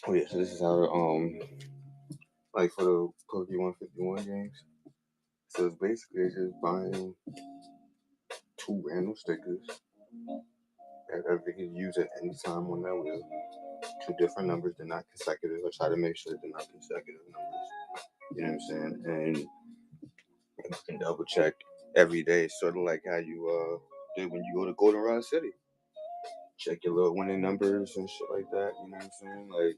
Oh yeah, so this is how like for the Pokemon 51 games. So it's basically just buying two random stickers that they can use at any time on that wheel. Two different numbers, they're not consecutive. I try to make sure they're not consecutive numbers. You know what I'm saying? And you can double check every day, sort of like how you did when you go to Goldenrod City. Check your little winning numbers and shit like that. You know what I'm saying? Like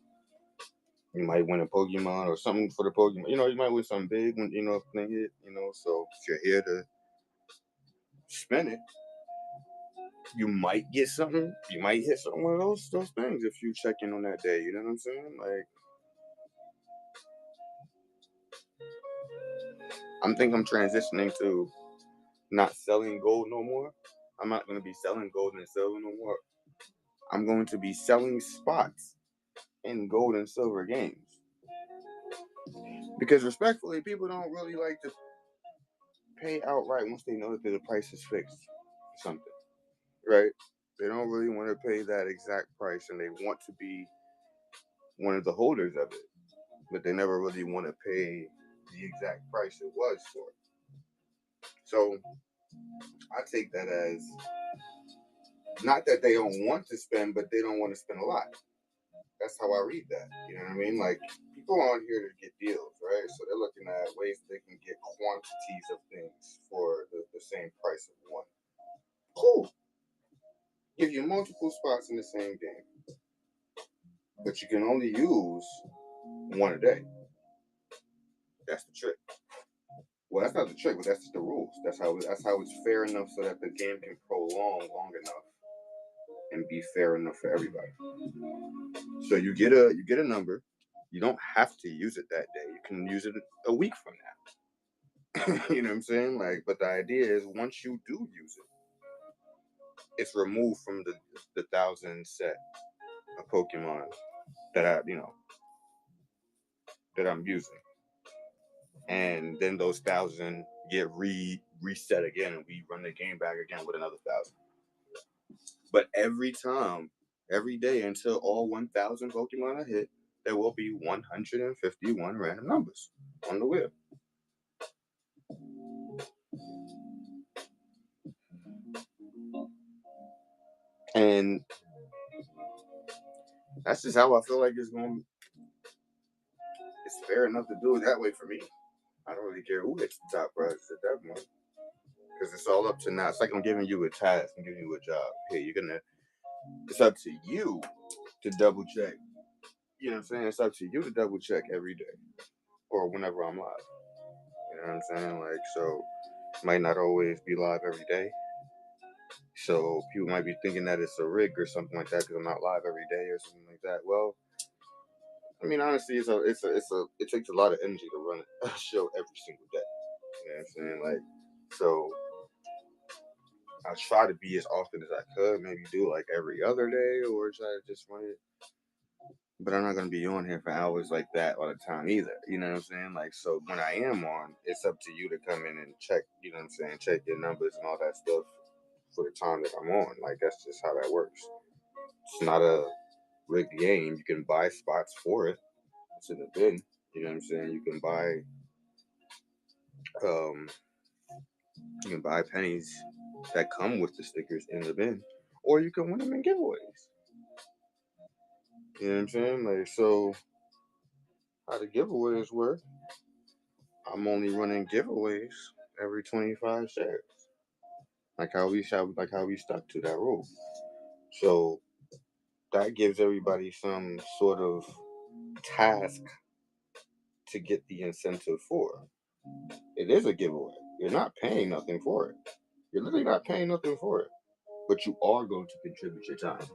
you might win a Pokemon or something for the Pokemon. You know, you might win something big when if they hit. So if you're here to spin it, you might get something. You might hit something one of those things if you check in on that day. You know what I'm saying? Like I'm transitioning to not selling gold no more. I'm not going to be selling gold and silver no more. I'm going to be selling spots in gold and silver games. Because respectfully, people don't really like to pay outright once they know that the price is fixed for something, right? They don't really want to pay that exact price and they want to be one of the holders of it, but they never really want to pay the exact price it was for it. So I take that as not that they don't want to spend, but they don't want to spend a lot. That's how I read that. You know what I mean? Like people are on here to get deals, right? So they're looking at ways they can get quantities of things for the same price of one. Cool. Give you multiple spots in the same game, but you can only use one a day. That's the trick. Well, that's not the trick, but that's just the rules. That's how it's fair enough so that the game can prolong long enough and be fair enough for everybody. So you get a number. You don't have to use it that day. You can use it a week from now. You know what I'm saying? Like, but the idea is once you do use it, it's removed from the thousand set of Pokemon that that I'm using, and then those thousand get reset again, and we run the game back again with another thousand. But every time, every day until all 1,000 Pokemon are hit, there will be 151 random numbers on the wheel. And that's just how I feel like it's fair enough to do it that way for me. I don't really care who hits the top prizes at that point. Because it's all up to now. It's like I'm giving you a task, I'm giving you a job. Hey, it's up to you to double check. You know what I'm saying? It's up to you to double check every day or whenever I'm live. You know what I'm saying? Like, so might not always be live every day. So people might be thinking that it's a rig or something like that because I'm not live every day or something like that. Well, I mean, honestly, it takes a lot of energy to run a show every single day. You know what I'm saying? Like, so I try to be as often as I could, maybe do like every other day or try to just run it. But I'm not gonna be on here for hours like that all the time either. You know what I'm saying? Like, so when I am on, it's up to you to come in and check. You know what I'm saying? Check your numbers and all that stuff for the time that I'm on. Like, that's just how that works. It's not a rigged game. You can buy spots for it. It's in the bin. You know what I'm saying? Um, you can buy pennies that come with the stickers in the bin, or you can win them in giveaways. You know what I'm saying? Like, so how the giveaways work, I'm only running giveaways every 25 shares. Like how we stuck to that rule. So that gives everybody some sort of task to get the incentive for. It is a giveaway. You're not paying nothing for it. You're literally not paying nothing for it. But you are going to contribute your time.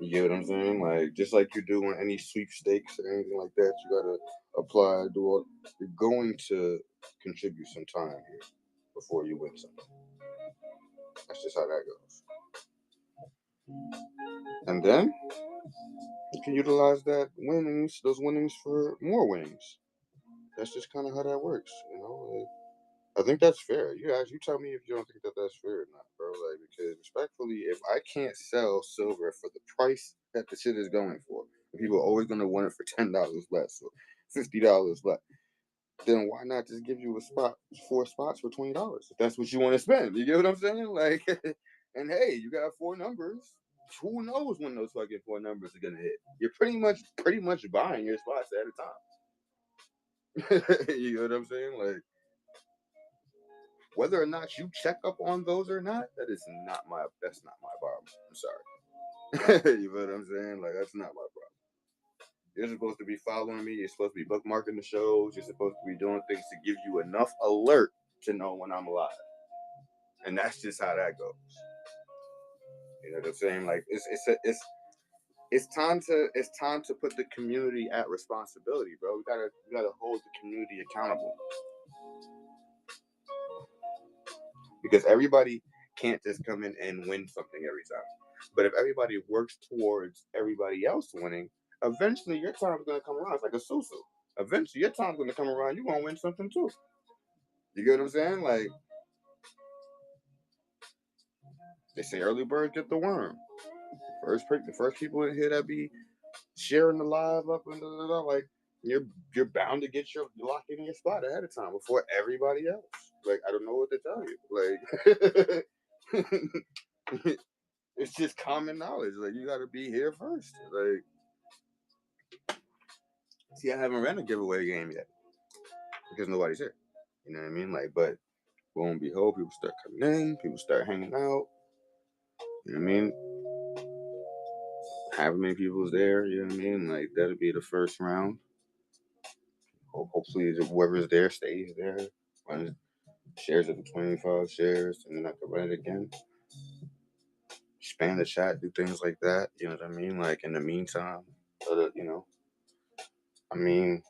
You get what I'm saying? Like just like you do on any sweepstakes or anything like that, you gotta apply, do all. You're going to contribute some time here before you win something. That's just how that goes. And then you can utilize those winnings for more winnings. That's just kind of how that works, you know. Like, I think that's fair. You tell me if you don't think that that's fair or not, bro. Like because respectfully, if I can't sell silver for the price that the shit is going for, people are always gonna want it for $10 less or $50 less. Then why not just give you 4 spots for $20 if that's what you want to spend? You get what I'm saying? Like, and hey, you got 4 numbers. Who knows when those fucking 4 numbers are gonna hit? You're pretty much buying your spots at a time. You know what I'm saying? Like, whether or not you check up on those or not, that's not my problem. I'm sorry. You know what I'm saying? Like, that's not my problem. You're supposed to be following me. You're supposed to be bookmarking the shows. You're supposed to be doing things to give you enough alert to know when I'm alive. And that's just how that goes. You know what I'm saying? Like it's time to put the community at responsibility, bro. We gotta hold the community accountable because everybody can't just come in and win something every time. But if everybody works towards everybody else winning, eventually your time's gonna come around. It's like a susu. Eventually your time's gonna come around. You're gonna win something too. You get what I'm saying? Like they say, early bird get the worm. The first people in here that be sharing the live up and like you're bound to get your lock in your spot ahead of time before everybody else. Like I don't know what to tell you. Like it's just common knowledge. Like you got to be here first. Like see, I haven't ran a giveaway game yet because nobody's here. You know what I mean? Like, but lo and behold, people start coming in, people start hanging out. You know what I mean? However many people's there, you know what I mean? Like that'll be the first round. Hopefully, whoever's there stays there. Runs shares of the 25 shares, and then I can run it again. Expand the chat, do things like that. You know what I mean? Like in the meantime, you know, I mean,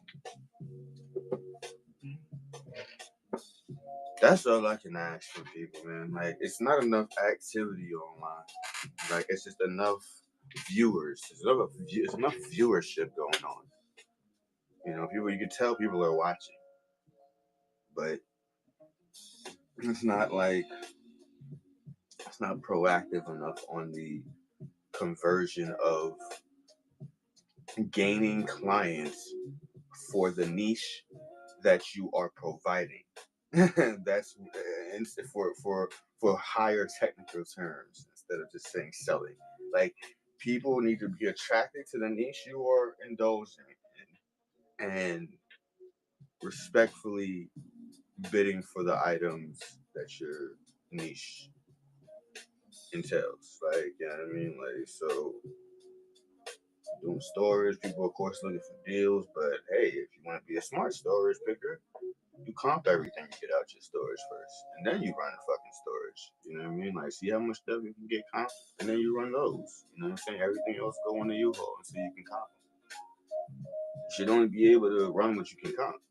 that's all I can ask for people, man. Like it's not enough activity online. Like it's just enough viewers. It's enough viewership going on. You know, you can tell people are watching, but it's not like it's not proactive enough on the conversion of gaining clients for the niche that you are providing. That's for higher technical terms instead of just saying selling. Like people need to be attracted to the niche you are indulging in and respectfully bidding for the items that your niche entails. Like, you know what I mean? Like, so doing storage, people of course looking for deals, but hey, if you want to be a smart storage picker, you comp everything you get out your storage first, and then you run the fucking storage. You know what I mean? Like, see how much stuff you can get comp, and then you run those. You know what I'm saying? Everything else go on the U-Haul until you can comp. You should only be able to run what you can comp,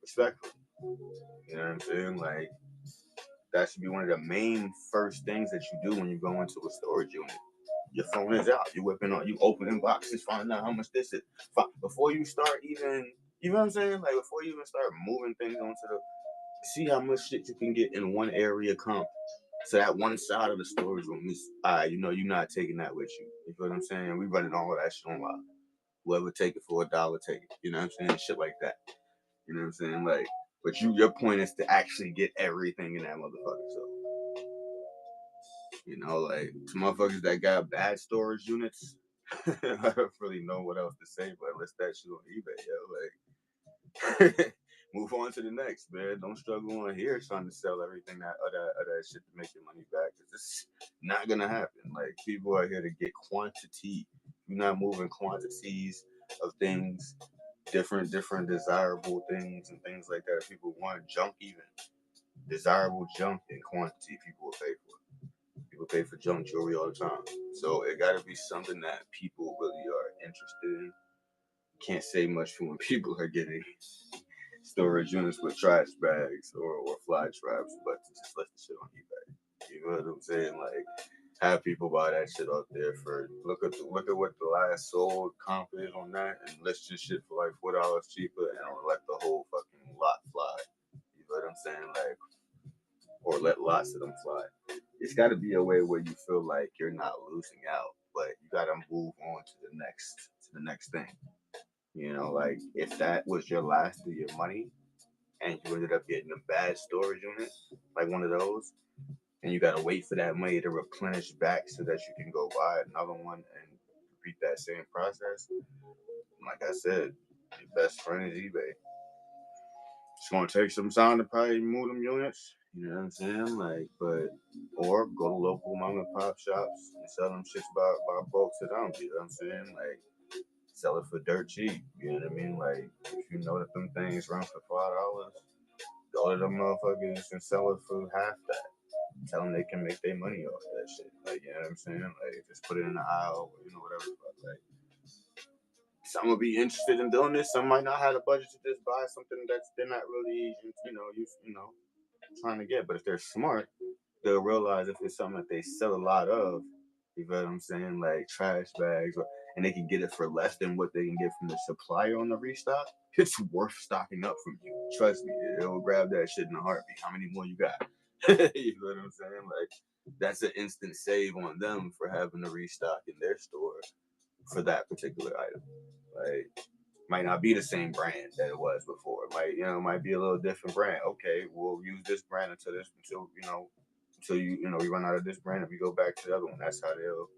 respectfully. You know what I'm saying? Like, that should be one of the main first things that you do when you go into a storage unit. Your phone is out. You whipping on, you opening boxes, finding out how much this is. Before you start even, you know what I'm saying? Like before you even start moving things onto the, see how much shit you can get in one area comp. So that one side of the storage room is, you know, you're not taking that with you. You feel what I'm saying? We running all of that shit on live. Whoever take it for $1, take it. You know what I'm saying? Shit like that. You know what I'm saying? Like, but your point is to actually get everything in that motherfucker. So, you know, like some motherfuckers that got bad storage units, I don't really know what else to say, but list that shit on eBay, yo. Like, move on to the next, man. Don't struggle on here trying to sell everything that shit to make your money back. Cause it's not gonna happen. Like, people are here to get quantity. You're not moving quantities of things, different desirable things and things like that. People want junk, even desirable junk in quantity. People will pay for it. People pay for junk jewelry all the time. So it got to be something that people really are interested in. Can't say much for when people are getting storage units with trash bags or fly traps, but to just let the shit on eBay. You know what I'm saying? Like, have people buy that shit out there for look at what the last sold comp is on that, and list your shit for like $4 cheaper, and let the whole fucking lot fly. You know what I'm saying? Like, or let lots of them fly. It's got to be a way where you feel like you're not losing out, but you got to move on to the next thing. You know, like if that was your last of your money and you ended up getting a bad storage unit, like one of those, and you got to wait for that money to replenish back so that you can go buy another one and repeat that same process. Like I said, your best friend is eBay. It's gonna take some time to probably move them units. You know what I'm saying? Like, but or go to local mom and pop shops and sell them shits by bulk to them. You know what I'm saying? Like, sell it for dirt cheap. You know what I mean? Like, if you know that them things run for $5, go to them motherfuckers and sell it for half that. Tell them they can make their money off that shit. Like, you know what I'm saying? Like, just put it in the aisle, or, whatever. But, like, some will be interested in doing this. Some might not have the budget to just buy something that's they're not really, trying to get. But if they're smart, they'll realize if it's something that they sell a lot of, you know what I'm saying, like trash bags, and they can get it for less than what they can get from the supplier on the restock, it's worth stocking up from you. Trust me, it'll grab that shit in a heartbeat. How many more you got? You know what I'm saying? Like, that's an instant save on them for having to restock in their store for that particular item. Like, might not be the same brand that it was before. Might be a little different brand. Okay, we'll use this brand until we run out of this brand and we go back to the other one. That's how they'll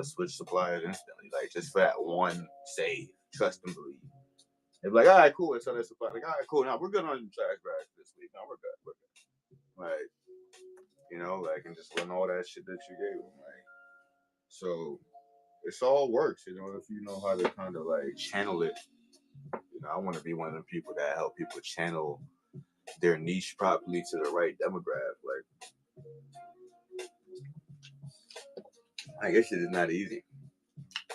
switch suppliers instantly. Like, just for that one save. Trust and believe. They'll be like, all right, cool, let's sell that supply. Like, all right, cool. Now we're good on trash bags this week. Now we're good. Like, and just run all that shit that you gave them. Like, so it's all works, if you know how to kind of like channel it. I want to be one of the people that help people channel their niche properly to the right demographic. Like, this shit is not easy.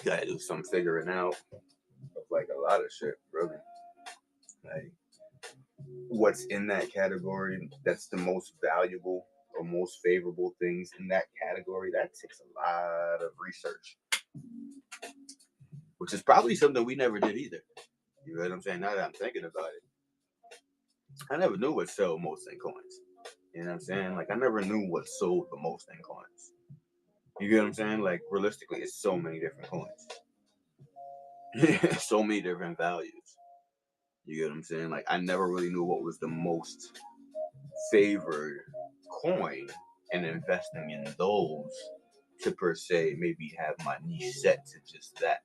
You gotta do some figuring out of like a lot of shit, really. Like, what's in that category that's the most valuable or most favorable things in that category, that takes a lot of research, which is probably something we never did either. You know what I'm saying? Now that I'm thinking about it, I never knew what sold most in coins. You know what I'm saying? Like, I never knew what sold the most in coins. You get what I'm saying? Like, realistically, it's so many different coins. So many different values. You get what I'm saying? Like, I never really knew what was the most favored coin, and investing in those to per se maybe have my niche set to just that.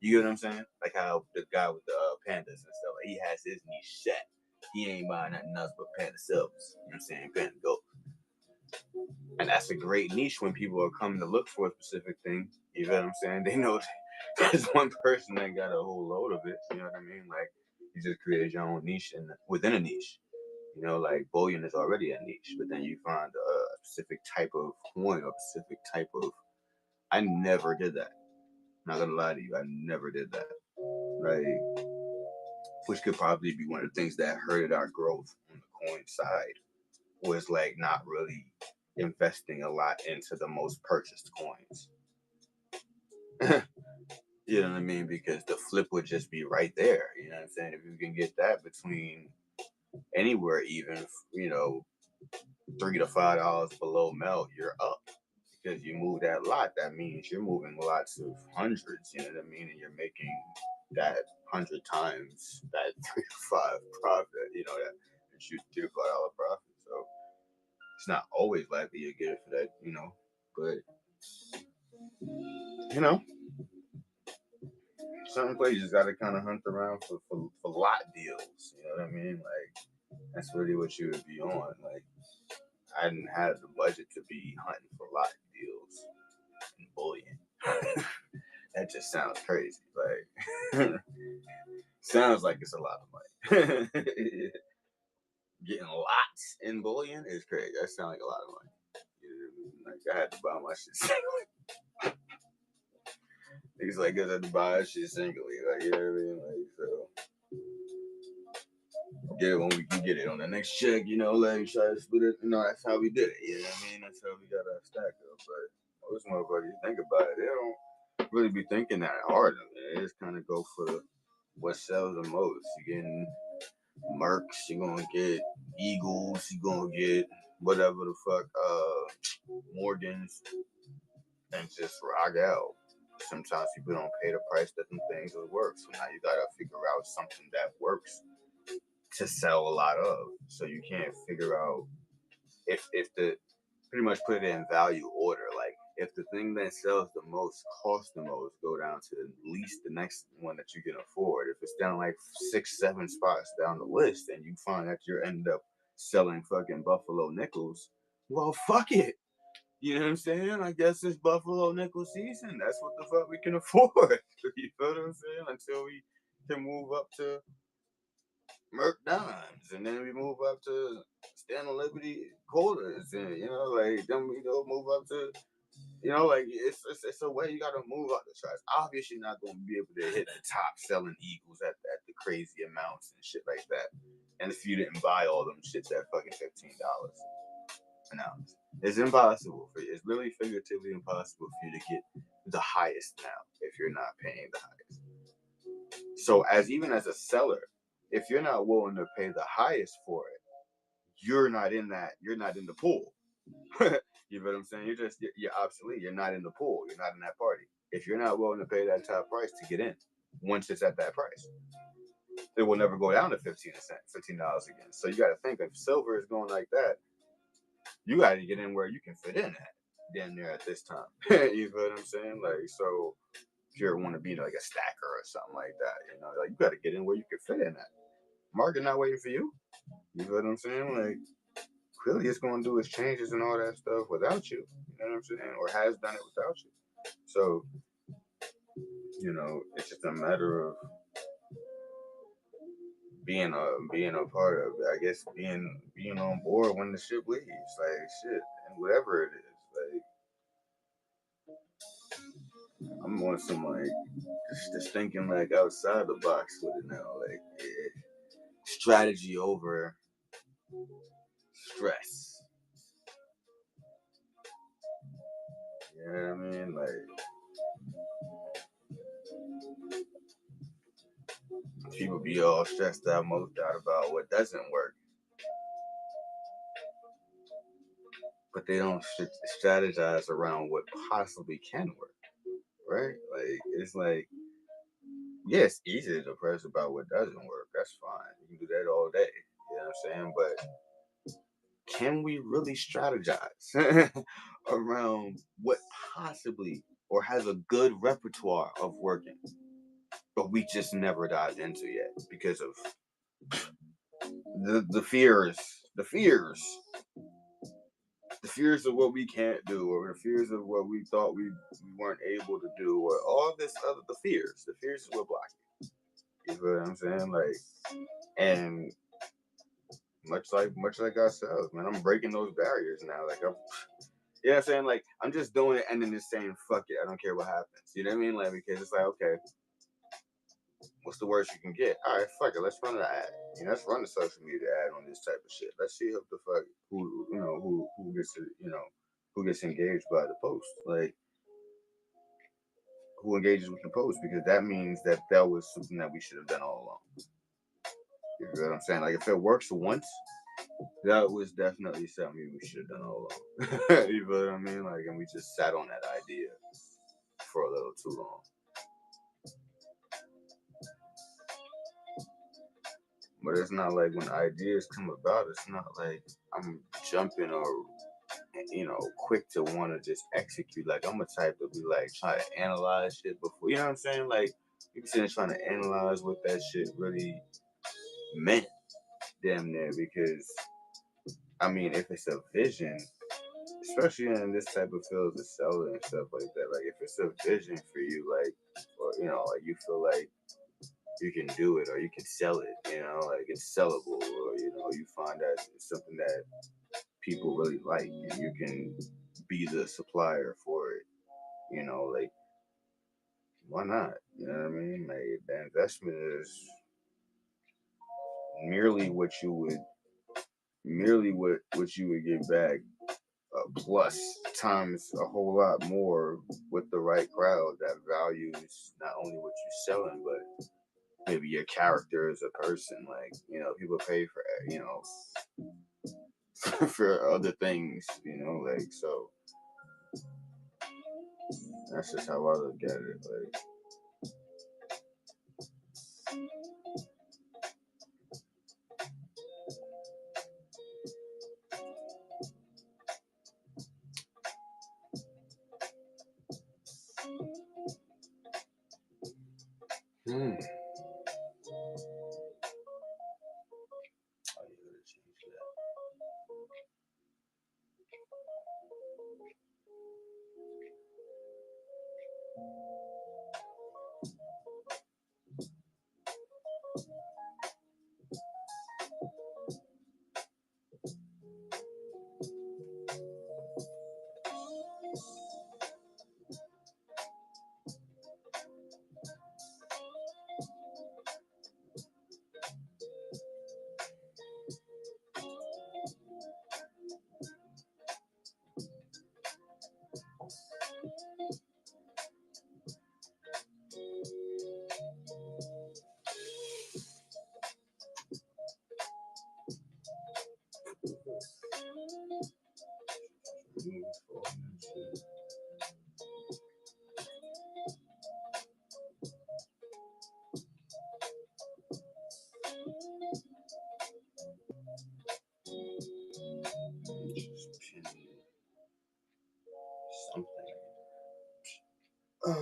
You get what I'm saying? Like how the guy with the pandas and stuff, like, he has his niche set. He ain't buying nothing else but panda silvers. You know what I'm saying? Panda gold. And that's a great niche when people are coming to look for a specific thing. You know what I'm saying? They know there's one person that got a whole load of it. You know what I mean? Like, you just created your own niche within a niche. Like, bullion is already a niche, but then you find a specific type of coin, a specific type of. I never did that. Not gonna lie to you, I never did that. Like, which could probably be one of the things that hurted our growth on the coin side, was like not really investing a lot into the most purchased coins. You know what I mean? Because the flip would just be right there. You know what I'm saying? If you can get that between anywhere, even $3 to $5 below melt, you're up. Because you move that lot, that means you're moving lots of hundreds. You know what I mean? And you're making that 100 times that 3 to 5 profit. That shoot $3 to $5 profit. So it's not always likely you get it for that. But certain places you just gotta kind of hunt around for lot deals. You know what I mean? Like that's really what you would be on. Like I didn't have the budget to be hunting for lot deals in bullion. That just sounds crazy. Like sounds like it's a lot of money. Getting lots in bullion is crazy. That sounds like a lot of money. You know what I mean? Like I had to buy my shit. Niggas like us had to buy shit singly, like you know what I mean? Like so get it when we can get it on the next check, you know, like try to split it, you know, that's how we did it, you know what I mean? That's how we got our stack up. But most motherfuckers think about it, they don't really be thinking that hard of it. They just kinda go for what sells the most. You're getting Mercs, you're gonna get Eagles, you're gonna get whatever the fuck, Morgans, and just rock out. Sometimes people don't pay the price that them things will work. So now you gotta figure out something that works to sell a lot of. So you can't figure out if the pretty much put it in value order. Like if the thing that sells the most costs the most, go down to at least the next one that you can afford. If it's down like 6, 7 spots down the list and you find that you end up selling fucking Buffalo nickels, well fuck it. You know what I'm saying? I guess it's Buffalo nickel season. That's what the fuck we can afford. You feel what I'm saying? Until we can move up to Merc Dimes, and then we move up to Stand on Liberty quarters, and you know, like then we go move up to, you know, like it's a way you gotta move up the charts. Obviously, not gonna be able to hit the top selling Eagles at the crazy amounts and shit like that. And if you didn't buy all them shits at fucking $15 an ounce. It's impossible for you. It's really figuratively impossible for you to get the highest now if you're not paying the highest. So even as a seller, if you're not willing to pay the highest for it, you're not in the pool. You know what I'm saying? You're obsolete. You're not in the pool. You're not in that party. If you're not willing to pay that top price to get in, once it's at that price, it will never go down to $15 again. So you got to think if silver is going like that, you got to get in where you can fit in at damn near at this time. You feel what I'm saying? Like, so if you ever want to be like a stacker or something like that, you know, like you got to get in where you can fit in at. Market not waiting for you. You feel what I'm saying? Like, clearly it's going to do its changes and all that stuff without you. You know what I'm saying? Or has done it without you. So, you know, it's just a matter of being a part of it. I guess being on board when the ship leaves. Like shit. And whatever it is. Like I'm on some like just thinking like outside the box with it now. Like strategy over stress. You know what I mean? Like people be all stressed out, most out about what doesn't work, but they don't strategize around what possibly can work, right? Like it's like, yeah, it's easy to depress about what doesn't work. That's fine. You can do that all day. You know what I'm saying? But can we really strategize around what possibly or has a good repertoire of working, but we just never dived into yet because of the fears, the fears of what we can't do, or the fears of what we thought we weren't able to do, or all this other the fears is what blocking. You feel what I'm saying? Like, and much like ourselves, man, I'm breaking those barriers now. Like you know what I'm saying? Like I'm just doing it and then just saying fuck it, I don't care what happens. You know what I mean? Like because it's like okay, what's the worst you can get? All right, fuck it, let's run an ad. You know, let's run the social media ad on this type of shit. Let's see if the fuck who gets to, you know, who gets engaged by the post. Like who engages with the post because that means that was something that we should have done all along. You know what I'm saying? Like if it works once, that was definitely something we should have done all along. You know what I mean? Like, and we just sat on that idea for a little too long. But it's not like when ideas come about, it's not like I'm jumping or, you know, quick to want to just execute. Like I'm a type to be like try to analyze shit before, you know what I'm saying? Like You be sitting there trying to analyze what that shit really meant, damn near. Because I mean, if it's a vision, especially in this type of field of selling and stuff like that, like if it's a vision for you, like, or like you feel like you can do it or you can sell it, like it's sellable, or you find that it's something that people really like and you can be the supplier for it, like why not? You know what I mean? Like the investment is merely what you would get back, plus times a whole lot more with the right crowd that values not only what you're selling, but maybe your character as a person. Like, people pay for, for other things, like, so that's just how I look at it. Like, oh, yeah, gotta change that.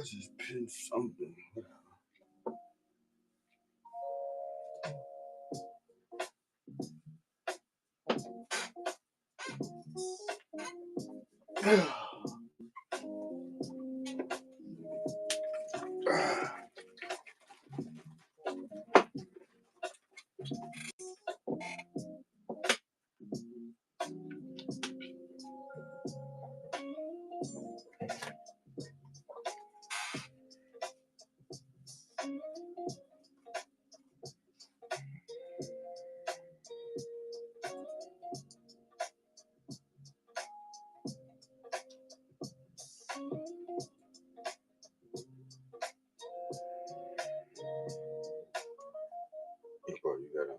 Just pin something. Bro, you gotta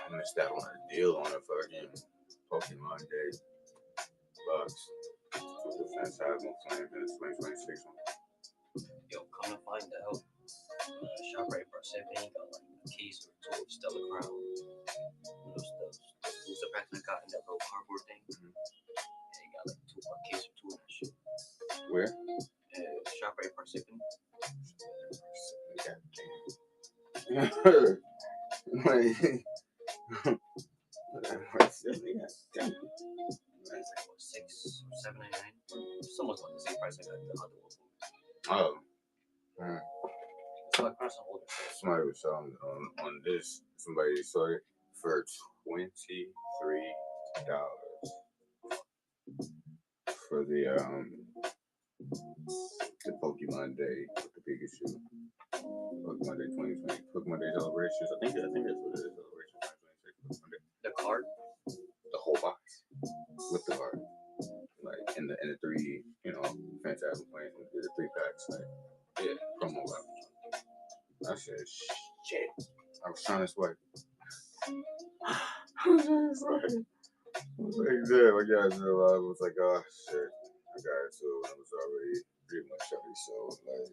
I missed that on a deal on a fucking Pokemon Day box. With the Phantasmal Flame and the 2026 one. Yo, come to find out, ShopRite Persephone got like a case or two of Stellar Crown. Those booster packs I got in that little cardboard thing. Mm-hmm. Yeah, he got like a case or two of that shit. Where? ShopRite Persephone. It's like what, $6 or $7.99? It's almost like the same price I got the other one. Oh. So I crossed some older stuff. Somebody was selling on this. Somebody sold it for $23 for the Pokemon Day with the Pikachu. Pokemon Day 2020. Pokemon Day celebrations. I think that's what it is. Celebration 2026. Pokemon Day. The card? The whole box with the card. Like in the three, Phantasmal Flames, the 3 packs. Like, yeah, promo box. I said, shit. I was trying to swipe. I was right. I was like, damn, I got it. I was like, oh shit, I got it too. I was already pretty much already sold. Like,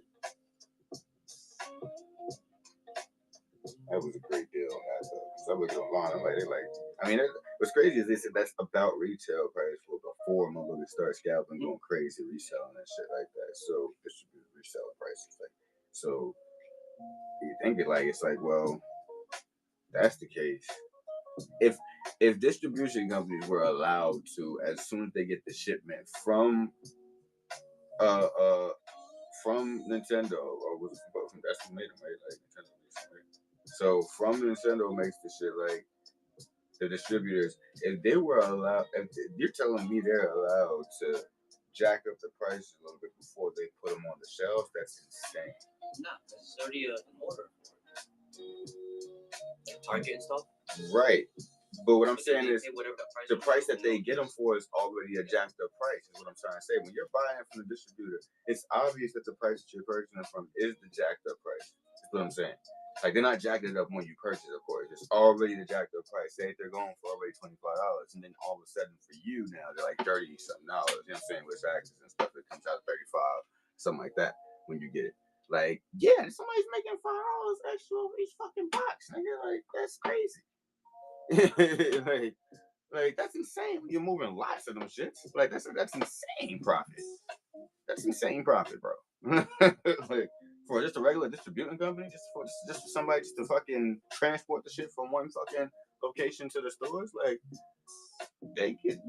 that was a great deal on that though. Cause I looked online, I'm like, they like, I mean, what's crazy is they said that's about retail price for before motherfuckers start scalping, going crazy, reselling and shit like that. So distributed reseller prices, like, so you think it like it's like, well, that's the case. If distribution companies were allowed to, as soon as they get the shipment from uh uh Nintendo, or was it from that's who made them, right? Like Nintendo makes them, right? So from Nintendo makes the shit, like the distributors, if they were allowed, if you're telling me they're allowed to jack up the prices a little bit before they put them on the shelves, that's insane. Nah, it's already an order for it. Target and stuff. Right. But what I'm saying is, the price that they get them for is already a jacked up price, is what I'm trying to say. When you're buying from the distributor, it's obvious that the price that you're purchasing from is the jacked up price. That's what I'm saying. Like, they're not jacking it up when you purchase, of course. It's already the jacked up price. Say if they're going for already $25, and then all of a sudden for you now, they're like $30-something. You know what I'm saying? With taxes and stuff, it comes out $35, something like that when you get it. Like, yeah, somebody's making $5 extra over each fucking box. Nigga, like, that's crazy. like that's insane. You're moving lots of them shits. Like that's insane profit. That's insane profit, bro. Like for just a regular distributing company, just for somebody just to fucking transport the shit from one fucking location to the stores, like they get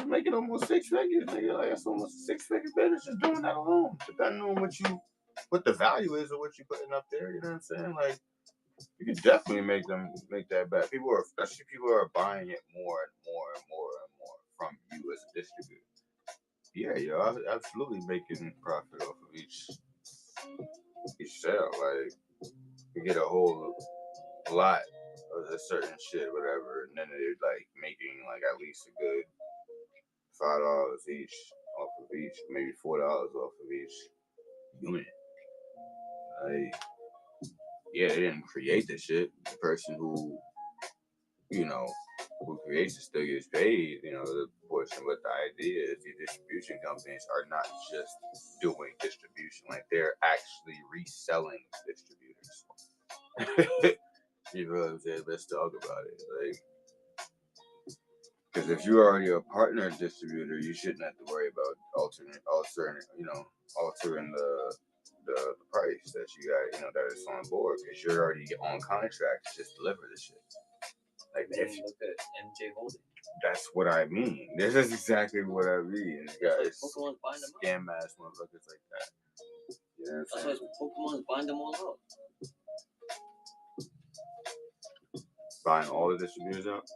making almost 6 figures. Nigga, like that's almost a 6-figure business just doing that alone. Depending on what the value is of what you're putting up there, you know what I'm saying? Like you can definitely make that bet. Especially people are buying it more and more and more and more from you as a distributor. Yeah, you're absolutely making profit off of each sale. Like you get a whole lot of a certain shit, whatever, and then they're like making like at least a good $5 each off of each, maybe $4 off of each unit. Like, yeah, they didn't create the shit. The person who creates it still gets paid, the portion. But the idea is the distribution companies are not just doing distribution, like they're actually reselling distributors. You know what I'm saying? Let's talk about it. Like, because if you're already a partner distributor, you shouldn't have to worry about altering the price that you got, that is on board, because you're already on contract to just deliver the shit. Like, if you look at MJ Holding. That's what I mean. This is exactly what I mean. It's got scam ass motherfuckers like that. You know what I'm saying? That's why Pokemon's buying them all out. Buying all the distributors out?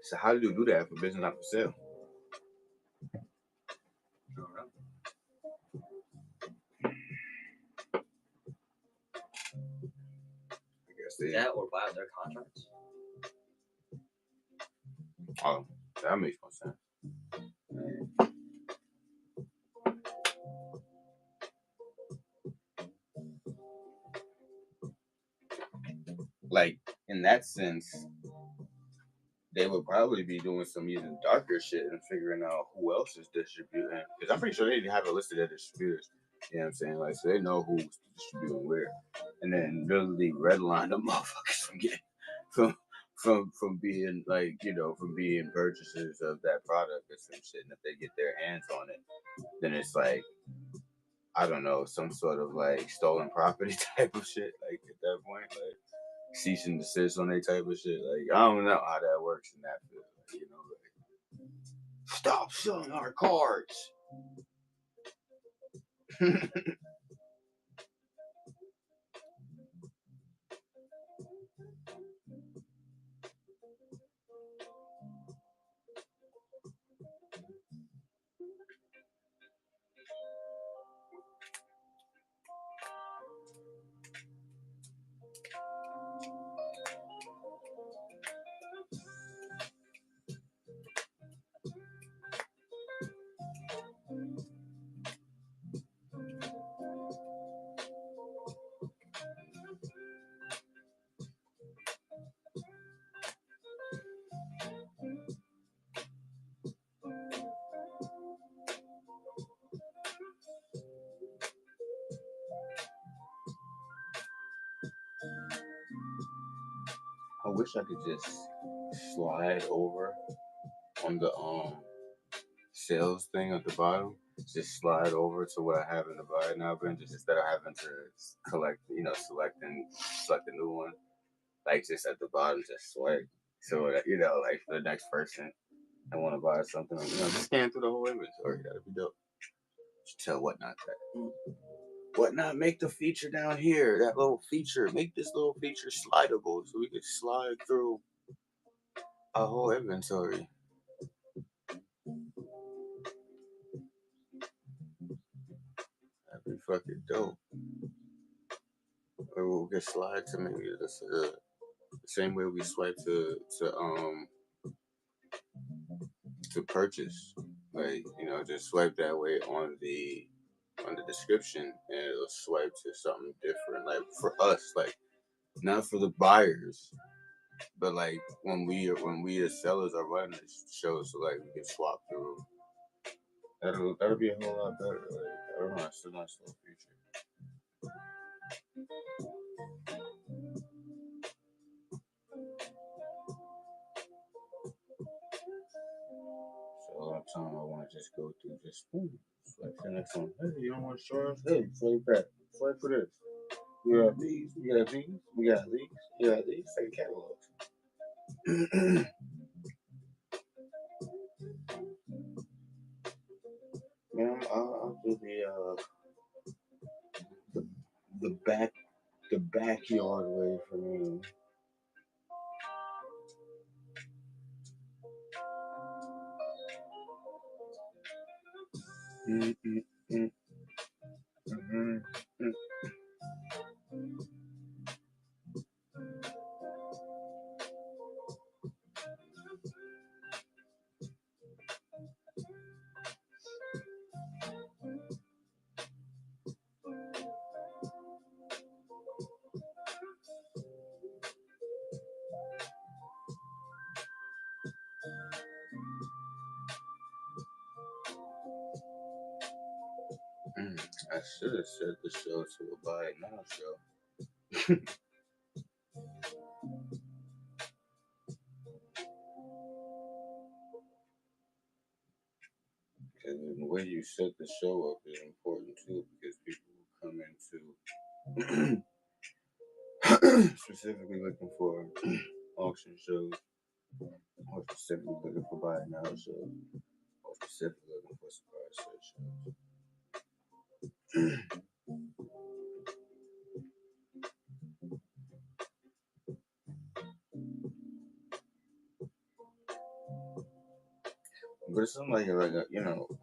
So how do you do that if a business not for sale? That or buy out their contracts. Oh, that makes more sense. Like, in that sense, they would probably be doing some even darker shit and figuring out who else is distributing. Because I'm pretty sure they have a list of their distributors. You know what I'm saying? Like, so they know who's distributing where. And then literally redline the motherfuckers from being like, from being purchasers of that product or some shit. And if they get their hands on it, then it's like, I don't know, some sort of like stolen property type of shit. Like at that point, like cease and desist on that type of shit. Like I don't know how that works in that field. Like, stop selling our cards. wish I could just slide over on the sales thing at the bottom. Just slide over to what I have in the buy now bin, just instead of having to collect, select a new one. Like just at the bottom, just swipe. So that, like for the next person I want to buy something, just scan through the whole inventory. That'd be dope. Just tell Whatnot that. Whatnot, make the feature down here, that little feature, make this little feature slidable so we can slide through our whole inventory. That'd be fucking dope. Or we'll get slide to maybe the same way we swipe to purchase. Like, just swipe that way on the description and it'll swipe to something different. Like for us, like not for the buyers, but like when we as sellers are running this show, so like we can swap through. That'll be a whole lot better. Like, I don't know, it's still not slow feature. So a lot of time I want to just go through just like the next one. Hey, you don't want stars? Hey, swipe back. Swipe for this. We got these. We got these. We got these. We got these. Like catalogs. Man, I'll do the backyard way for me. I should have set the show to a buy it now show. Because the way you set the show up is important too, because people will come into specifically looking for auction shows, or specifically looking for buy it now shows, or specifically looking for surprise search shows. But it's something like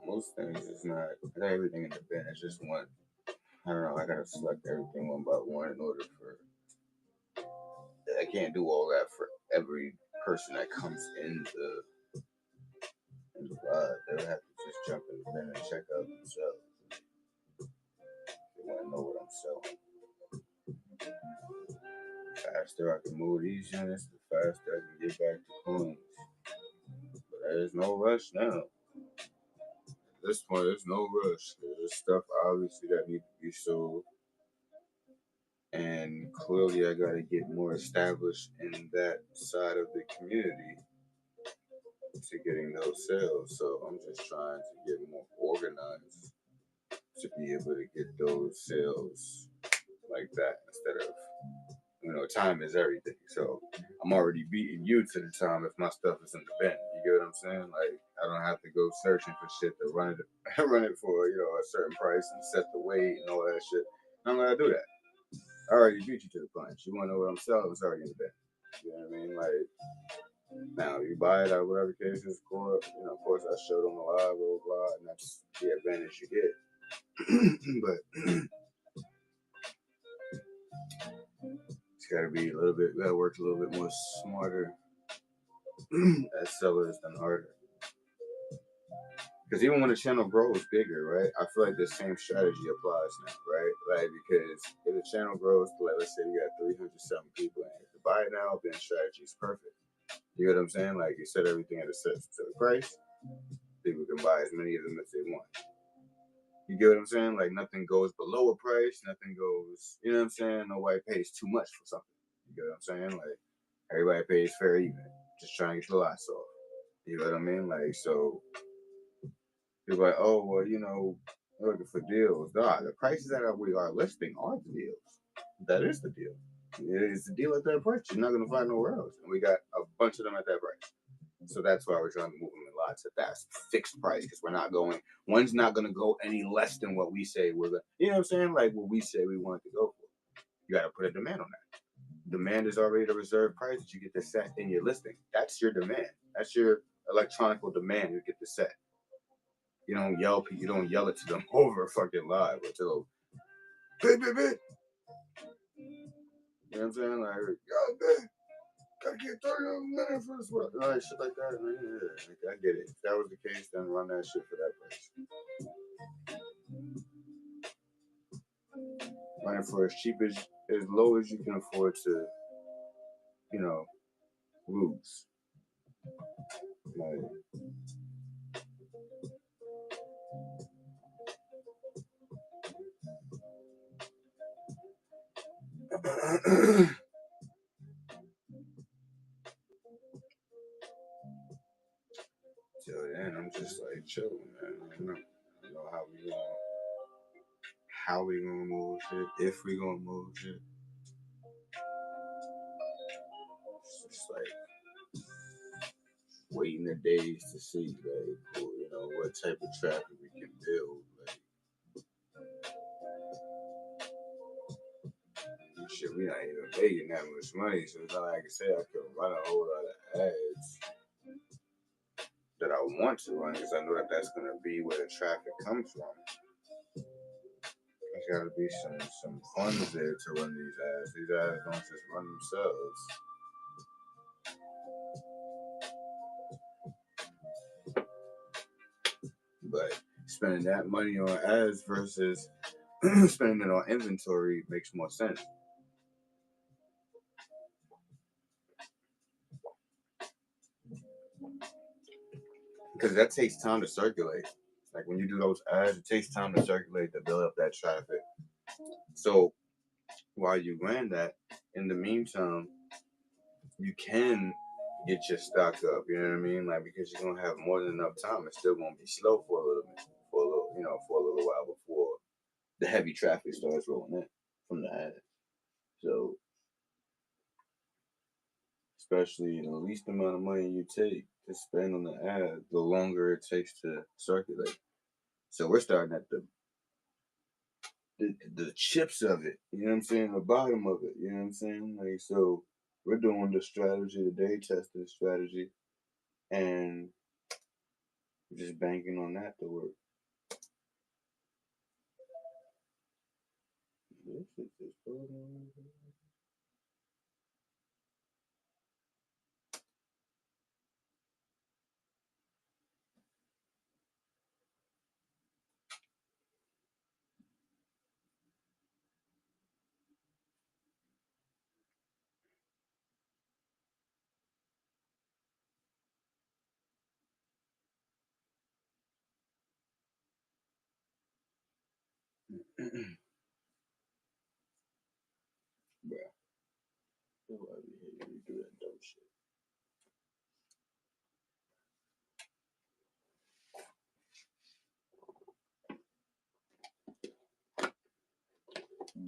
most things is not, I got everything in the bin, it's just one. I don't know, I gotta select everything one by one in order for, I can't do all that for every person that comes in the vibe. They'll have to just jump in the bin and check out themselves. They want to know what I'm selling. The faster I can move these units, the faster I can get back to coins. But there's no rush now. At this point, there's no rush. There's stuff obviously that needs to be sold. And clearly I gotta get more established in that side of the community to getting those sales. So I'm just trying to get more organized to be able to get those sales like that instead of, time is everything. So I'm already beating you to the time if my stuff is in the bin. You get what I'm saying? Like I don't have to go searching for shit to run it for, a certain price and set the weight and all that shit. I'm gonna do that. I already beat you to the punch. You wanna know what I'm selling? It's already in the bin. You know what I mean? Like now you buy it or whatever case is, of course I showed on the live, blah, blah, blah, and that's the advantage you get. But it's gotta be gotta work a little bit more smarter as sellers than harder. Because even when the channel grows bigger, right, I feel like the same strategy applies now, right? Like, because if the channel grows to, like, let's say we got 300-something people in here, to buy it now, then strategy is perfect. You know what I'm saying? Like, you set everything at a set price, people can buy as many of them as they want. You get what I'm saying? Like, nothing goes below a price, nothing goes, you know what I'm saying? Nobody pays too much for something. You get what I'm saying? Like, Everybody pays fair even. Just trying to get your lots off. You know what I mean? Like, so you're like, oh, well, you know, we're looking for deals. Nah, the prices that we are listing are the deals. That is the deal. It's the deal at that price. You're not going to find nowhere else. And we got a bunch of them at that price. So that's why we're trying to move them in lots at that fixed price, because we're not going, one's not going to go any less than what we say we're going to, you know what I'm saying? Like what we say we want it to go for. You got to put a demand on that. Demand is already the reserve price that you get to set in your listing. That's your demand. That's your electronical demand you get to set. You don't yell it to them over fucking live or to them, bit. You know what I'm saying? Like, yo, man, gotta get 30 a minute for this one. Like, shit like that. Man. Yeah, I get it. If that was the case, then run that shit for that price. Run it for as cheap as low as you can afford to, you know, lose. Like, till then, I'm just like chilling, man. I don't know how we gonna move shit, if we gonna move shit. It's just like waiting the days to see, like, you know, what type of traffic we can build. Like, shit, we not even making that much money, so it's not like I said I could run a whole lot of ads that I want to run, because I know that that's gonna be where the traffic comes from. There's gotta be some funds there to run these ads. These ads don't just run themselves. But spending that money on ads versus spending it on inventory makes more sense. Because that takes time to circulate. Like when you do those ads, it takes time to circulate to build up that traffic. So while you ran that, in the meantime, you can get your stock up. You know what I mean? Like, because you're gonna have more than enough time. It's still gonna be slow for a little while before the heavy traffic starts rolling in from the ad. So, especially the least amount of money you take to spend on the ad, the longer it takes to circulate. So we're starting at the chips of it, you know what I'm saying? The bottom of it, you know what I'm saying? Like, so we're doing the strategy, the day testing strategy, and just banking on that to work. This shit just bruh. Why we hate you do that dumb shit?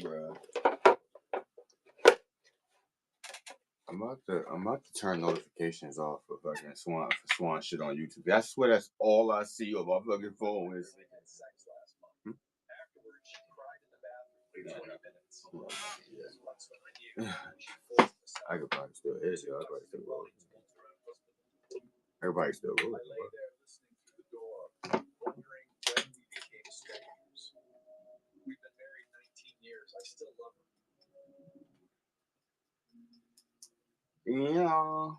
Bruh. I'm about to turn notifications off for fucking Swan shit on YouTube. I swear that's all I see on my fucking phone is. I could probably still hear you. I probably still roll. Everybody's still rolling. We've been married 19 years. I still love her. Yeah.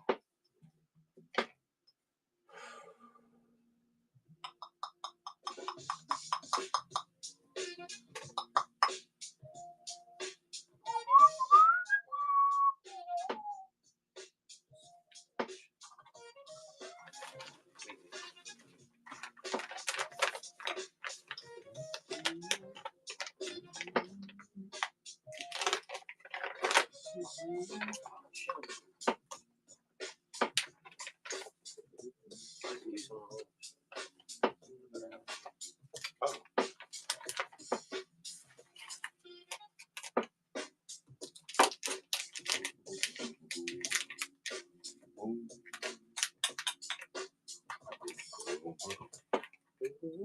Take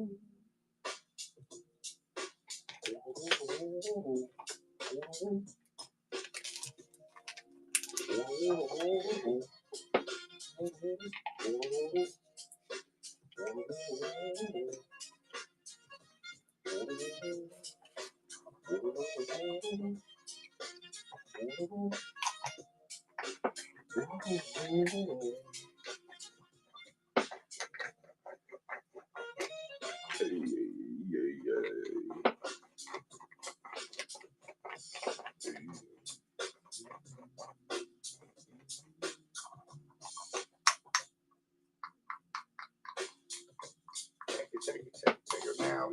it now.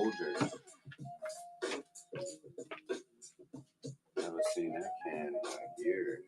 Folgers. Never seen that can in like years.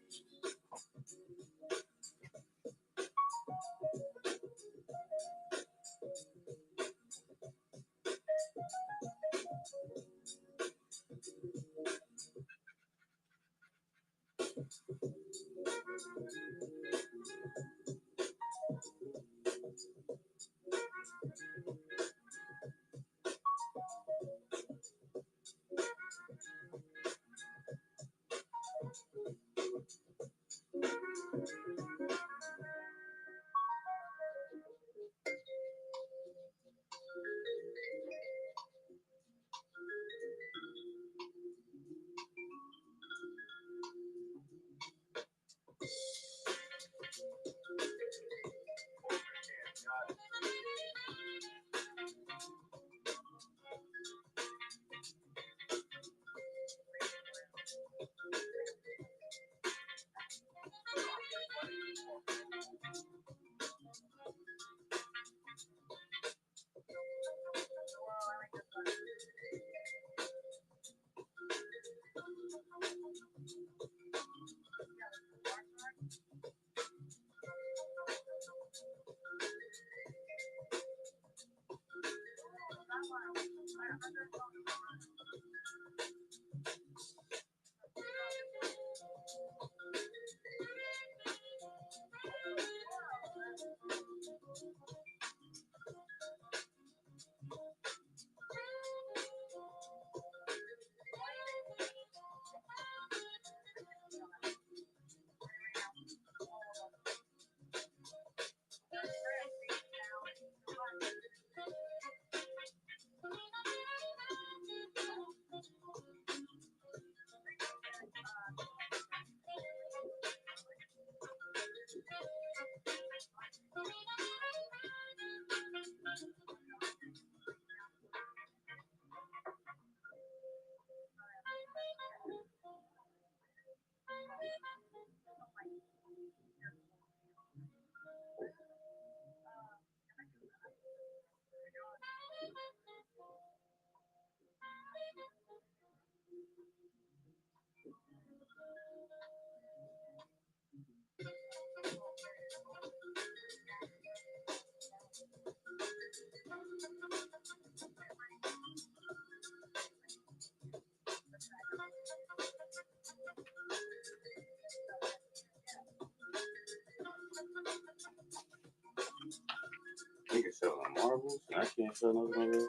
They can sell on marbles, and I can't sell nothing over there.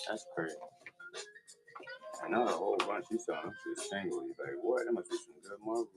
That's crazy. I know a whole bunch you selling them shit single. You like, what? That must be some good marbles.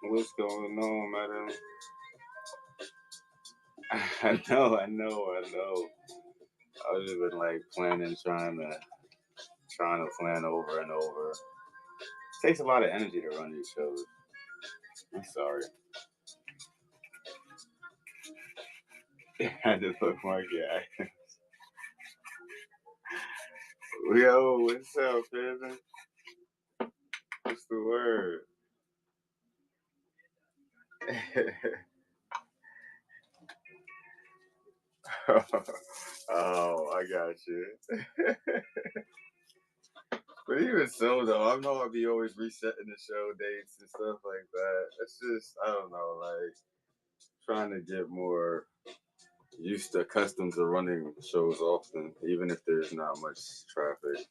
What's going on, madam? I know. I was just been like planning, trying to plan over and over. It takes a lot of energy to run these shows. I'm sorry. I just look my guy. Yo, what's up, man? What's the word? Oh, I got you. But even so, though, I know I'll be always resetting the show dates and stuff like that. It's just, I don't know, like trying to get more used to accustomed to running shows often, even if there's not much traffic.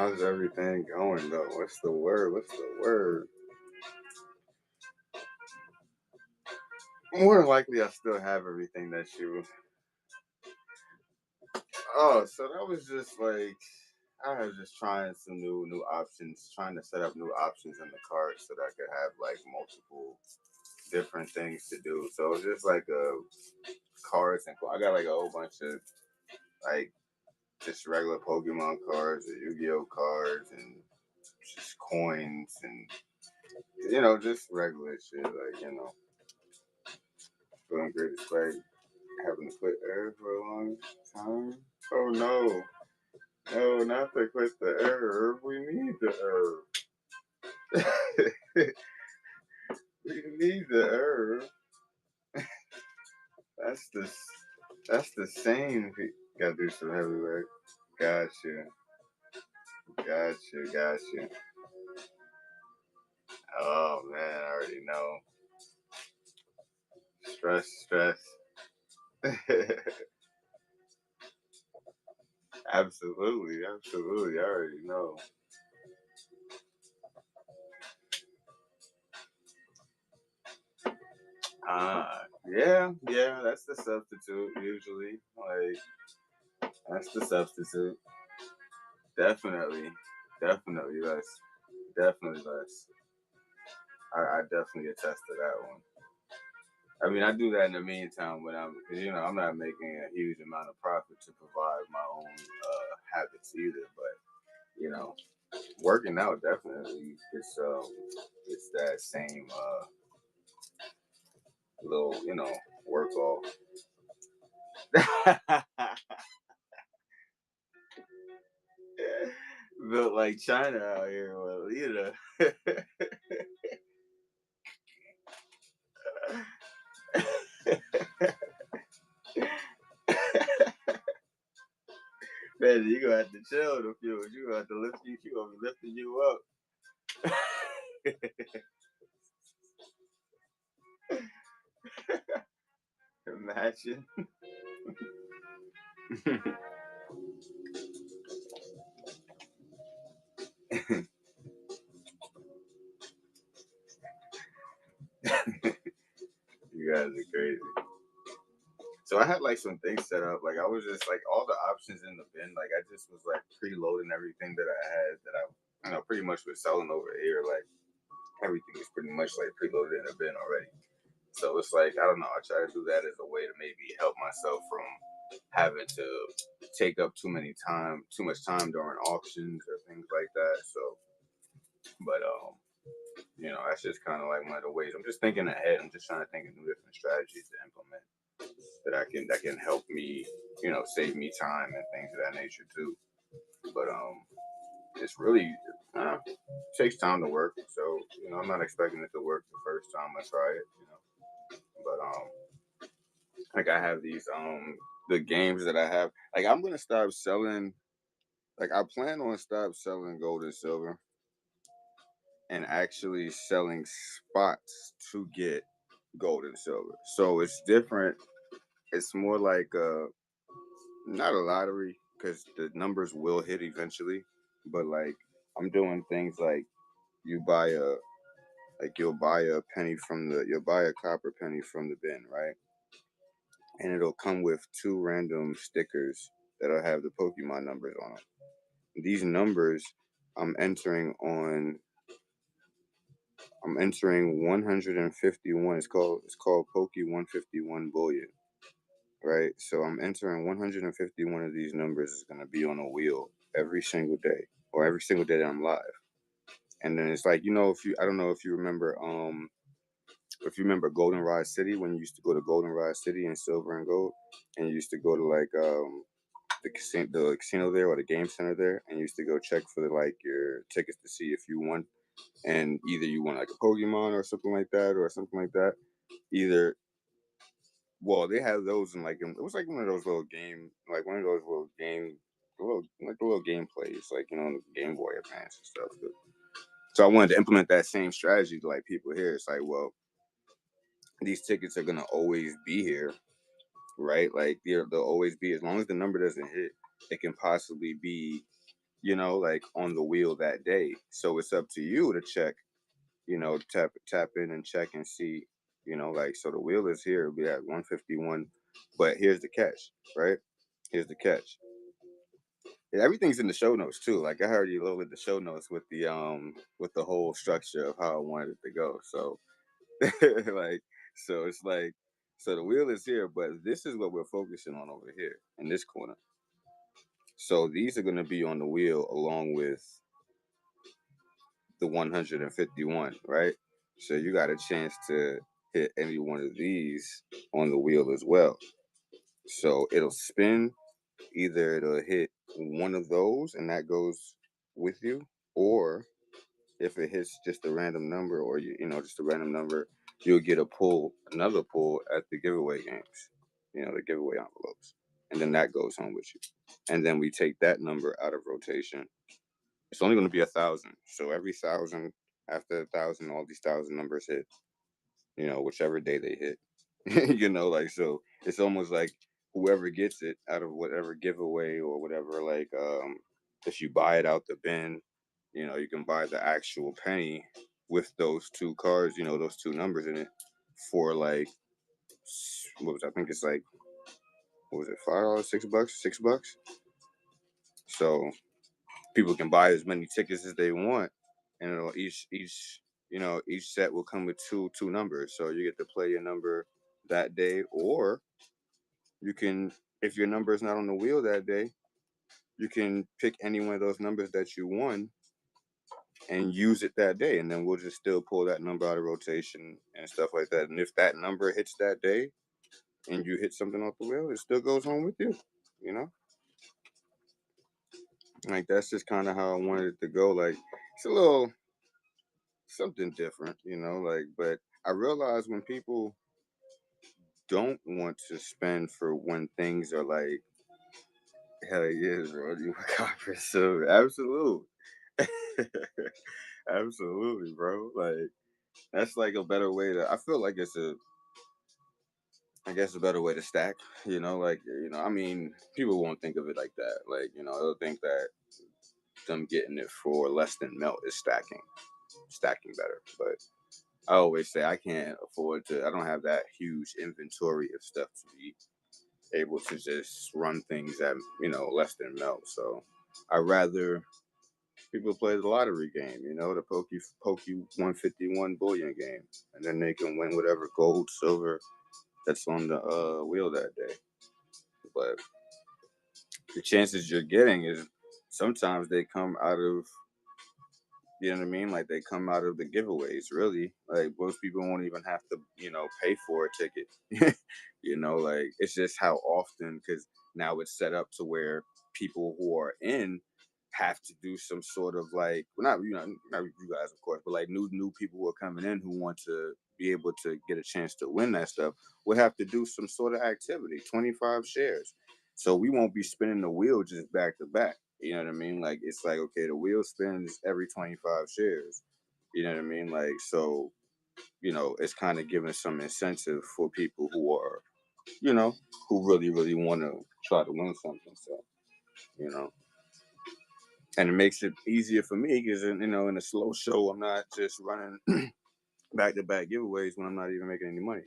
How's everything going though? What's the word? What's the word? More than likely, I still have everything that you. Oh, so that was just like I was just trying some new options, trying to set up new options in the cart so that I could have like multiple different things to do. So it's just like cards and I got like a whole bunch of like just regular Pokemon cards, or Yu-Gi-Oh cards, and just coins, and just regular shit. Like feeling great despite having to quit Earth for a long time. Oh no. No, not to quit the herb. We need the herb. We need the herb. That's the that's the same. Gotta do some heavy work. Gotcha. Gotcha. Oh man, I already know. Stress. Absolutely. I already know. Yeah, that's the substitute usually. Like that's the substitute. Definitely less. Definitely less. I definitely attest to that one. I mean, I do that in the meantime when I'm not making a huge amount of profit to provide my own habits either. But you know, working out definitely it's that same little work off. Built like China out here, well, Man, you gonna have to chill the fuel. You gonna have to lift you. She gonna be lifting you up. Imagine. You guys are crazy. So I had like some things set up. Like I was just like all the options in the bin. Like I just was like preloading everything that I had that I pretty much was selling over here. Like everything is pretty much like preloaded in a bin already. So it's like I don't know. I try to do that as a way to maybe help myself from having to take up too much time during auctions or things like that. So, but that's just kind of like one of the ways. I'm just thinking ahead. I'm just trying to think of new different strategies to implement that can help me, save me time and things of that nature too. But it's really takes time to work. So I'm not expecting it to work the first time I try it. But like I have these the games that I have. Like I'm gonna stop selling. Like I plan on stop selling gold and silver and actually selling spots to get gold and silver. So it's different. It's more like not a lottery because the numbers will hit eventually, but like I'm doing things like you buy a you'll buy a copper penny from the bin, right? And it'll come with two random stickers that'll have the Pokemon numbers on them. These numbers I'm entering on I'm entering 151. It's called Poke 151 Bullion, right? So I'm entering 151 of these numbers is going to be on a wheel every single day, or every single day that I'm live. And then it's like if you I don't know if you remember Goldenrod City when you used to go to Goldenrod City in silver and gold, and you used to go to like the casino there or the game center there, and you used to go check for like your tickets to see if you won, and either you won like a Pokemon or something like that or something like that. Either well, they have those it was like one of those little game, like one of those little game, the little game plays, like the Game Boy Advance and stuff. So I wanted to implement that same strategy to like people here. It's like, well, these tickets are gonna always be here, right? Like they'll always be as long as the number doesn't hit. It can possibly be like on the wheel that day. So it's up to you to check, tap in and check and see, like, so the wheel is here, it'll be at 151. But here's the catch, right? Here's the catch. Everything's in the show notes too. Like I already loaded the show notes with the whole structure of how I wanted it to go. So like it's like, so the wheel is here, but this is what we're focusing on over here in this corner. So these are going to be on the wheel along with the 151, right? So you got a chance to hit any one of these on the wheel as well. So it'll spin, either it'll hit one of those and that goes with you, or if it hits just a random number, or just a random number, you'll get another pull at the giveaway games, the giveaway envelopes, and then that goes home with you. And then we take that number out of rotation. It's only going to be 1,000. So every 1,000, after 1,000, all these 1,000 numbers hit, whichever day they hit. Like, so it's almost like whoever gets it out of whatever giveaway or whatever, like, if you buy it out the bin, you can buy the actual penny with those two cards, those two numbers in it, for like, I think it's like, what was it, $5, $6, $6? So people can buy as many tickets as they want, and each set will come with two numbers. So you get to play your number that day, or you can, if your number is not on the wheel that day, you can pick any one of those numbers that you won and use it that day, and then we'll just still pull that number out of rotation and stuff like that. And if that number hits that day and you hit something off the wheel, it still goes home with you. Like, that's just kind of how I wanted it to go. Like, it's a little something different, like, but I realize when people don't want to spend for when things are like, hell yes, bro, you copper. So absolutely. Absolutely, bro. Like, that's like a better way to, I feel like I guess a better way to stack, like, I mean, people won't think of it like that. Like, they'll think that them getting it for less than melt is stacking better. But I always say I can't afford to, I don't have that huge inventory of stuff to be able to just run things at, less than melt. So I rather people play the lottery game, the Pokey 151 bullion game, and then they can win whatever gold, silver that's on the wheel that day. But the chances you're getting is sometimes they come out of, you know what I mean? Like, they come out of the giveaways, really. Like, most people won't even have to, pay for a ticket. Like, it's just how often, because now it's set up to where people who are in have to do some sort of, like, well, not you guys, of course, but like new people who are coming in who want to be able to get a chance to win that stuff will have to do some sort of activity, 25 shares. So we won't be spinning the wheel just back to back. You know what I mean? Like, it's like, okay, the wheel spins every 25 shares. You know what I mean? Like, so, it's kind of giving some incentive for people who are, who really, really want to try to win something. So, you know, and it makes it easier for me because, in a slow show, I'm not just running back to back giveaways when I'm not even making any money,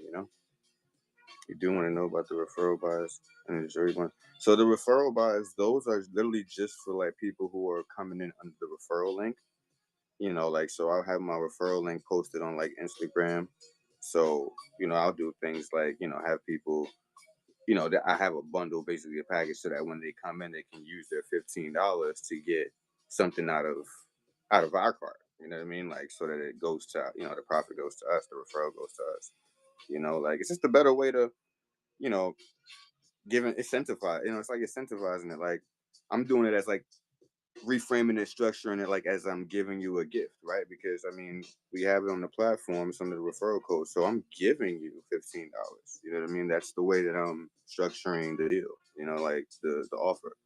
You do want to know about the referral buys and the jury one. So the referral buys, those are literally just for like people who are coming in under the referral link. Like, so I'll have my referral link posted on like Instagram. So, I'll do things like, have people, that I have a bundle, basically a package, so that when they come in, they can use their $15 to get something out of our card. You know what I mean? Like, so that it goes to, the profit goes to us, the referral goes to us. Like, it's just a better way to, you know, giving incentivize. It's like incentivizing it. Like, I'm doing it as like reframing it, structuring it like as I'm giving you a gift, right? Because I mean, we have it on the platform, it's under the referral code, so I'm giving you $15. You know what I mean? That's the way that I'm structuring the deal. Like the offer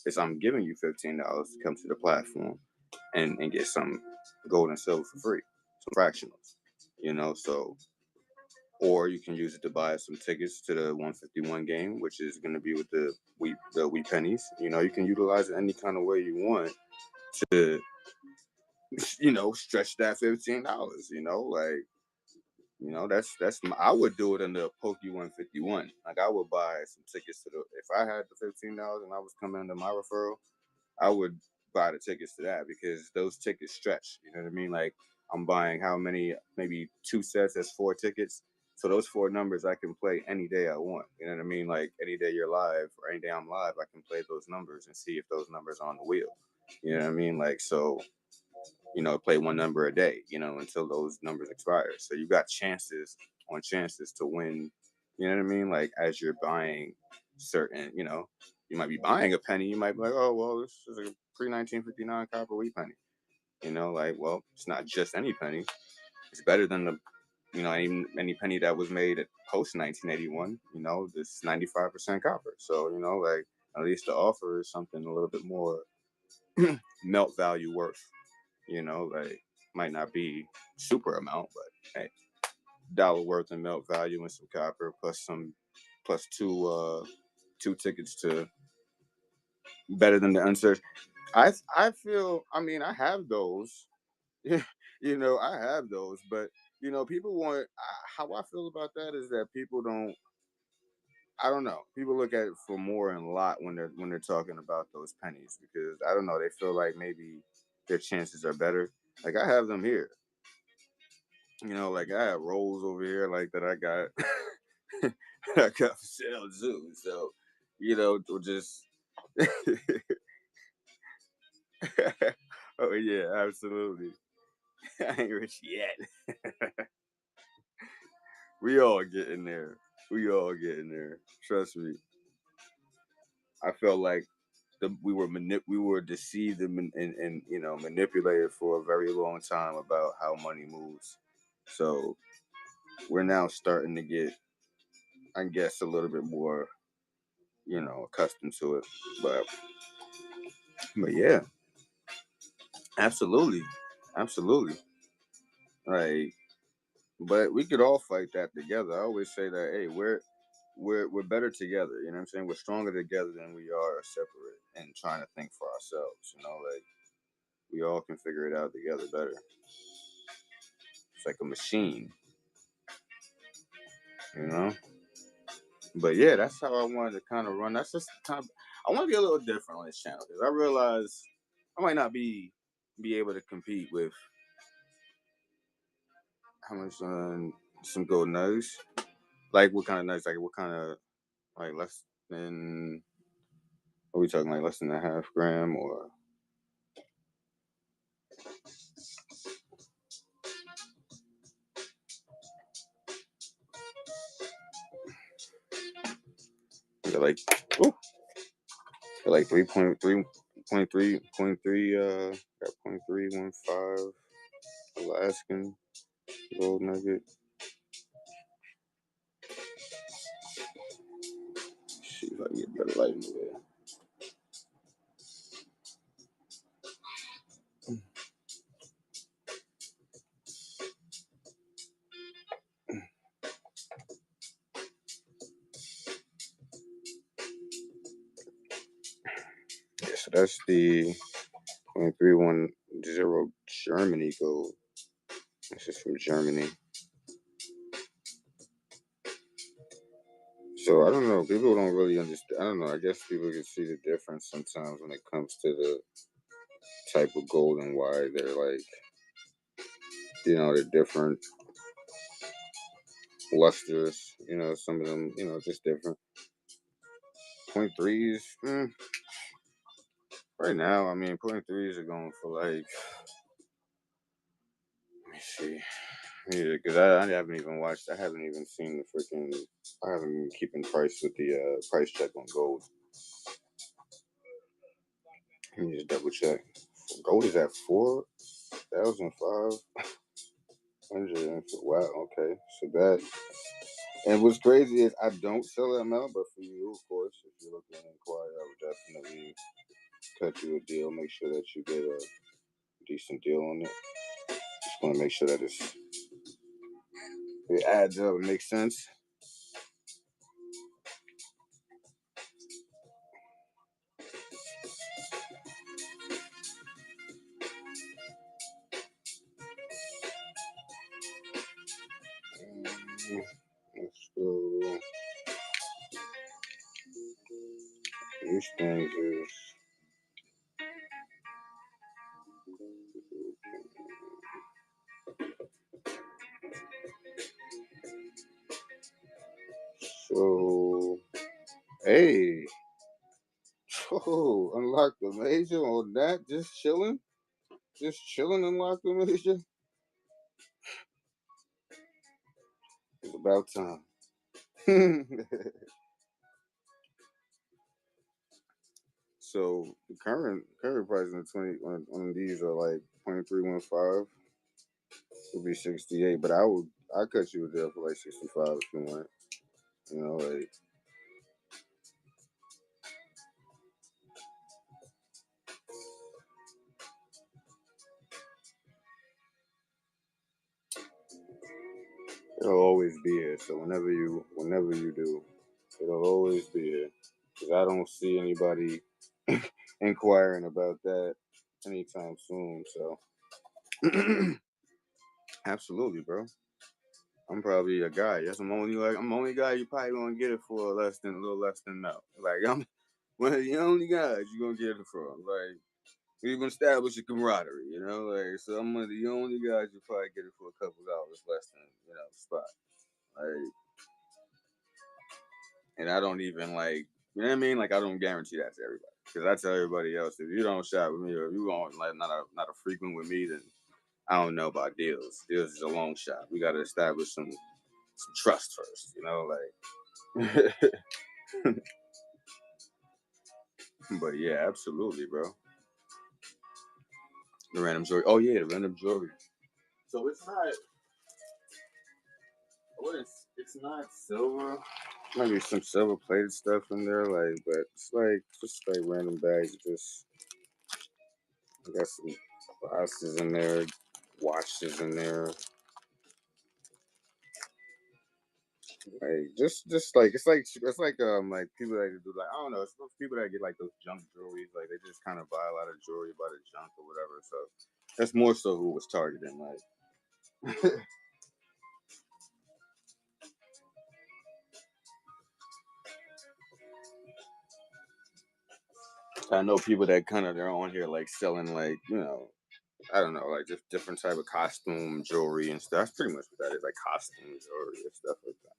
is I'm giving you $15 to come to the platform and get some gold and silver for free, some fractionals. So or you can use it to buy some tickets to the 151 game, which is going to be with the wheat pennies. You know, you can utilize it any kind of way you want to, stretch that $15. I would do it in the Pokey 151. Like I would buy some tickets to the if I had the $15 and I was coming under my referral, I would buy the tickets to that because those tickets stretch. You know what I mean? Like I'm buying how many? Maybe two sets. That's 4 tickets. So those 4 numbers I can play any day I want. You know what I mean? Like any day you're live or any day I'm live, I can play those numbers and see if those numbers are on the wheel. You know what I mean? Like so, play one number a day. Until those numbers expire. So you got chances on chances to win. You know what I mean? Like as you're buying certain, you might be buying a penny. You might be like, oh well, this is a pre-1959 copper wheat penny. Well, it's not just any penny. It's better than any penny that was made at post 1981. This 95% copper. So at least the offer is something a little bit more melt value worth. Might not be super amount, but hey, dollar worth in melt value and some copper plus two tickets to better than the unsearched. I feel. I mean, I have those. I have those, but people want. How I feel about that is that people don't. I don't know. People look at it for more and a lot when they're talking about those pennies because I don't know. They feel like maybe their chances are better. Like I have them here. Like I have rolls over here, like that I got, I got for sale too. So, just. Oh yeah, absolutely. I ain't rich yet. We all getting there. We all getting there. Trust me. I felt like we were deceived and manipulated for a very long time about how money moves. So we're now starting to get, I guess, a little bit more, accustomed to it. But yeah, absolutely, absolutely. Like, but we could all fight that together. I always say that, hey, we're better together. You know what I'm saying? We're stronger together than we are separate and trying to think for ourselves. Like we all can figure it out together better. It's like a machine, you know. But yeah, that's how I wanted to kind of run. That's just kind of, I want to be a little different on this channel because I realize I might not be able to compete with how much some gold nuggets. Like what kind of nuggets? Like what kind of like less than? Are we talking like less than a half gram or? They're like, oh, they're like 3.3, got 0.315 Alaskan gold nugget. See if I can get better lighting there. Yeah, so that's the 0.310 Germany gold. This is from Germany. So I don't know. People don't really understand. I don't know. I guess people can see the difference sometimes when it comes to the type of gold and why they're like, they're different lusters. Some of them, just different. 0.3s. Right now, I mean, 0.3s are going for like. Let me see. Yeah, because I haven't even watched. I haven't even seen the freaking. I haven't been keeping price with the price check on gold. Let me just double check. Gold is at 4,500. Wow. Okay. So that. And what's crazy is I don't sell that amount, but for you, of course, if you're looking to inquire, I would definitely cut you a deal. Make sure that you get a decent deal on it. Just want to make sure that it's It adds up. It makes sense. Let's go. These things is. So, hey. Oh, unlock the major on that. Just chilling. Just chilling, unlock the major. It's about time. So the current price on 20 on these are like 0.315. Would be 68, but I cut you a deal for like 65 if you want. You know, like it'll always be here. So whenever you do, it'll always be here. Cause I don't see anybody inquiring about that anytime soon. So absolutely, bro. I'm probably a guy. Yes, I'm the only guy you probably gonna get it for a little less than no. Like I'm one of the only guys you gonna get it from. Like we've established a camaraderie, you know. Like so, I'm one of the only guys you probably get it for a couple dollars less than spot. Like, and I don't even like, you know what I mean? Like I don't guarantee that to everybody because I tell everybody else if you don't shop with me or if you don't like not a frequent with me, then I don't know about deals. Deals is a long shot. We got to establish some trust first, you know, like. But yeah, absolutely, bro. The random jewelry. Oh yeah, the random jewelry. So it's not. It's not silver. Maybe some silver plated stuff in there, like, but it's like just like random bags. Just I got some glasses in there, watches in there. Like just like it's like people that do like I don't know, it's those people that get like those junk jewelry, like they just kind of buy a lot of jewelry by the junk or whatever. So that's more so who was targeting. Like I know people that kind of they're on here like selling like I don't know like just different type of costume jewelry and stuff. That's pretty much what that is, like costume jewelry and stuff like that.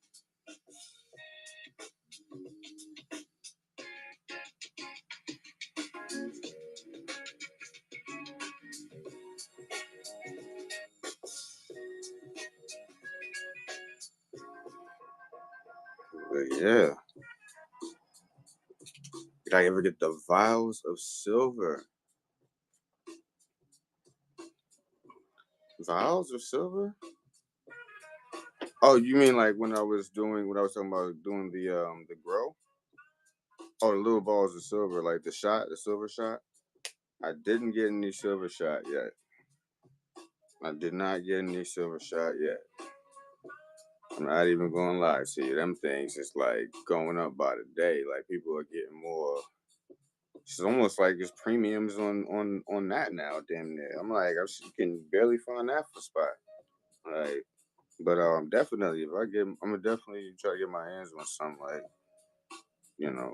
But yeah, did I ever get the vials of silver? Vials of silver? Oh, you mean like when I was talking about doing the grow? Oh, the little balls of silver, like the silver shot. I didn't get any silver shot yet. I did not get any silver shot yet. I'm not even gonna lie to you. Them things is like going up by the day. Like people are getting more. It's almost like it's premiums on that now. Damn near. I'm like you can barely find that for spot. Like, but definitely if I get, I'm gonna definitely try to get my hands on something like you know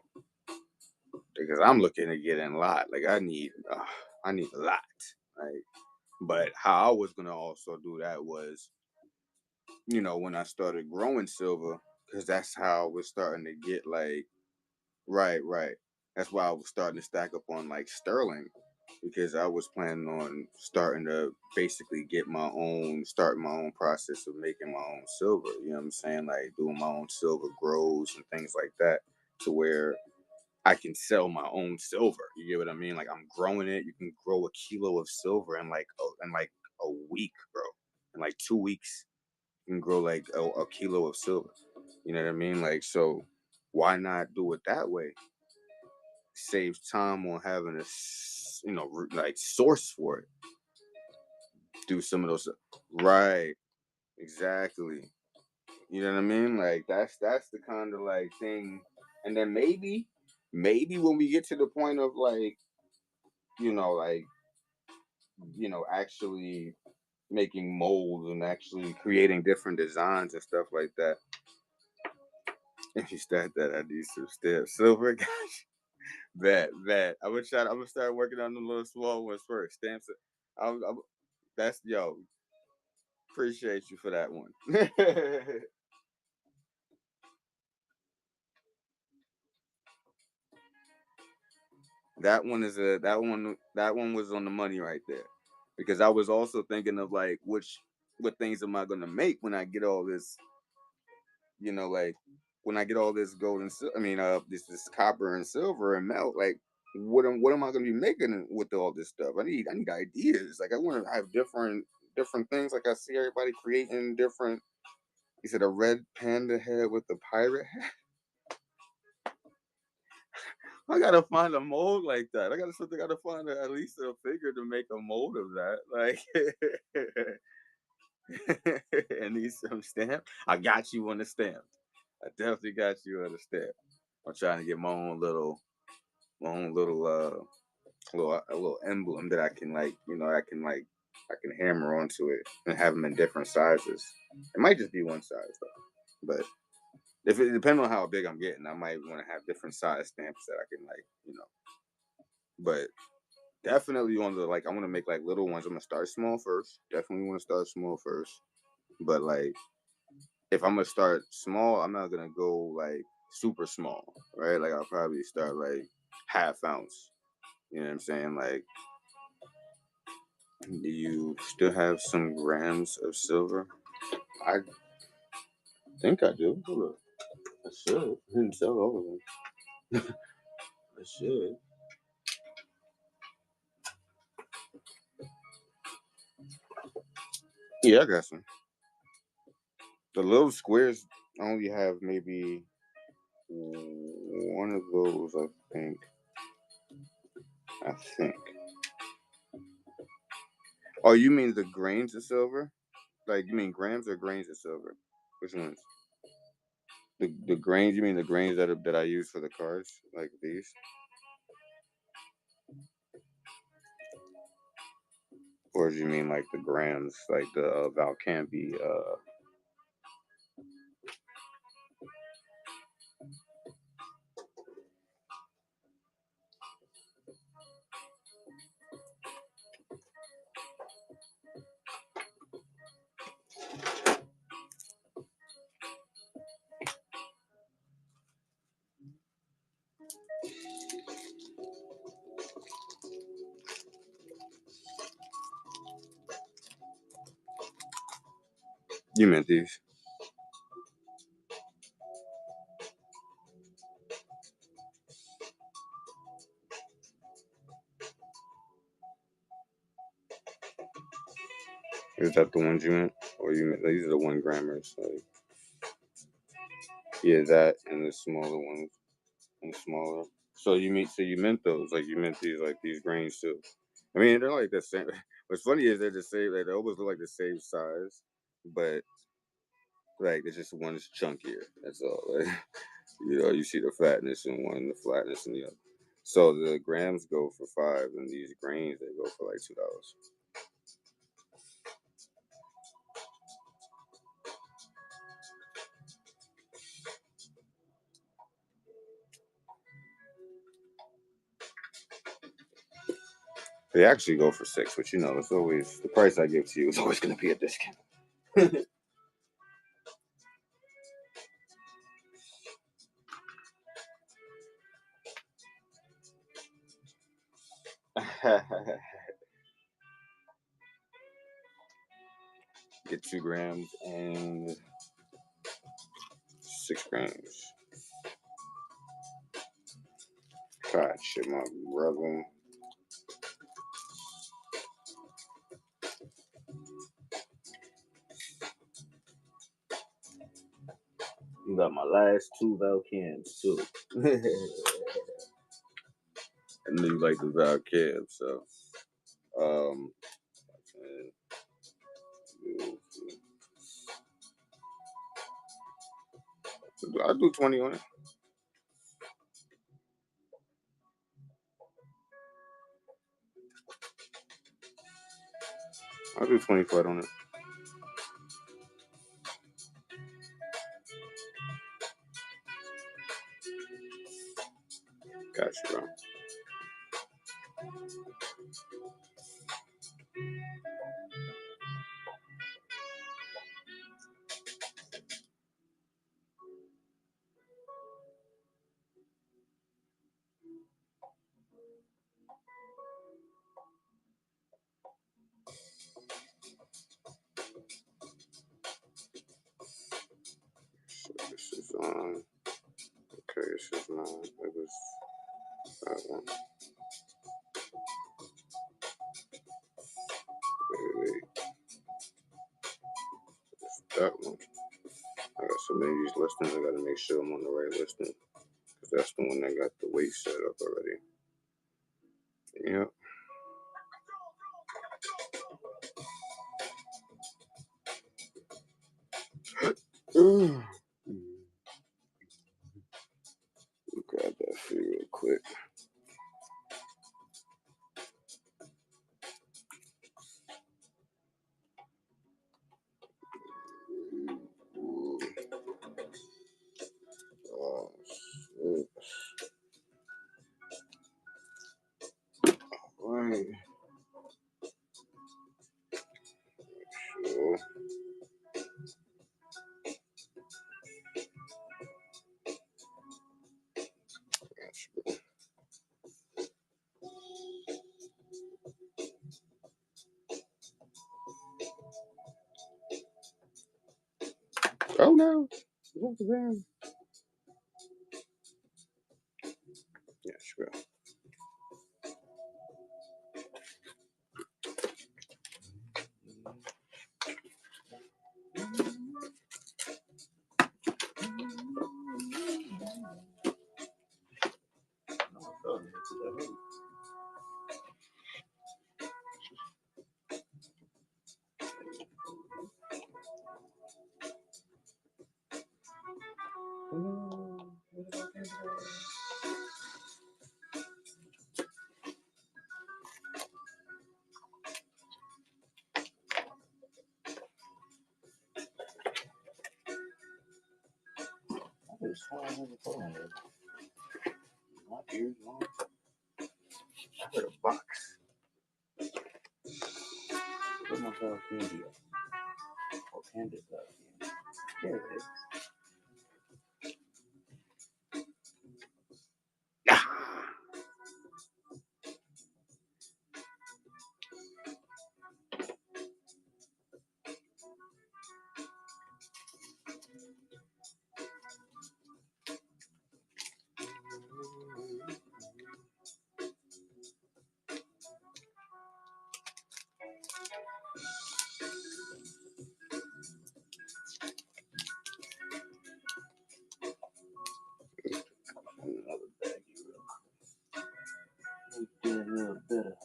because I'm looking to get in a lot. Like I need a lot. Like, but how I was gonna also do that was when I started growing silver, because that's how I was starting to get like, right, right. That's why I was starting to stack up on like sterling, because I was planning on starting to basically start my own process of making my own silver. You know what I'm saying? Like doing my own silver grows and things like that, to where I can sell my own silver. You get what I mean? Like I'm growing it. You can grow a kilo of silver in like a week, bro. In like 2 weeks, can grow like a kilo of silver. You know what I mean? Like, so why not do it that way? Save time on having like source for it. Do some of those. Right. Exactly. You know what I mean? Like that's the kind of like thing. And then maybe when we get to the point of like, you know, like, actually making molds and actually creating different designs and stuff like that. If you start that, I need some stamps. Silver, gosh, bad. I'm gonna start working on the little small ones first. Stamps. I'm, that's yo. Appreciate you for that one. That one was on the money right there, because I was also thinking of like what things am I gonna make when I get all this, like when I get all this gold and this copper and silver and melt, like what am I gonna be making with all this stuff? I need ideas. Like I want to have different things. Like I see everybody creating different. You said a red panda head with the pirate hat. I gotta find a mold like that. I gotta find at least a figure to make a mold of that. Like, and need some stamp. I got you on the stamp. I definitely got you on the stamp. I'm trying to get my own little emblem that I can I can hammer onto it and have them in different sizes. It might just be one size though, but if it depends on how big I'm getting, I might want to have different size stamps that I can But definitely on the I want to make like little ones. I'm gonna start small first. Definitely want to start small first. But like if I'm gonna start small, I'm not gonna go like super small, right? Like I'll probably start like half ounce. You know what I'm saying? Like, do you still have some grams of silver? I think I do. Hold up. I should. I didn't sell all of them. I should. Yeah, I got some. The little squares only have maybe one of those, I think. I think. Oh, you mean the grains of silver? Like you mean grams or grains of silver? Which ones? The grains? You mean the grains that I use for the cars, like these? Or do you mean like the grams, like the Valcampi? You meant these? Is that the ones you meant, or you meant these are the 1 grammers? Like yeah, that and the smaller ones and smaller. So you meant those? Like you meant these grains too? I mean, they're like the same. What's funny is they're the same. Like, they always look like the same size, but like it's just one's chunkier. That's all. Like, you see the fatness in one, the flatness in the other. So the grams go for 5, and these grains they go for like $2. They actually go for 6, but it's always the price I give to you is always going to be a discount. Get 2 grams and 6 grams. God, shit, my brother. You got my last 2 Valcams too. And then you like the Valcam, so um, I'll do 20 on it. I'll do 25 on it. Gotcha, bro. So this is on. Okay, this is not. It was that one. Wait. It's that one. I got so many of these listings. I gotta make sure I'm on the right listing because that's the one that got the weight set up already. Yep. Grab that for you real quick. Oh, shit. Right. Sure. Gotcha. Oh no. What's the van? Yeah, sure. I heard a box. Where's my dog candy? Oh, candy dog. There it is. Another baggie real quick. Get a little better.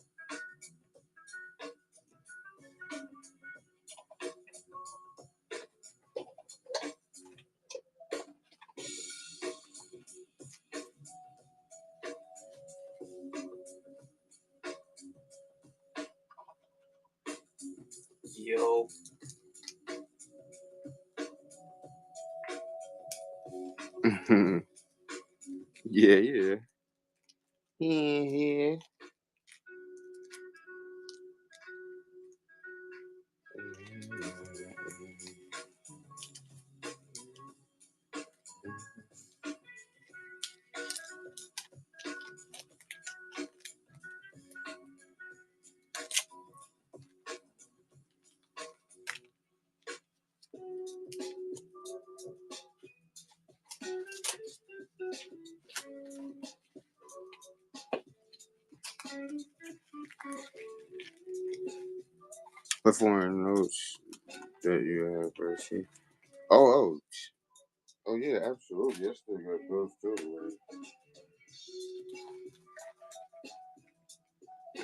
Yo. Yeah. Yeah. What foreign notes that you have, Percy? Oh. Oh yeah, absolutely. I still got those too.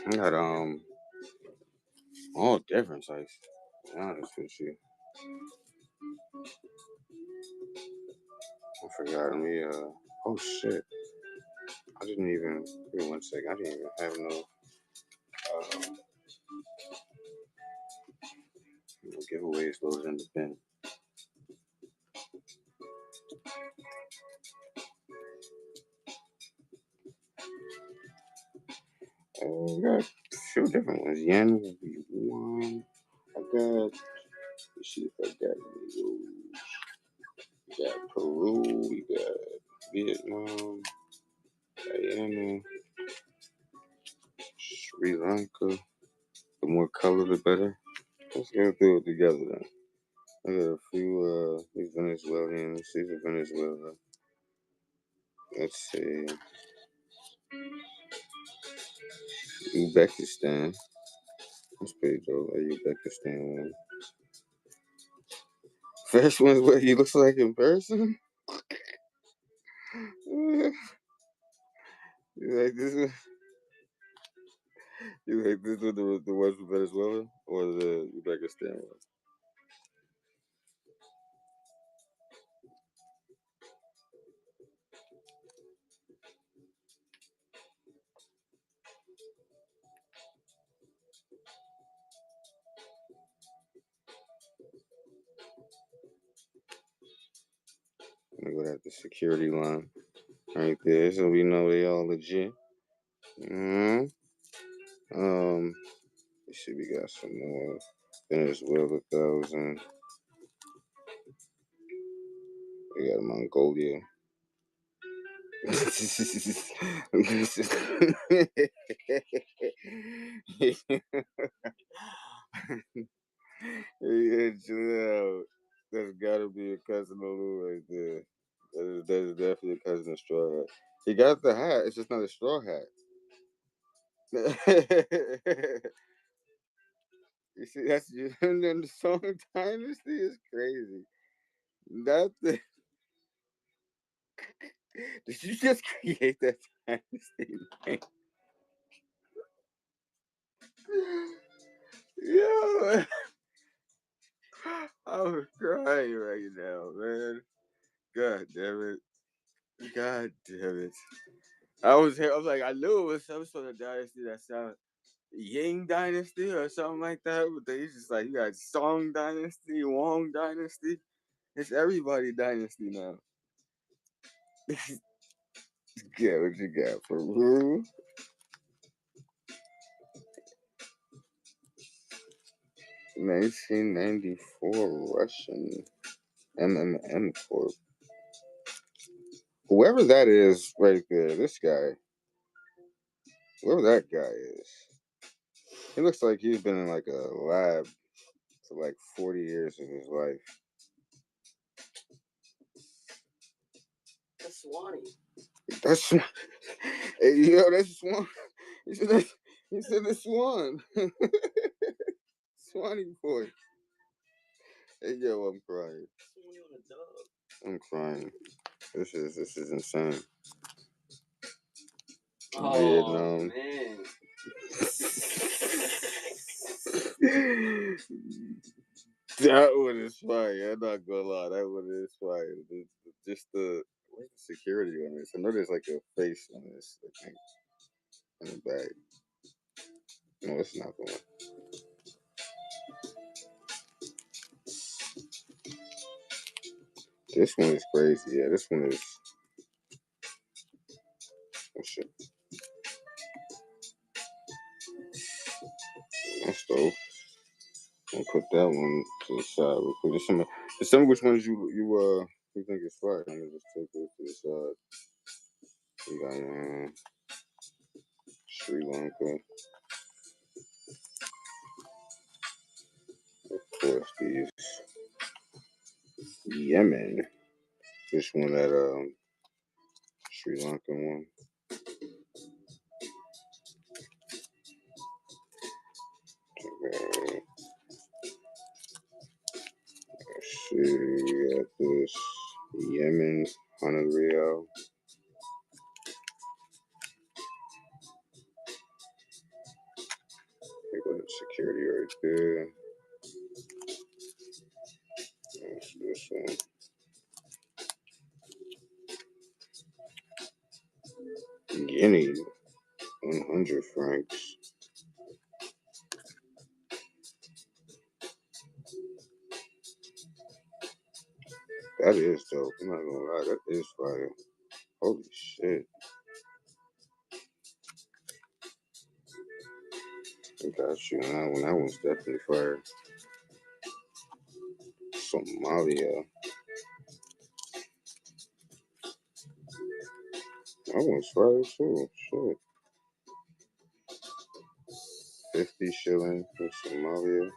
I got all different types. To be honest with you. forgot. Let me, oh shit. I didn't even, give me 1 second. I didn't even have no, giveaways loaded in the bin. I got a few different ones. Yen will be one. I got, let's see if I got any of those. We got Peru, we got Vietnam, Guyana, Sri Lanka. The more color, the better. Let's go through it together then. I got a few, these Venezuelans. These are Venezuela. Let's see. Uzbekistan. That's pretty dope. A Uzbekistan one. First one's what he looks like in person. You like this one? You like this one, the ones from Venezuela, or the Uzbekistan one? Let me go at the security line right there, so we know they all legit. Let's see, we got some more Venezuela 1,000. We got Mongolia. Yeah, chill out. That's gotta be a cousin Olu right there. That is definitely a cousin of straw hat. He got the hat. It's just not a straw hat. You see, that's and then the Song Dynasty is crazy. That the, did you just create that dynasty name? Yo, I'm crying right now, man. God damn it. God damn it. I was like, I knew it was some sort of dynasty that sounded Ying Dynasty or something like that. But they just like, you got Song Dynasty, Wong Dynasty. It's everybody dynasty now. Yeah, what you got? Peru? 1994 Russian MMM Corp. Whoever that is right there, this guy, whoever that guy is, he looks like he's been in like a lab for like 40 years of his life. That's Swanee. That's hey, yo, that's Swan. He said that's Swan. Swanee boy. Hey yo, I'm crying. Swanee on the dub. I'm crying. This is insane. Oh Vietnam. man. That one is fire. I'm not gonna lie. That one is fire. Just the where's the security on this? I know there's like a face on this. I think in the back. No, it's not the one. This one is crazy. Yeah, this one is. Oh shit. That's dope. I'll put that one to the side real quick. Just tell me which ones you think is fire. I'm gonna just take those to the side. We got Sri Lanka. Of course, these Yemen. This one that Sri Lankan one. Okay. Let's see, we got this Yemen 100 Real. They go to security right there. That's this one. Guinea, 100 francs. That is dope. I'm not gonna lie, that is fire. Holy shit. I got you on that one. That one's definitely fire. Somalia. That one's fire too. Shit. 50 shilling for Somalia.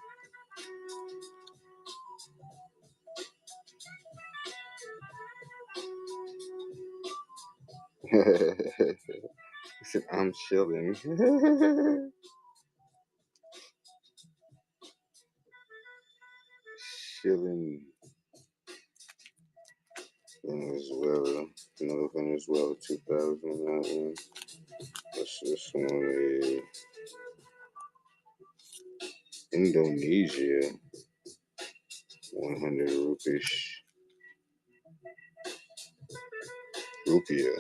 He said, I'm chilling. Chilling. Venezuela. Another Venezuela 2000 on that one. What's this one? Indonesia. 100 rupees. Rupiah.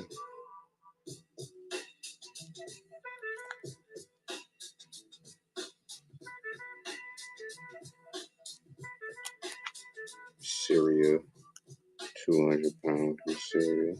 Syria. 200 pounds for Syria.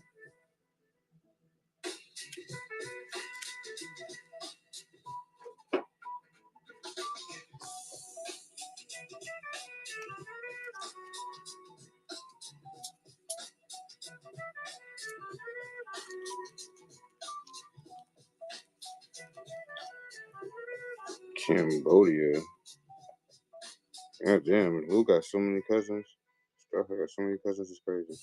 Cambodia. God damn, who got so many cousins? Stuff, I got so many cousins, it's crazy.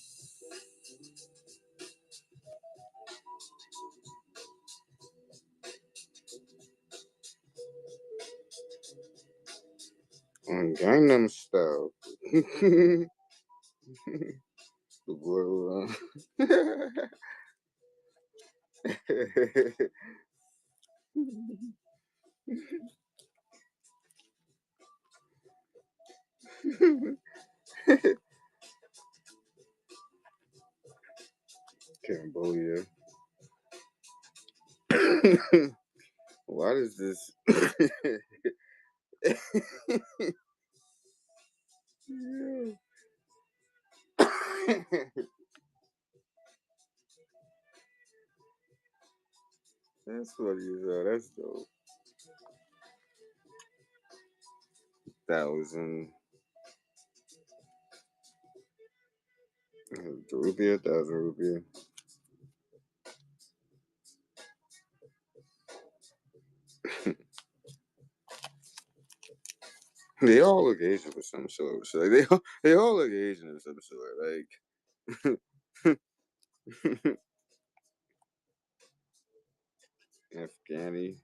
On Gangnam Style. The boy, Cambodia. Why does this? That's funny as hell. That's dope. 1,000. Rupiah, 1,000 rupiah. They all look Asian for some sort. So like, they all look Asian of some sort. Like Afghanistan.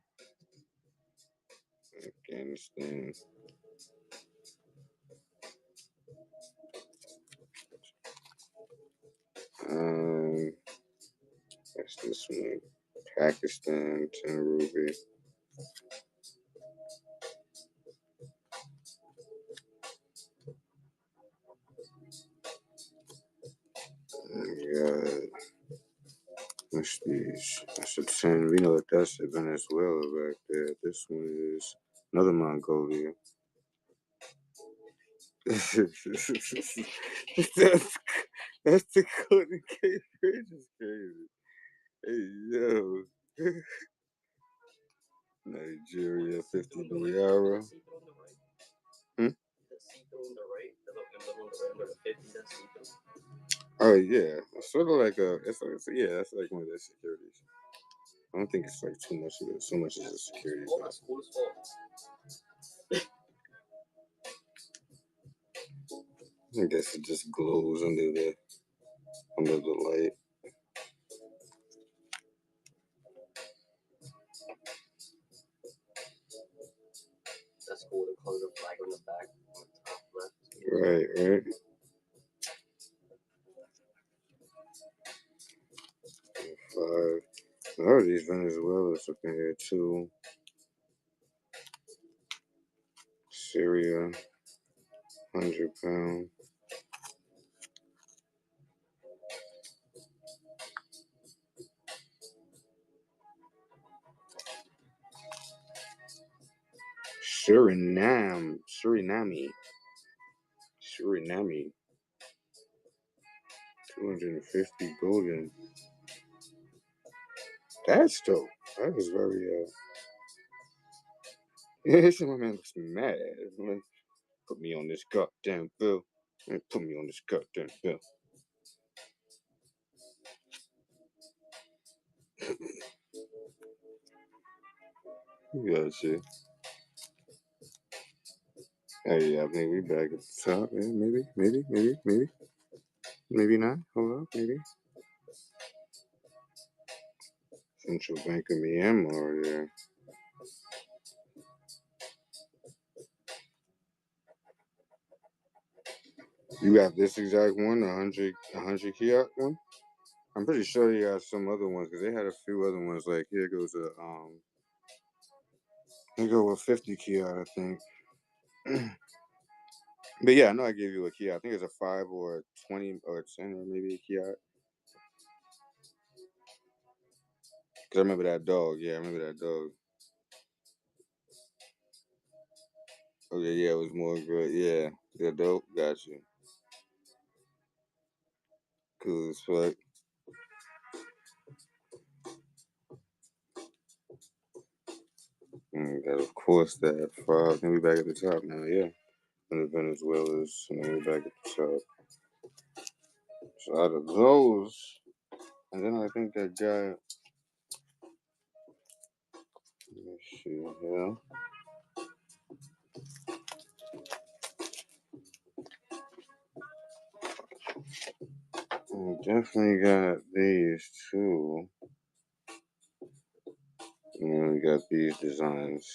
That's this one. Pakistan, 10 rupee. Yeah. What's these? That's a 10. We know that that's Venezuela back there. This one is another Mongolia. that's the Golden Gate Bridge is crazy. Hey, yo. Nigeria, 50 Boyara. Oh, yeah. It's sort of like yeah, that's like one of their securities. I don't think it's like too much of it. So much as a security. I guess it just glows under the light. That's cool. The color of the flag on the back, on the top left. Right. 5. A lot of these Venezuelans up in here too. Syria, 100 pounds. Suriname. 250 golden. That's dope. That is very yeah, my man looks mad. Man, put me on this goddamn bill. Man, put me on this goddamn bill. You gotta see. Hey, yeah, maybe back at the top. Yeah, maybe not. Hold up, maybe. Central Bank of Myanmar, yeah. You got this exact one, 100 kiosk one. I'm pretty sure you got some other ones because they had a few other ones. Like here goes here go with 50 kiosk, I think. But yeah, I know I gave you a kiosk. I think it's a 5 or a 20 or a 10 or maybe a kiosk. Cause I remember that dog. Yeah, I remember that dog. Okay, yeah, it was more good. Yeah, they're dope. Got you. Cool as fuck. Got of course that 5. Then we back at the top now. Yeah, and the Venezuela's. And then we back at the top. So out of those, and then I think that guy. Let me see here. Definitely got these too. And then we got these designs.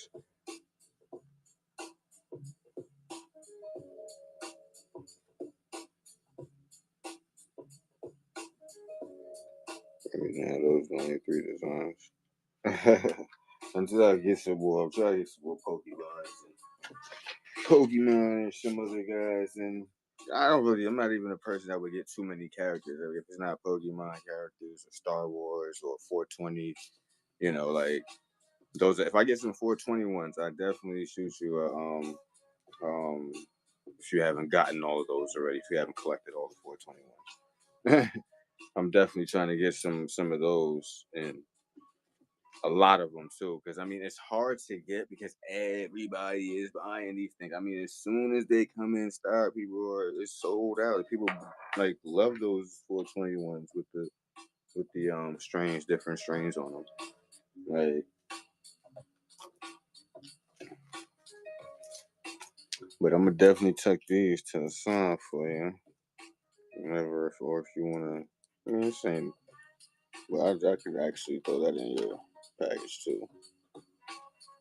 Now those are only 3 designs. Until I get some more, I'm trying to get some more Pokemon and some other guys, and I'm not even a person that would get too many characters. I mean, if it's not Pokemon characters or Star Wars or 420, like those. If I get some 420 ones, I definitely shoot you if you haven't gotten all of those already, if you haven't collected all the 420 ones. I'm definitely trying to get some of those and a lot of them too, because I mean it's hard to get because everybody is buying these things. I mean, as soon as they come in stock, it's sold out. People like love those 420 ones with the different strains on them. Like, but I'm gonna definitely tuck these to the side for you. Whenever, or if you wanna, I mean, same. Well, I could actually throw that in your package too.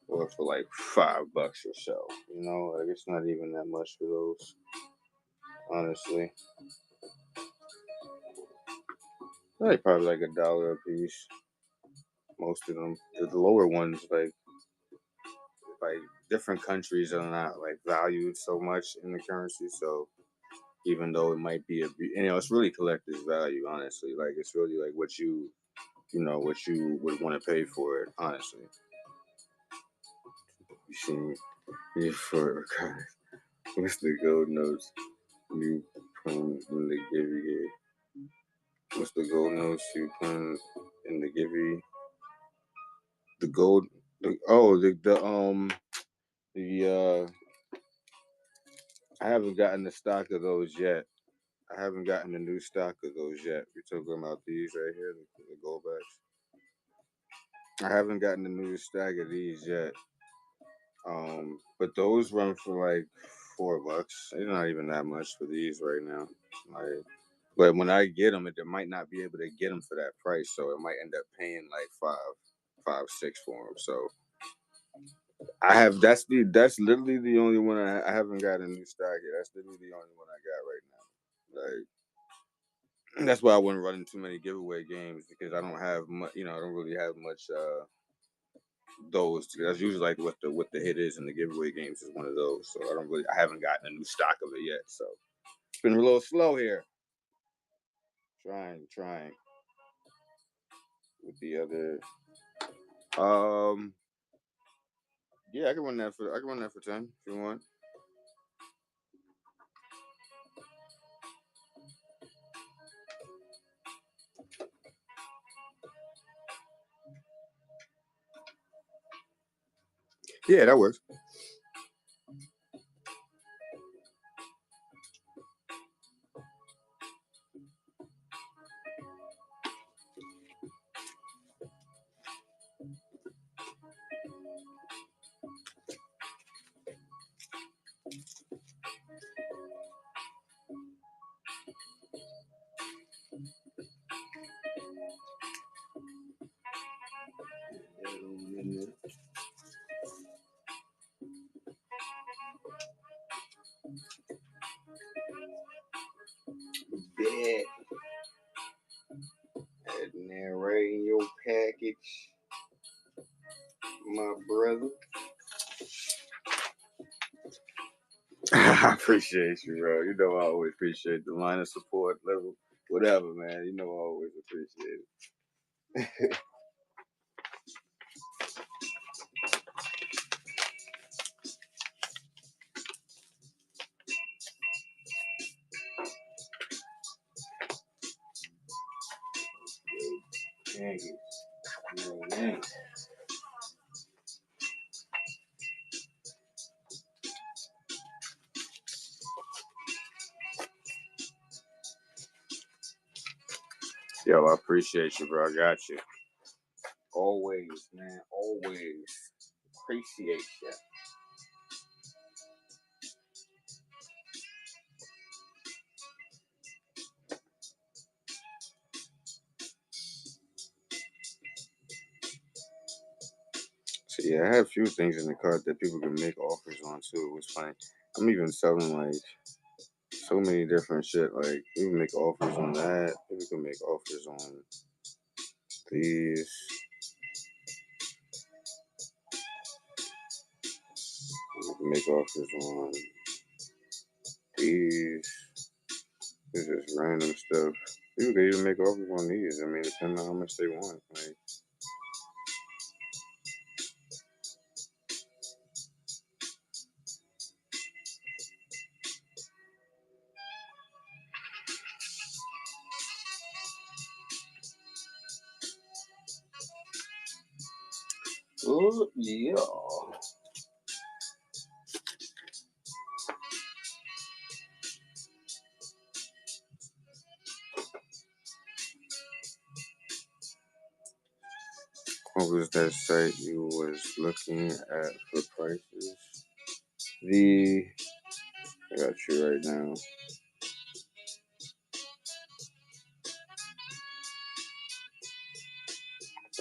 Or for like $5 or so. Like it's not even that much for those, honestly. Probably like $1 a piece. Most of them, the lower ones, like different countries are not like valued so much in the currency. So even though it might be it's really collector's value, honestly. Like it's really like what you would want to pay for it, honestly. You see, for what's the gold notes you put in the Gibby? What's the gold notes you put in the Gibby? The gold, I haven't gotten the stock of those yet. I haven't gotten the new stock of those yet. We're talking about these right here, the gold backs. I haven't gotten the new stack of these yet. But those run for like $4. It's not even that much for these right now. Like, but when I get them, it might not be able to get them for that price, so it might end up paying like five, 6 for them. So I have that's literally the only one I haven't got a new stock yet. That's literally the only one I got right now. Like that's why I wouldn't run too many giveaway games because I don't have much. I don't really have much. Those that's usually like what the hit is in the giveaway games is one of those. So I haven't gotten a new stock of it yet. So it's been a little slow here. Trying with the other. Yeah, I can run that for 10 if you want. Yeah, that works. Bet. Adding that right in your package, my brother. I appreciate you, bro. You know I always appreciate the line of support level, whatever, man. You know I always appreciate it. Package. Man. Yo, I appreciate you, bro. I got you. Always, man. Always. Appreciate you. So yeah, I have a few things in the cart that people can make offers on too. It's funny. I'm even selling like so many different shit. Like you can make offers on that. People can make offers on these. You can make offers on these. It's just random stuff. People can even make offers on these. I mean, depending on how much they want. Like, oh yeah. What was that site you was looking at for prices? I got you right now.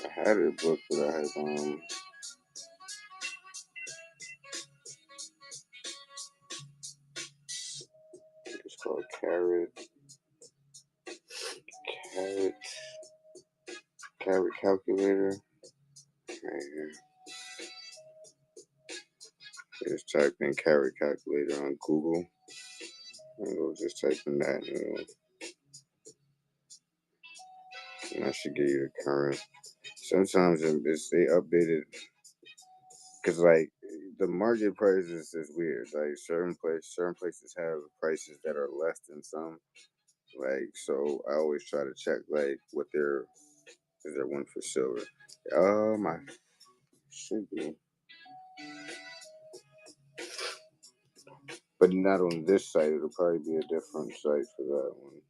I had it booked, but I had it's called Carrot calculator. Right here. Just type in carrot calculator on Google. And go just type in that, and I should give you the current. Sometimes they updated because like the market prices is weird. Like certain places have prices that are less than some. Like so, I always try to check like what is there one for silver. My should be, but not on this site. It'll probably be a different site for that one.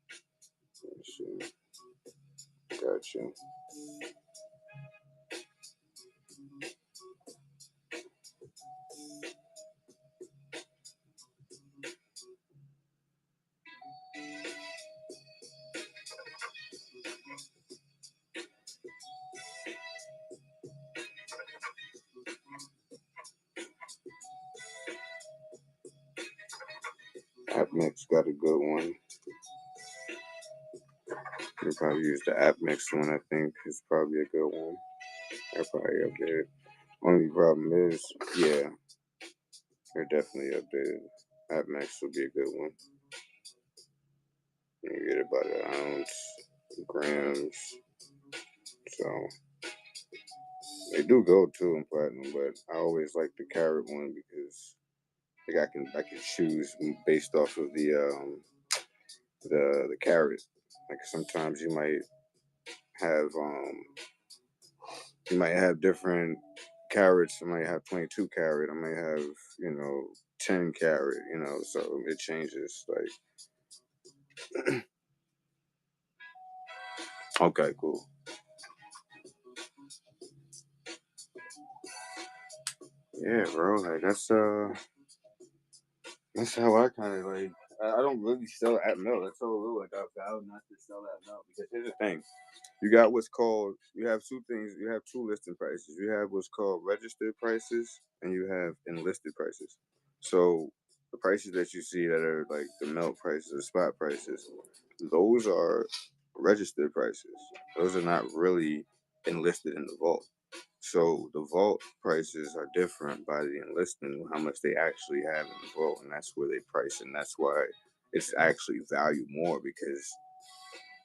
Let's see. Gotcha. AppMix got a good one. You probably use the AppMix one. I think is probably a good one. They're probably updated. Only problem is, yeah, they're definitely updated. AppMix will be a good one. You get about an ounce, grams. So They do gold too in platinum, but I always like the carat one because like I can choose based off of the carat. Like sometimes have you might have different carats. I might have 22 carat. I might have 10 carat. So it changes. Like okay, cool. Yeah, bro. Like that's how I kind of like. I don't really sell at mill. That's so real. Like I vow not to sell at mill because here's the thing. You got what's called. You have two things. You have two listing prices. You have what's called registered prices, and you have enlisted prices. So the prices that you see that are like the melt prices, the spot prices, those are registered prices. Those are not really enlisted in the vault. So the vault prices are different by the enlisting, how much they actually have in the vault, and that's where they price, and that's why it's actually valued more because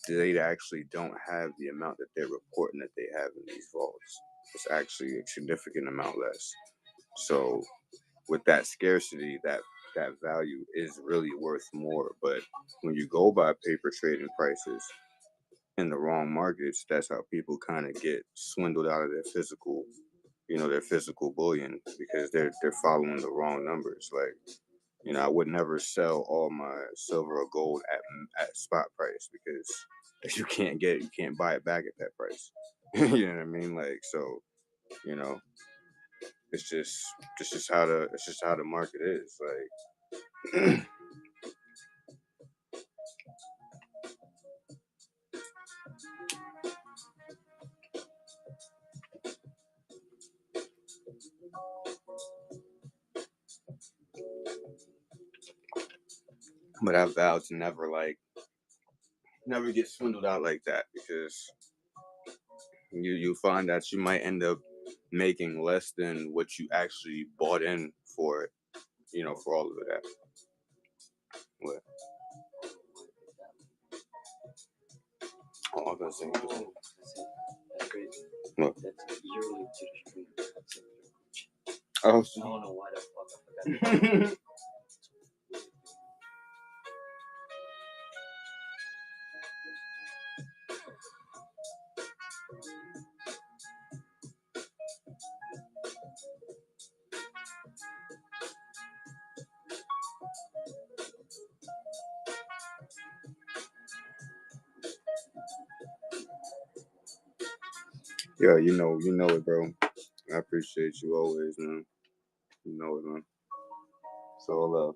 they actually don't have the amount that they're reporting that they have in these vaults. It's actually a significant amount less. So with that scarcity, that value is really worth more. But when you go by paper trading prices in the wrong markets, that's how people kind of get swindled out of their physical bullion because they're following the wrong numbers. Like, I would never sell all my silver or gold at spot price because you can't buy it back at that price. You know what I mean? Like, so, you know, it's just how the market is. Like, but I vowed to never get swindled out like that because you find that you might end up making less than what you actually bought in for it, for all of that. What? Oh, I'm gonna say. That's crazy. What? That's yearly to the stream. Oh, I don't know why the fuck I forgot. yeah, you know it, bro. I appreciate you always, man. You know it, man. It's all love.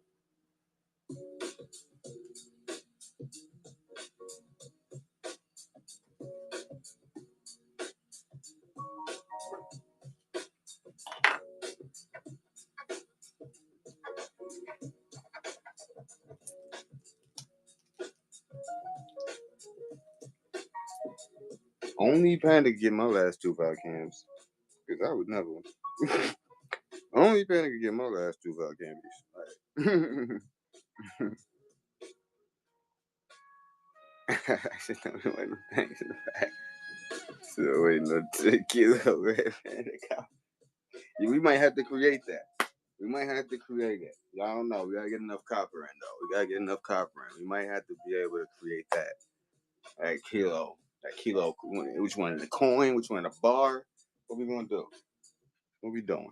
Only Panda get my last two val cams. Because I would never. Only Panda could get my last two val candies. Like, I should not be waiting thanks in the back. Still waiting on tequila red Panda cow. Yeah, we might have to create that. We might have to create it. I don't know. We gotta get enough copper in though. We gotta get enough copper in. We might have to be able to create that. That kilo. Which one? The coin? Which one? The bar? What we gonna do? What we doing?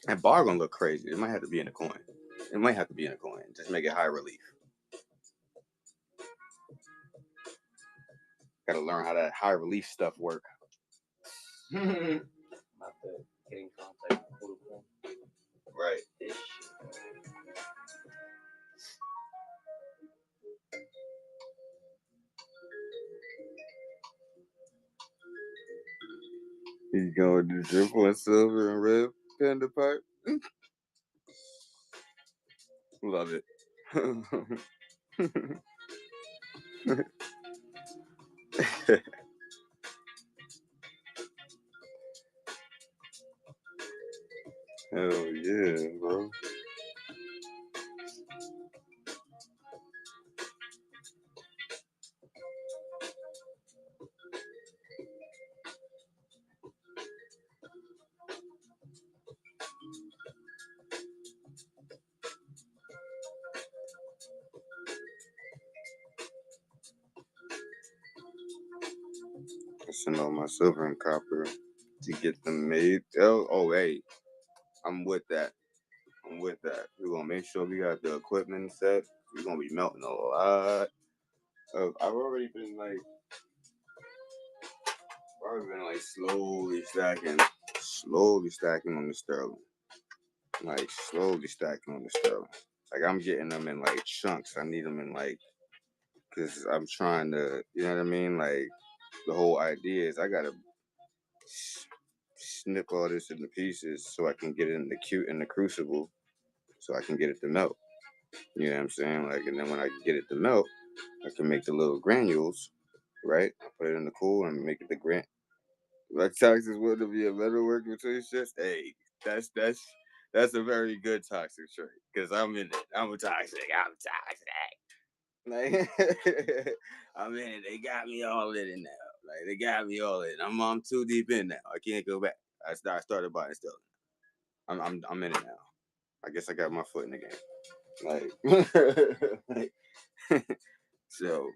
That bar gonna look crazy. It might have to be in a coin. It might have to be in a coin. Just make it high relief. Gotta learn how that high relief stuff work. I'm have to get in contact with Vodafone. Right. This shit. He's going to triple and silver and red Panda pipe. Love it. Hell yeah, bro. send all my silver and copper to get them made. Oh, hey, I'm with that. We're gonna make sure we got the equipment set. We're gonna be melting a lot of. I've already been like slowly stacking on the sterling. Like slowly stacking on the sterling. Like I'm getting them in like chunks. I need them in like, cause I'm trying to, you know what I mean? Like the whole idea is I gotta snip all this into pieces so I can get it in the crucible, so I can get it to melt. You know what I'm saying? Like, and then when I get it to melt, I can make the little granules, right? I put it in the cool and make it the Like toxic would to be a metalwork between shits. Hey, that's a very good toxic trait. Cause I'm in it. I'm toxic. Like I'm in it. They got me all in it now. Like they got me all in. I'm too deep in now. I can't go back. I started buying still. I'm in it now. I guess I got my foot in the game. Like, so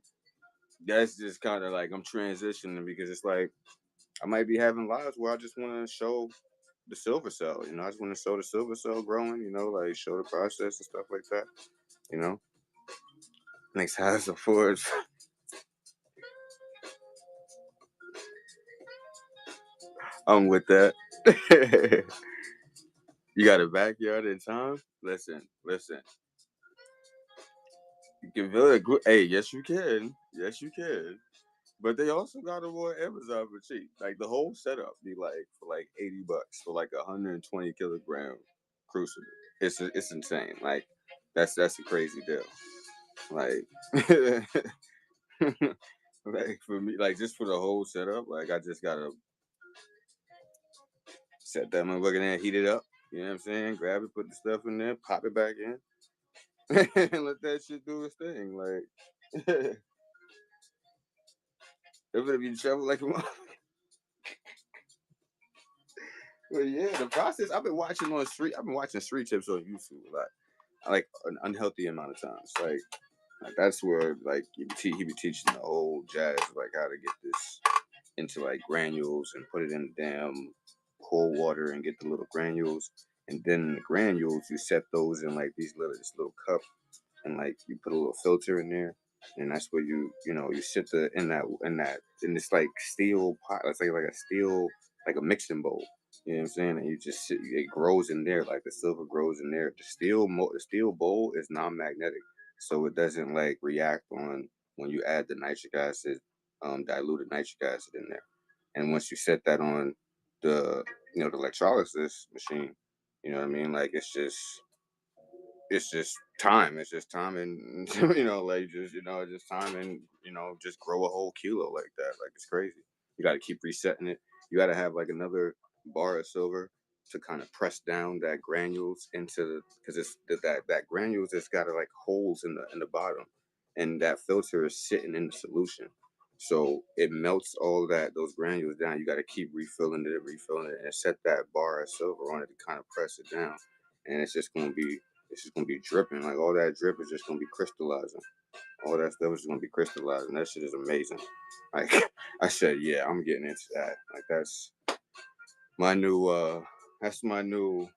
that's just kind of like I'm transitioning because it's like I might be having lives where I just want to show the silver cell. You know, I just want to show the silver cell growing. You know, like show the process and stuff like that. You know, next house affords. I'm with that. You got a backyard in town? Listen. You can build a good. Hey, yes you can. But they also got them on Amazon for cheap. Like the whole setup be like for like $80 for like 120 kilogram crucible. It's insane. Like that's a crazy deal. Like like for me, like just for the whole setup, like I just gotta set that motherfucker in there, heat it up. You know what I'm saying? Grab it, put the stuff in there, pop it back in, and let that shit do its thing. Like if you travel like a motherfucker. Well, yeah, the process. I've been watching street tips on YouTube a lot. Like an unhealthy amount of times. Like that's where like he be teaching the whole jazz like how to get this into like granules and put it in the damn cold water and get the little granules. And then the granules you set those in like this little cup and like you put a little filter in there. And that's where you sit in this like steel pot. Let's say like a steel like a mixing bowl. You know what I'm saying? And you just sit. It grows in there like the silver grows in there. The steel bowl is non-magnetic, so it doesn't like react on when you add the nitric acid, diluted nitric acid in there. And once you set that on the the electrolysis machine, you know what I mean? Like it's just time. It's just time and like just time and just grow a whole kilo like that. Like it's crazy. You got to keep resetting it. You got to have like another bar of silver to kind of press down that granules into the because it's that granules it's got like holes in the bottom, and that filter is sitting in the solution. So it melts all those granules down. You got to keep refilling it, and set that bar of silver on it to kind of press it down, and it's just gonna be dripping. Like all that drip is just gonna be crystallizing. All that stuff is just gonna be crystallizing. That shit is amazing. Like I said, yeah, I'm getting into that. Like my new that's my new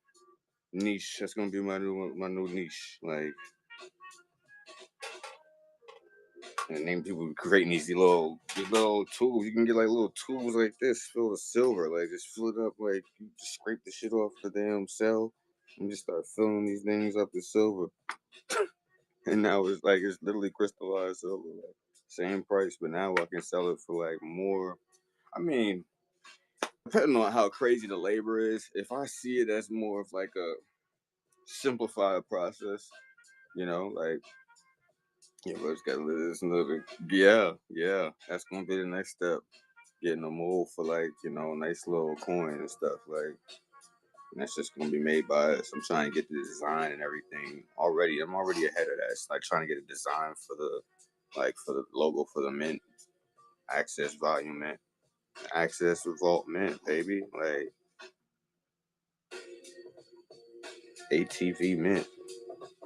niche. That's gonna be my new niche. Like and then people creating these little tools. You can get like little tools like this filled with silver. Like just fill it up. Like you just scrape the shit off the damn cell and just start filling these things up with silver. And now it's literally crystallized silver, like same price, but now I can sell it for like more. I mean, depending on how crazy the labor is, if I see it as more of like a simplified process, like but it's got this little yeah, that's gonna be the next step. Getting a mold for like nice little coin and stuff like. And that's just gonna be made by us. I'm trying to get the design and everything already. I'm already ahead of that. It's like trying to get a design for the logo for the mint, Access Volume Mint, Access Vault Mint, baby. Like ATV Mint,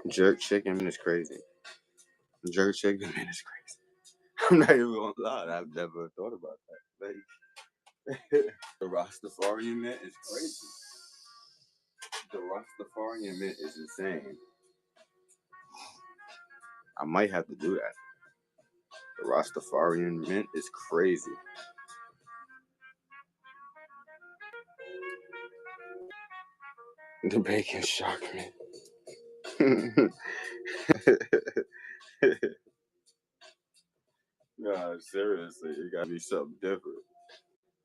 Jerk Chicken Mint is crazy. Jerk Chicken Mint is crazy. I'm not even gonna lie. I've never thought about that. Like The Rastafarian mint is crazy. The Rastafarian mint is insane. I might have to do that. The Rastafarian mint is crazy. The bacon shark mint. Nah, seriously, it gotta be something different.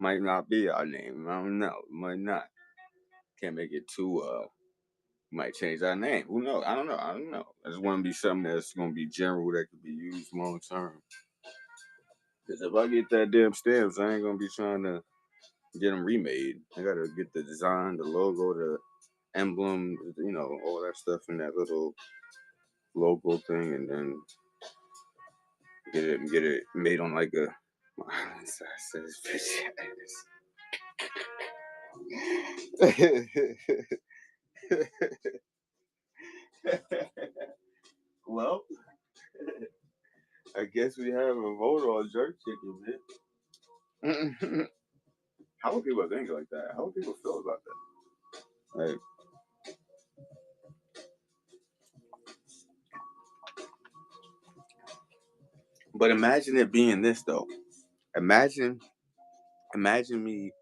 Might not be our name. I don't know. Might not. Can't make it too might change our name. Who knows? I don't know. I just want to be something that's gonna be general that could be used long term. Because if I get that damn stamps, I ain't gonna be trying to get them remade. I gotta get the design, the logo, the emblem, all that stuff in that little logo thing, and then get it made on like a. Well, I guess we have a vote on jerk chicken, man. How would people think like that? How would people feel about that? Like, but imagine it being this though. Imagine me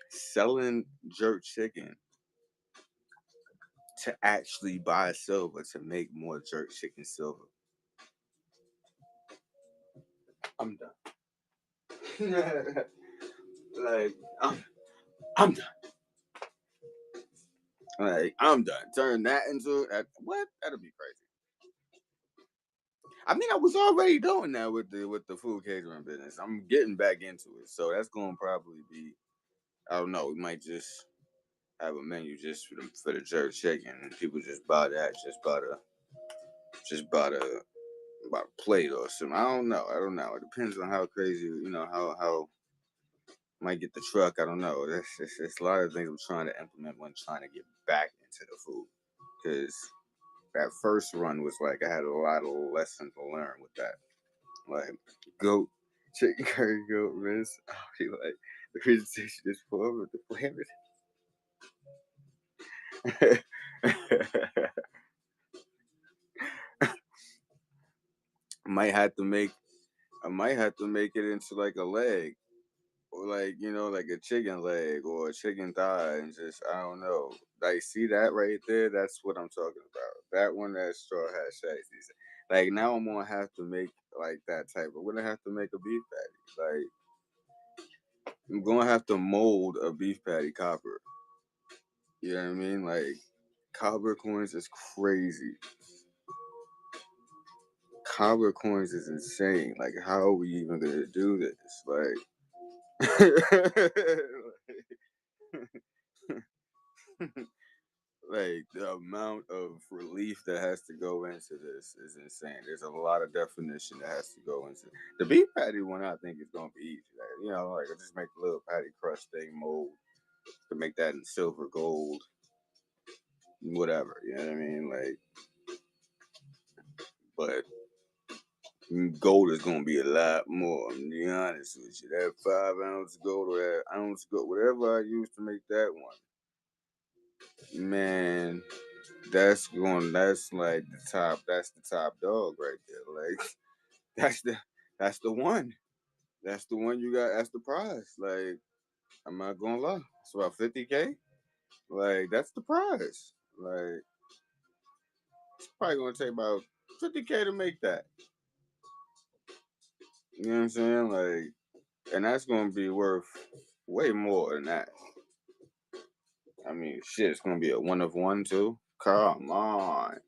selling jerk chicken to actually buy silver to make more jerk chicken silver. I'm done. Like I'm done. Like I'm done. Turn that into what? That'll be crazy. I mean, I was already doing that with the food catering business. I'm getting back into it, so that's gonna probably be. I don't know. We might just have a menu just for the jerk chicken, and people just buy that, just buy the plate or something. I don't know. It depends on how crazy, how might get the truck. I don't know. There's a lot of things I'm trying to implement when trying to get back into the food, because that first run was like I had a lot of lessons to learn with that. Like goat, chicken curry, goat mince. I'll be like, the presentation is poor, but the flavor. I might have to make it into like a leg, or like like a chicken leg or a chicken thigh, and just I don't know. Like, see that right there? That's what I'm talking about. That one, that Straw Hat Shacks. Like, now I'm gonna have to make like that type. I'm gonna have to make a beef patty. Like, I'm gonna have to mold a beef patty copper. You know what I mean? Like, copper coins is crazy. Copper coins is insane. Like, how are we even gonna do this? Like, the amount of relief that has to go into this is insane. There's a lot of definition that has to go into the beef patty one. I think is gonna be easy. Like I just make a little patty crust thing mold to make that in silver, gold, whatever. You know what I mean? Like, but gold is gonna be a lot more. I'm gonna be honest with you. That 5 ounce gold or that ounce gold, whatever I use to make that one, man, that's like the top. That's the top dog right there. Like, that's the one. That's the one you got. That's the prize. Like, I'm not gonna lie. It's about $50K. Like, that's the prize. Like, it's probably gonna take about $50K to make that. You know what I'm saying? Like, and that's gonna be worth way more than that. I mean, shit, it's gonna be a one of one too. Come on.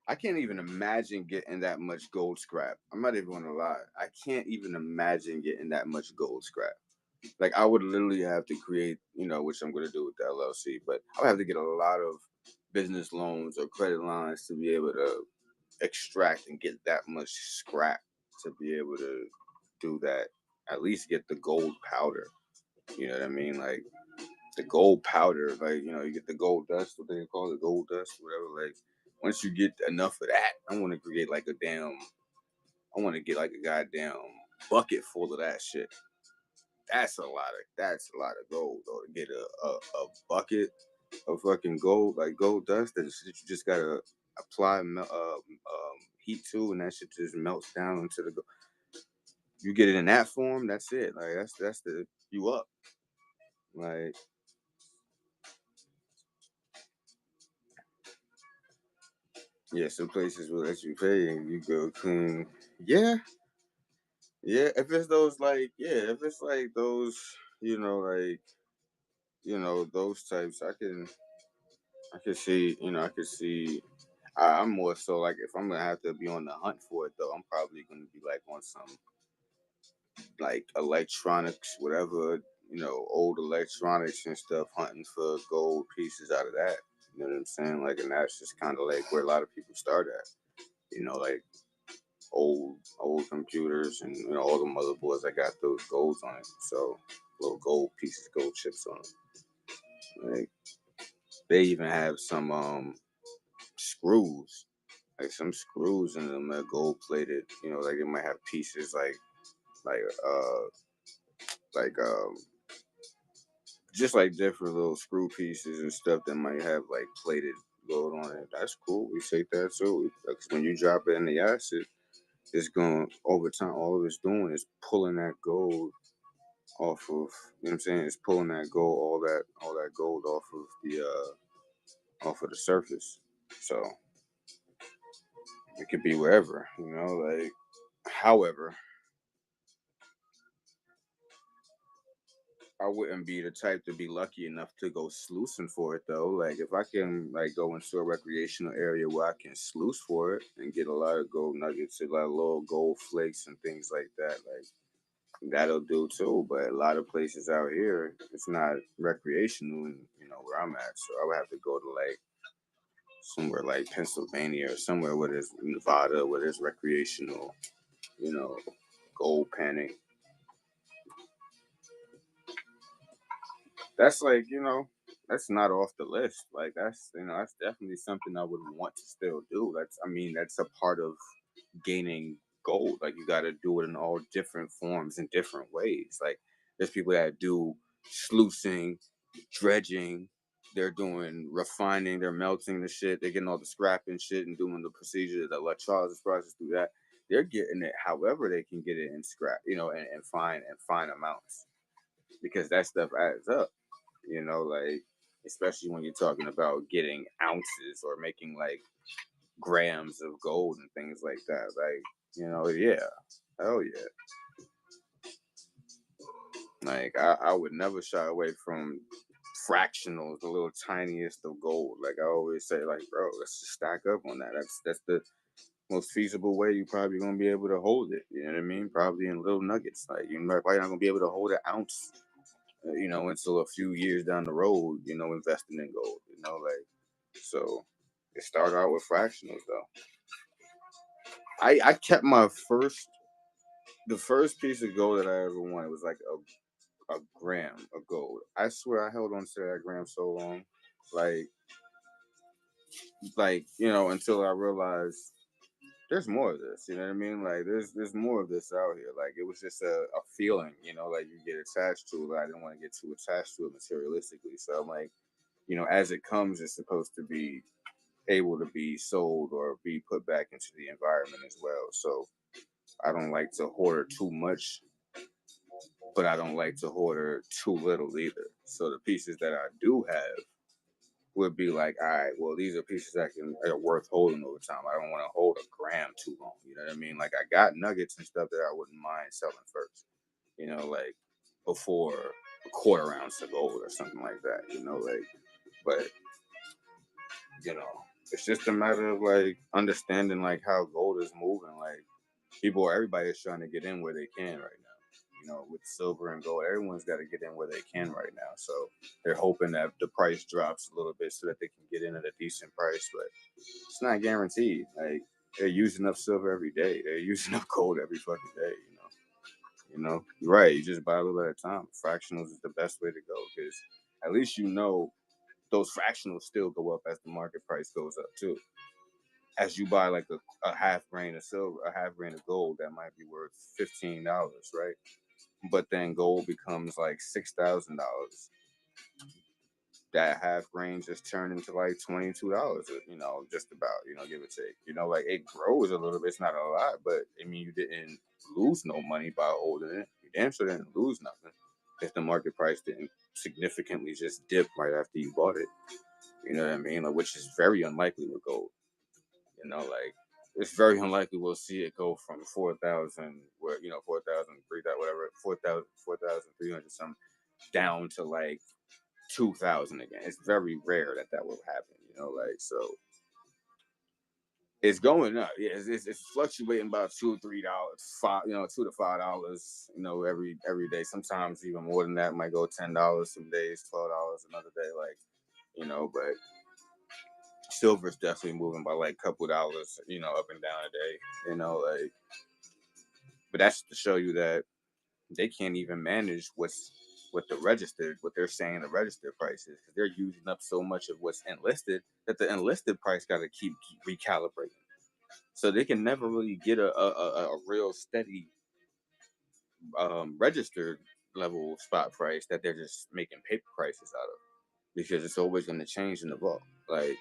I can't even imagine getting that much gold scrap. I'm not even gonna lie. I can't even imagine getting that much gold scrap. Like, I would literally have to create, which I'm gonna do with the LLC, but I would have to get a lot of business loans or credit lines to be able to extract and get that much scrap to be able to do that. At least get the gold powder. You know what I mean? Like, the gold powder, like, you get the gold dust, what they call it, gold dust, whatever. Like, once you get enough of that, I want to get like a goddamn bucket full of that shit. That's a lot of gold though, to get a bucket of fucking gold, like gold dust that you just gotta apply heat to, and that shit just melts down into the gold. You get it in that form, that's it. Like that's the you up. Like yeah, some places will let you pay and you go clean. Yeah, yeah. If it's those if it's like those, those types, I can see, I can see. I'm more so like if I'm gonna have to be on the hunt for it though, I'm probably gonna be like on some like electronics, whatever, old electronics and stuff, hunting for gold pieces out of that. You know what I'm saying? Like, and that's just kind of like where a lot of people start at. Like old computers and all the motherboards that got those golds on it. So little gold pieces, gold chips on them. Like they even have some screws, like some screws in them that gold plated. Like they might have pieces like uh like just like different little screw pieces and stuff that might have like plated gold on it. That's cool. We take that too. Because when you drop it in the acid, it's going over time. All it's doing is pulling that gold off of. You know what I'm saying? It's pulling that gold, all that gold off of the surface. So it could be wherever. Like. However, I wouldn't be the type to be lucky enough to go sluicing for it though. Like if I can like go into a recreational area where I can sluice for it and get a lot of gold nuggets, a lot of little gold flakes and things like that, like that'll do too. But a lot of places out here, it's not recreational, and where I'm at. So I would have to go to like somewhere like Pennsylvania or somewhere where there's Nevada, where there's recreational, you know, gold panning. That's like, that's not off the list. Like that's definitely something I would want to still do. That's a part of gaining gold. Like you got to do it in all different forms and different ways. Like there's people that do sluicing, dredging. They're doing refining. They're melting the shit. They're getting all the scrap and shit and doing the procedure, the electrolysis process through that. They're getting it however they can get it in scrap, and fine amounts, because that stuff adds up. Like especially when you're talking about getting ounces or making like grams of gold and things like that. Like, yeah, hell yeah. Like I would never shy away from fractionals, the little tiniest of gold. Like I always say, like, bro, let's just stack up on that. That's the most feasible way you're probably gonna be able to hold it. You know what I mean? Probably in little nuggets. Like you're probably not gonna be able to hold an ounce, until a few years down the road, investing in gold. Like so. It started out with fractionals though. I kept the first piece of gold that I ever wanted was like a gram of gold. I swear I held on to that gram so long, like until I realized there's more of this. You know what I mean? Like there's more of this out here. Like it was just a feeling, like you get attached to it. I didn't want to get too attached to it materialistically. So I'm like, as it comes, it's supposed to be able to be sold or be put back into the environment as well. So I don't like to hoard too much, but I don't like to hoard too little either. So the pieces that I do have would be like, all right, well, these are pieces that are worth holding over time. I don't want to hold a gram too long. You know what I mean? Like I got nuggets and stuff that I wouldn't mind selling first. Like before a quarter ounce of gold or something like that. Like, but it's just a matter of like understanding like how gold is moving. Like everybody is trying to get in where they can right now. With silver and gold, everyone's got to get in where they can right now. So they're hoping that the price drops a little bit so that they can get in at a decent price, but it's not guaranteed. Like they're using up silver every day. They're using up gold every fucking day. You're right. You just buy a little at a time. Fractionals is the best way to go because at least those fractionals still go up as the market price goes up too. as you buy like a half grain of silver, a half grain of gold that might be worth $15, right? But then gold becomes like $6,000. That half grain just turned into like $22, just about, give or take. Like it grows a little bit. It's not a lot, but I mean, you didn't lose no money by holding it. You damn sure didn't lose nothing if the market price didn't significantly just dip right after you bought it. You know what I mean? Like, which is very unlikely with gold. Like it's very unlikely we'll see it go from 4,000, 4,000, 3,000, whatever, 4,000, 4,300 something down to like 2,000 again. It's very rare that will happen. Like so. It's going up. Yeah, it's fluctuating about $2-3, $2 to $5. Every day. Sometimes even more than that. Might go $10 some days, $12 another day. Like, but silver's definitely moving by like a couple dollars, up and down a day. Like, but that's to show you that they can't even manage what they're saying the registered price is, because they're using up so much of what's enlisted that the enlisted price got to keep recalibrating. So they can never really get a real steady registered level spot price that they're just making paper prices out of, because it's always going to change in the vault. Like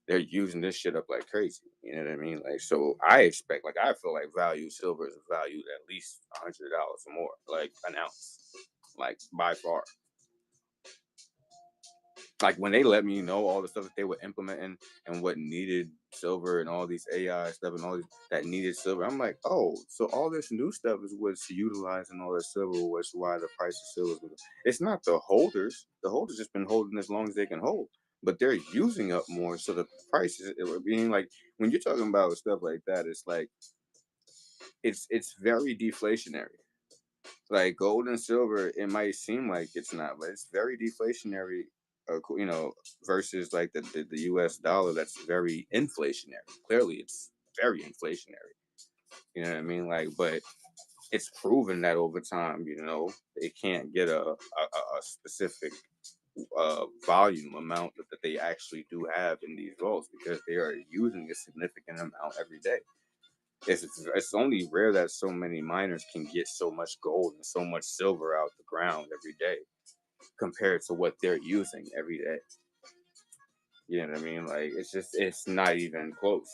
they're using this shit up like crazy. You know what I mean? Like, so I feel like silver is valued at least $100 or more, like an ounce, like by far. Like when they let me know all the stuff that they were implementing and what needed silver and all these AI stuff and all these that needed silver, I'm like, oh, so all this new stuff is what's utilizing all this silver, which why the price of silver is. It's not the holders. The holders just been holding as long as they can hold, but they're using up more, so the prices it being like when you're talking about stuff like that, it's like it's very deflationary. Like gold and silver, it might seem like it's not, but it's very deflationary. Versus like the U.S. dollar, that's very inflationary. Clearly, it's very inflationary. You know what I mean? Like, but it's proven that over time, they can't get a specific volume amount that they actually do have in these vaults, because they are using a significant amount every day. It's only rare that so many miners can get so much gold and so much silver out the ground every day compared to what they're using every day. You know what I mean? Like, it's not even close.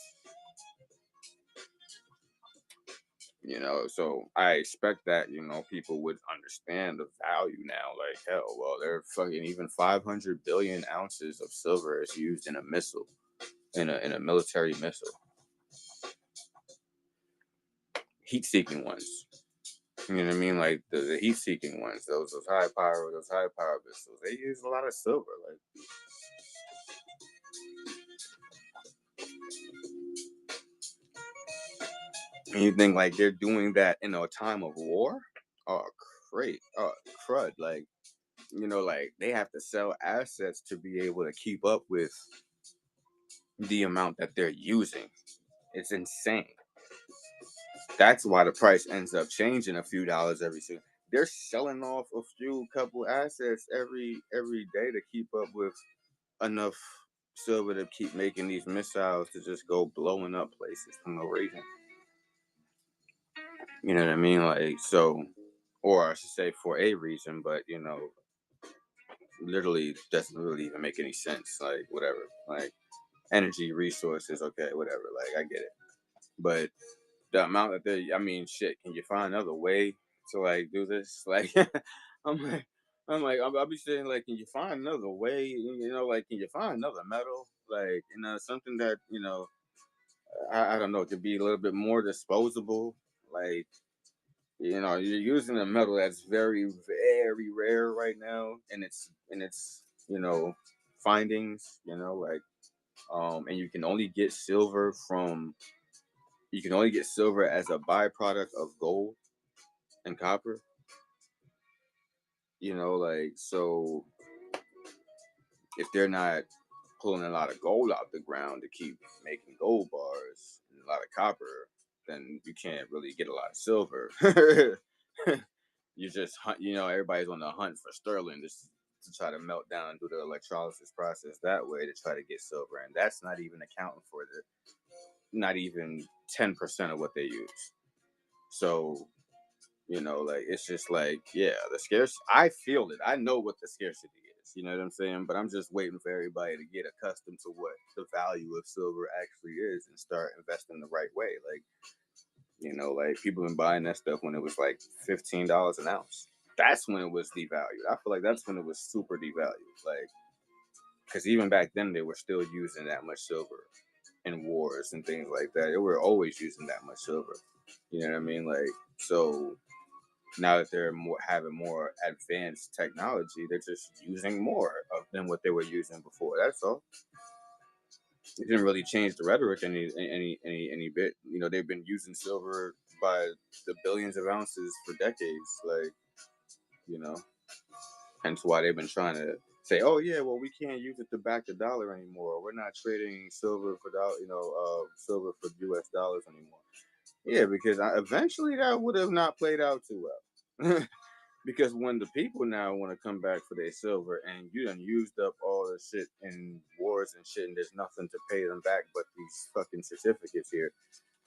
So I expect that, people would understand the value now. Like, hell, well, they're fucking even 500 billion ounces of silver is used in a missile, in a military missile. Heat-seeking ones. You know what I mean? Like the heat-seeking ones, those high power missiles, they use a lot of silver. Like, and you think like they're doing that in a time of war? Oh, great. Oh, crud. Like, like they have to sell assets to be able to keep up with the amount that they're using. It's insane. That's why the price ends up changing a few dollars every single. They're selling off a couple assets every day to keep up with enough silver to keep making these missiles to just go blowing up places for no reason. You know what I mean? Like, so, or I should say for a reason, but literally doesn't really even make any sense. Like, whatever. Like, energy resources, okay, whatever. Like, I get it. But the amount that shit, can you find another way to like do this? Like, I'm I'll be saying, like, can you find another way? Like, can you find another metal? Like, something that, I don't know, to be a little bit more disposable. Like, you're using a metal that's very, very rare right now in its findings, like, and you can only get silver as a byproduct of gold and copper. Like, so if they're not pulling a lot of gold out the ground to keep making gold bars and a lot of copper, then you can't really get a lot of silver. You just hunt, everybody's on the hunt for sterling to try to melt down and do the electrolysis process that way to try to get silver, and that's not even accounting for not even 10% of what they use. So, like it's just like, yeah, the scarce. I feel it. I know what the scarcity is. You know what I'm saying? But I'm just waiting for everybody to get accustomed to what the value of silver actually is and start investing the right way. Like, like people been buying that stuff when it was like $15 an ounce. That's when it was devalued. I feel like that's when it was super devalued. Like, because even back then they were still using that much silver in wars and things like that. They were always using that much silver. You know what I mean? Like, so now that they're having more advanced technology, they're just using more than what they were using before. That's all. It didn't really change the rhetoric any bit. They've been using silver by the billions of ounces for decades. Like, hence why they've been trying to say, oh yeah, well we can't use it to back the dollar anymore. We're not trading silver for silver for U.S. dollars anymore. Yeah, because eventually that would have not played out too well. Because when the people now want to come back for their silver and you done used up all the shit in wars and shit and there's nothing to pay them back but these fucking certificates here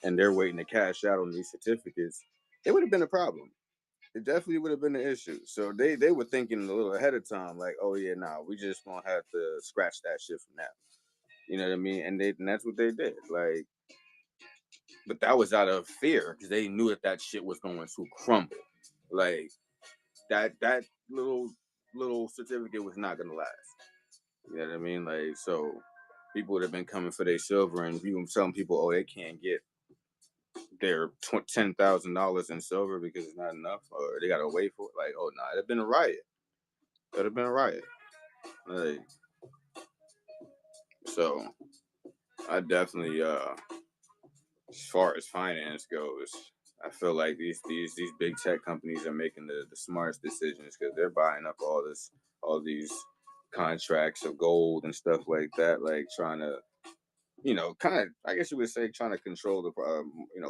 and they're waiting to cash out on these certificates, it would have been a problem. It definitely would have been an issue. So they were thinking a little ahead of time, like, oh yeah, nah, we just gonna have to scratch that shit from now. You know what I mean? And that's what they did. Like, but that was out of fear because they knew that shit was going to crumble. Like that little certificate was not gonna last. You know what I mean? Like, so people would have been coming for their silver, and you telling people, oh, they can't get their $10,000 in silver because it's not enough, or they gotta wait for it. Like, oh no, it'd have been a riot. It'd have been a riot. Like, so I definitely, as far as finance goes, I feel like these big tech companies are making the smartest decisions because they're buying up all these contracts of gold and stuff like that, like trying to, kind of, I guess you would say, trying to control the,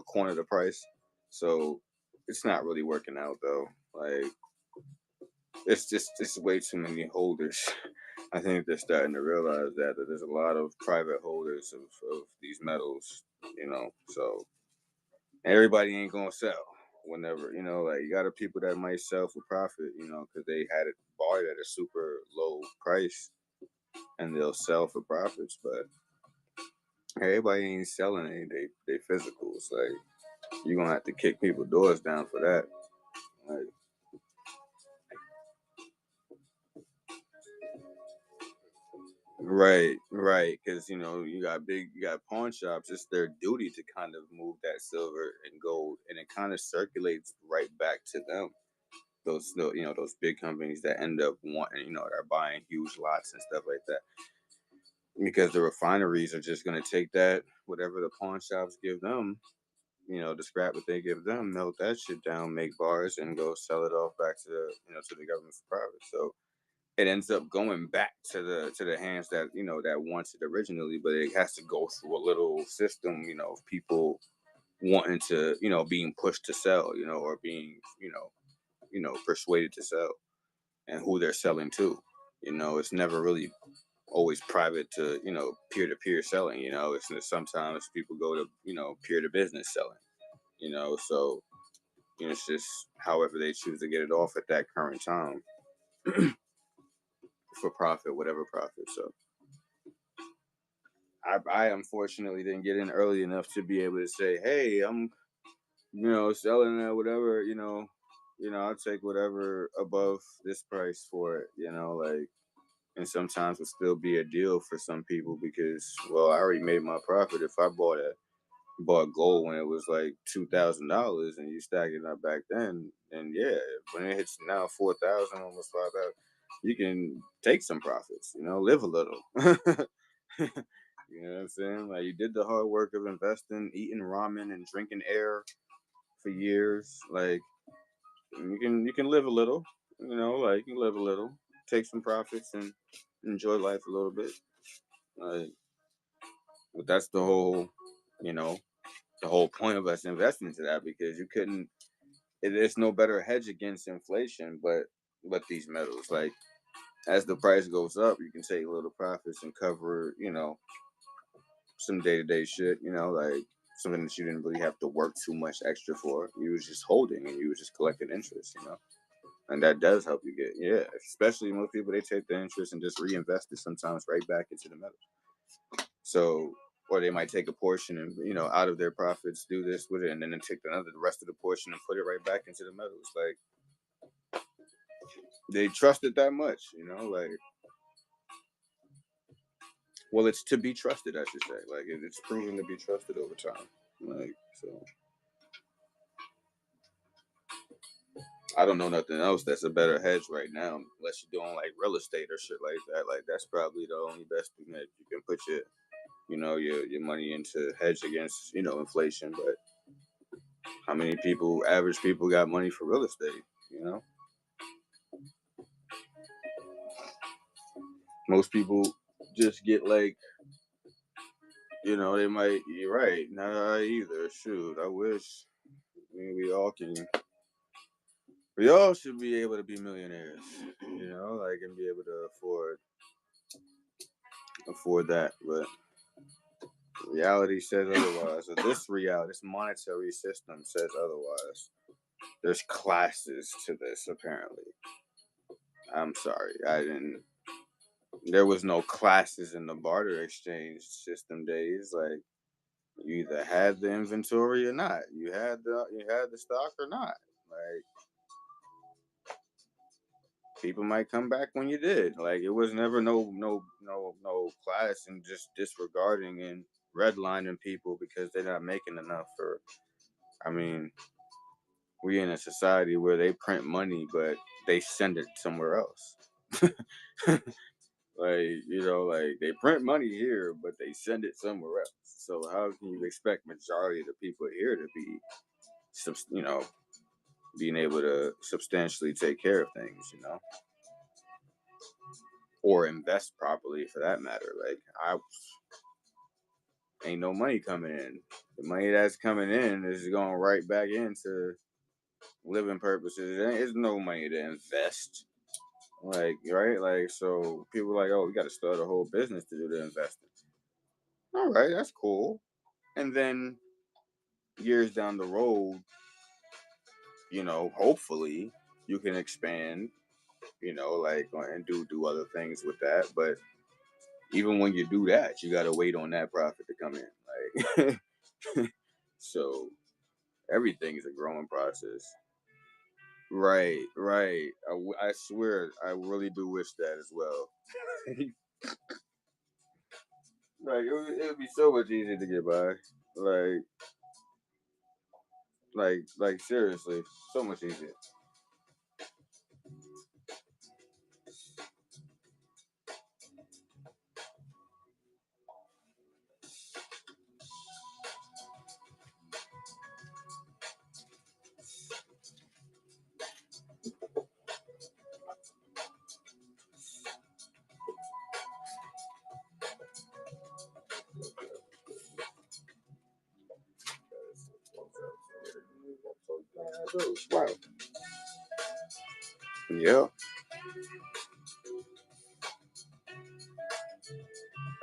corner the price. So it's not really working out though. Like, it's way too many holders. I think they're starting to realize that there's a lot of private holders of these metals, so everybody ain't gonna sell whenever, like you got the people that might sell for profit, because they had it bought at a super low price and they'll sell for profits, but everybody ain't selling any they physicals. Like, you're gonna have to kick people doors down for that. Like, right, because you got pawn shops. It's their duty to kind of move that silver and gold, and it kind of circulates right back to them. Those big companies that end up wanting, they're buying huge lots and stuff like that, because the refineries are just gonna take that whatever the pawn shops give them, the scrap that they give them, melt that shit down, make bars, and go sell it off back to the government for profit. So it ends up going back to the hands that that wants it originally, but it has to go through a little system, of people wanting to, being pushed to sell, or being, persuaded to sell, and who they're selling to. It's never really always private to, peer-to-peer selling. It's sometimes people go to, peer-to-business selling. So it's just however they choose to get it off at that current time. For profit, whatever profit. So I unfortunately didn't get in early enough to be able to say, hey, I'm selling that whatever, I'll take whatever above this price for it, like, and sometimes it'll still be a deal for some people because, well, I already made my profit. If I bought gold when it was like $2,000 and you stack it up back then, and yeah, when it hits now 4,000, almost 5,000, you can take some profits, live a little. You know what I'm saying? Like, you did the hard work of investing, eating ramen and drinking air for years. Like, you can live a little, like you can live a little, take some profits and enjoy life a little bit. Like, but that's the whole point of us investing into that, because there's no better hedge against inflation but these metals. Like, as the price goes up, you can take little profits and cover, some day to day shit, like something that you didn't really have to work too much extra for. You was just holding and you was just collecting interest. And that does help you get, yeah, especially most people, they take the interest and just reinvest it sometimes right back into the metal. So, or they might take a portion and, out of their profits, do this with it, and then take the rest of the portion and put it right back into the metal. It's like, they trust it that much, like, well, it's to be trusted, I should say. Like, it's proven to be trusted over time. Like, so. I don't know nothing else that's a better hedge right now, unless you're doing like real estate or shit like that. Like, that's probably the only best thing that you can put your money into hedge against, inflation. But how many average people got money for real estate? Most people just get like, they might, you're right, not I either. Shoot, I wish. I mean, we all should be able to be millionaires, like, and be able to afford that. But reality says otherwise. So this monetary system says otherwise. There's classes to this, apparently. I'm sorry, there was no classes in the barter exchange system days. Like, you either had the inventory or not. You had the stock or not. Like, people might come back when you did. Like, it was never no class and just disregarding and redlining people because they're not making enough. Or, I mean, we in a society where they print money, but they send it somewhere else. Like they print money here, but they send it somewhere else. So how can you expect majority of the people here to be, being able to substantially take care of things, or invest properly for that matter? Like, ain't no money coming in. The money that's coming in is going right back into living purposes. There's no money to invest. Like, right? Like, so people are like, oh, we got to start a whole business to do the investing. All right, that's cool. And then years down the road, hopefully you can expand, like, and do other things with that. But even when you do that, you got to wait on that profit to come in. Like, so everything is a growing process. Right. I swear, I really do wish that as well. Like, it would be so much easier to get by. Like seriously, so much easier. Wow. Yeah.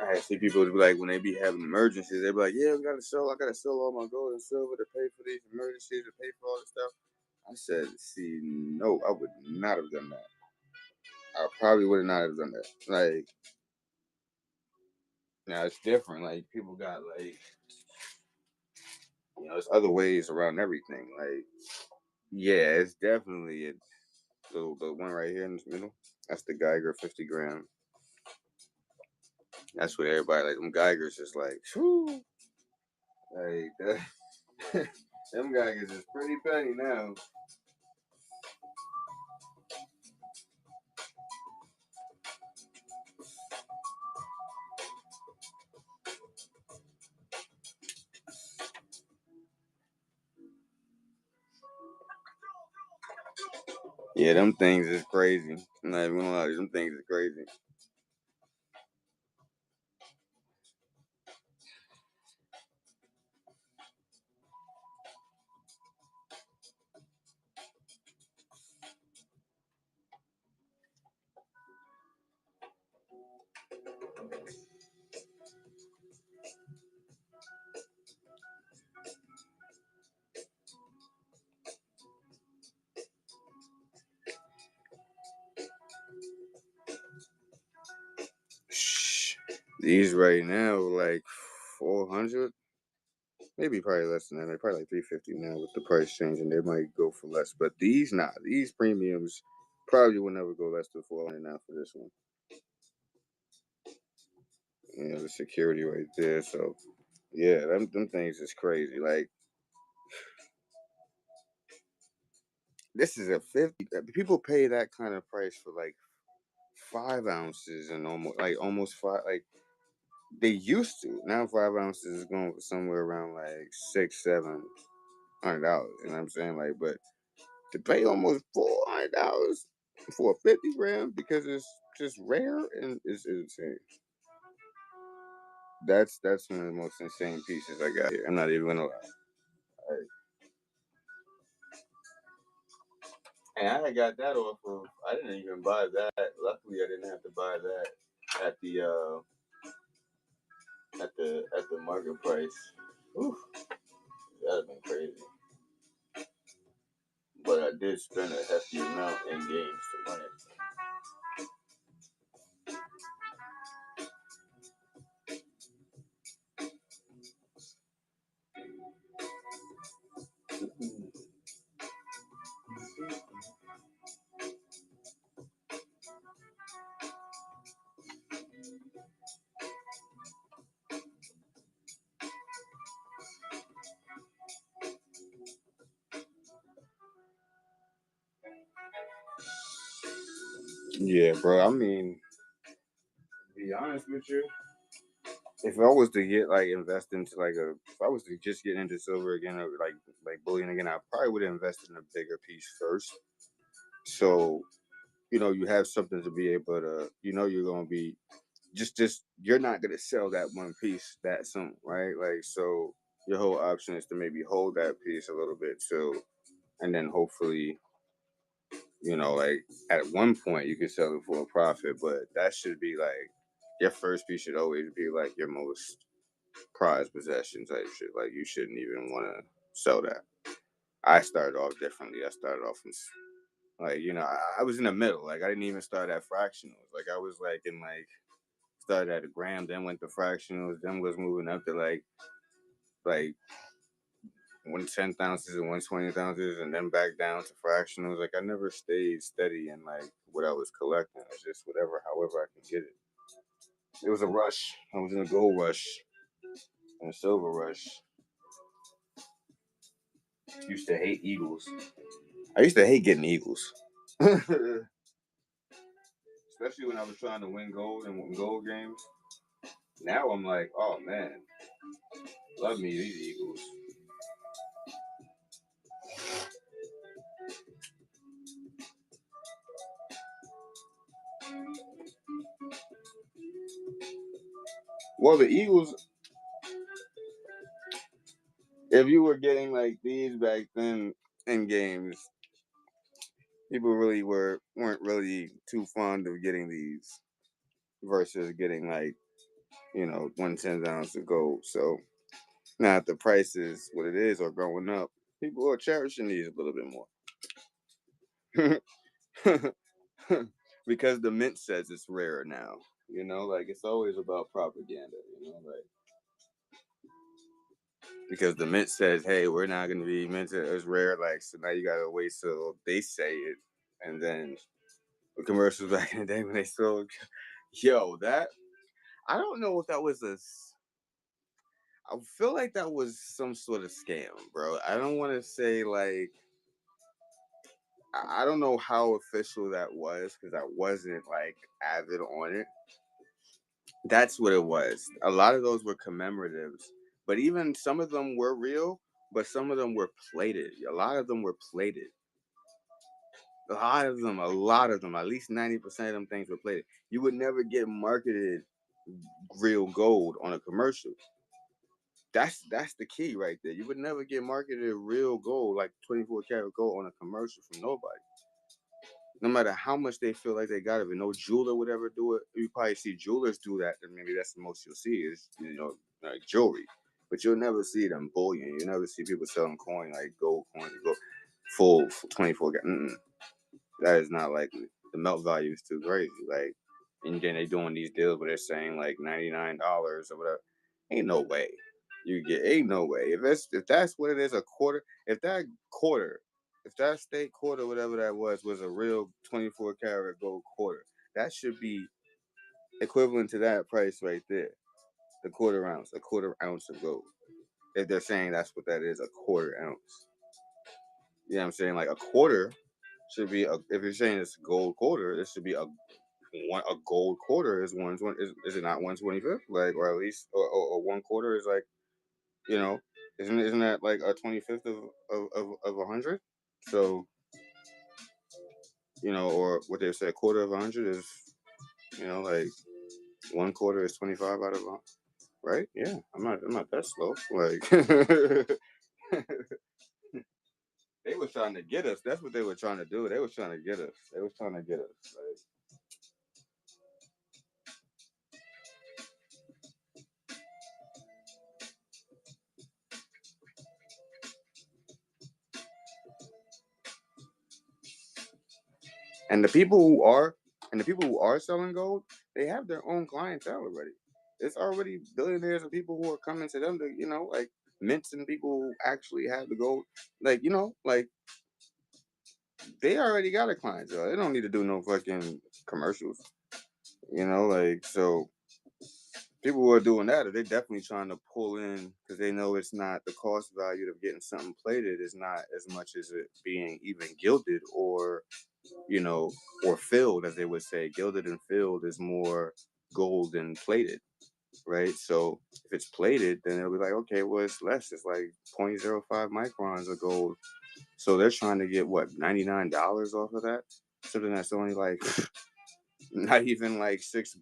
I see people be like, when they be having emergencies, they be like, yeah, I gotta sell all my gold and silver to pay for these emergencies, to pay for all this stuff. I said, see, no, I would not have done that. I probably would not have done that. Like, now it's different. Like, people got like, there's other ways around everything. Like, yeah, it's definitely it. The one right here in the middle, that's the Geiger 50 gram. That's what everybody like. Them Geigers is like, whew, like that. Them Geigers is pretty penny now. Yeah, them things is crazy. I'm not even gonna lie, them things is crazy. These right now like 400, maybe probably less than that. They're probably like 350 now with the price changing. They might go for less, but these these premiums probably will never go less than 400 now for this one. You know, the security right there. So yeah, them things is crazy. Like this is a 50. People pay that kind of price for like 5 ounces and almost five. Like they used to. Now 5 ounces is going for somewhere around like $600-700. You know what I'm saying? Like, but to pay almost $400 for a 50 gram because it's just rare and it's insane. That's one of the most insane pieces I got here. I'm not even gonna lie. And I got that off of. I didn't even buy that. Luckily, I didn't have to buy that at the market price. Oof, that'd been crazy. But I did spend a hefty amount in games to run it. Yeah, bro. I mean, to be honest with you, if I was to get like invest into if I was to just get into silver again or like bullion again, I probably would invest in a bigger piece first. So you have something to be able to, you're gonna be just you're not gonna sell that one piece that soon, right? Like so, your whole option is to maybe hold that piece a little bit too, and then hopefully, like at one point you can sell it for a profit, but that should be like your first piece should always be like your most prized possession type shit. Like you shouldn't even want to sell that. I started off differently. I started off from I was in the middle. Like I didn't even start at fractionals. Like I was like in started at a gram, then went to fractionals, then was moving up to like 110 ounces and 120 ounces, and then back down to fractionals. Like I never stayed steady in like what I was collecting. It's just however I can get it. It was a rush. I was in a gold rush and a silver rush. Used to hate eagles. I used to hate getting eagles. Especially when I was trying to win gold and win gold games. Now I'm like, oh man, love me these eagles. Well, the Eagles, if you were getting like these back then in games, people really weren't really too fond of getting these versus getting like 110 ounce of gold. So now that the price is what it is or going up, people are cherishing these a little bit more. Because the mint says it's rare now. Like it's always about propaganda, like because the mint says, hey, we're not gonna be minted as rare, like so now you gotta wait till they say it. And then the commercials back in the day when they sold that I don't know if that was I feel like that was some sort of scam, bro. I don't want to say like I don't know how official that was because I wasn't like avid on it. That's what it was. A lot of those were commemoratives, but even some of them were real, but some of them were plated. A lot of them were plated. A lot of them, at least 90% of them things were plated. You would never get marketed real gold on a commercial. That's the key right there. You would never get marketed real gold, like 24 karat gold on a commercial from nobody. No matter how much they feel like they got of it, no jeweler would ever do it. You probably see jewelers do that, and maybe that's the most you'll see is like jewelry. But you'll never see it in bullion. You'll never see people selling coin like gold coins, go full 24 karat. That is not likely. The melt value is too crazy. Like And then they doing these deals where they're saying like $99 or whatever. Ain't no way. Ain't no way. If that's what it is, a quarter, if that state quarter, whatever that was a real 24 karat gold quarter, that should be equivalent to that price right there. A quarter ounce of gold. If they're saying that's what that is, a quarter ounce. You know what I'm saying? Like a quarter should be if you're saying it's a gold quarter, it should be a gold quarter is is it not 1/25? Like, or at least or 1/4 is like, you know, isn't that like a 25th of 100? So, or what they say, a quarter of 100 is, like 1/4 is 25 out of 100, right? Yeah, I'm not that slow. Like they were trying to get us. That's what they were trying to do. They was trying to get us. They was trying to get us. Like, and the people who are selling gold, they have their own clientele already. It's already billionaires and people who are coming to them to, like mints and people who actually have the gold. Like, like they already got a clientele. They don't need to do no fucking commercials. Like, so people who are doing that, they definitely trying to pull in because they know it's not the cost value of getting something plated is not as much as it being even gilded or or filled, as they would say. Gilded and filled is more gold than plated, right? So if it's plated, then it'll be like, okay, well, it's less. It's like 0.05 microns of gold. So they're trying to get what, $99 off of that? Something that's only like not even like $6.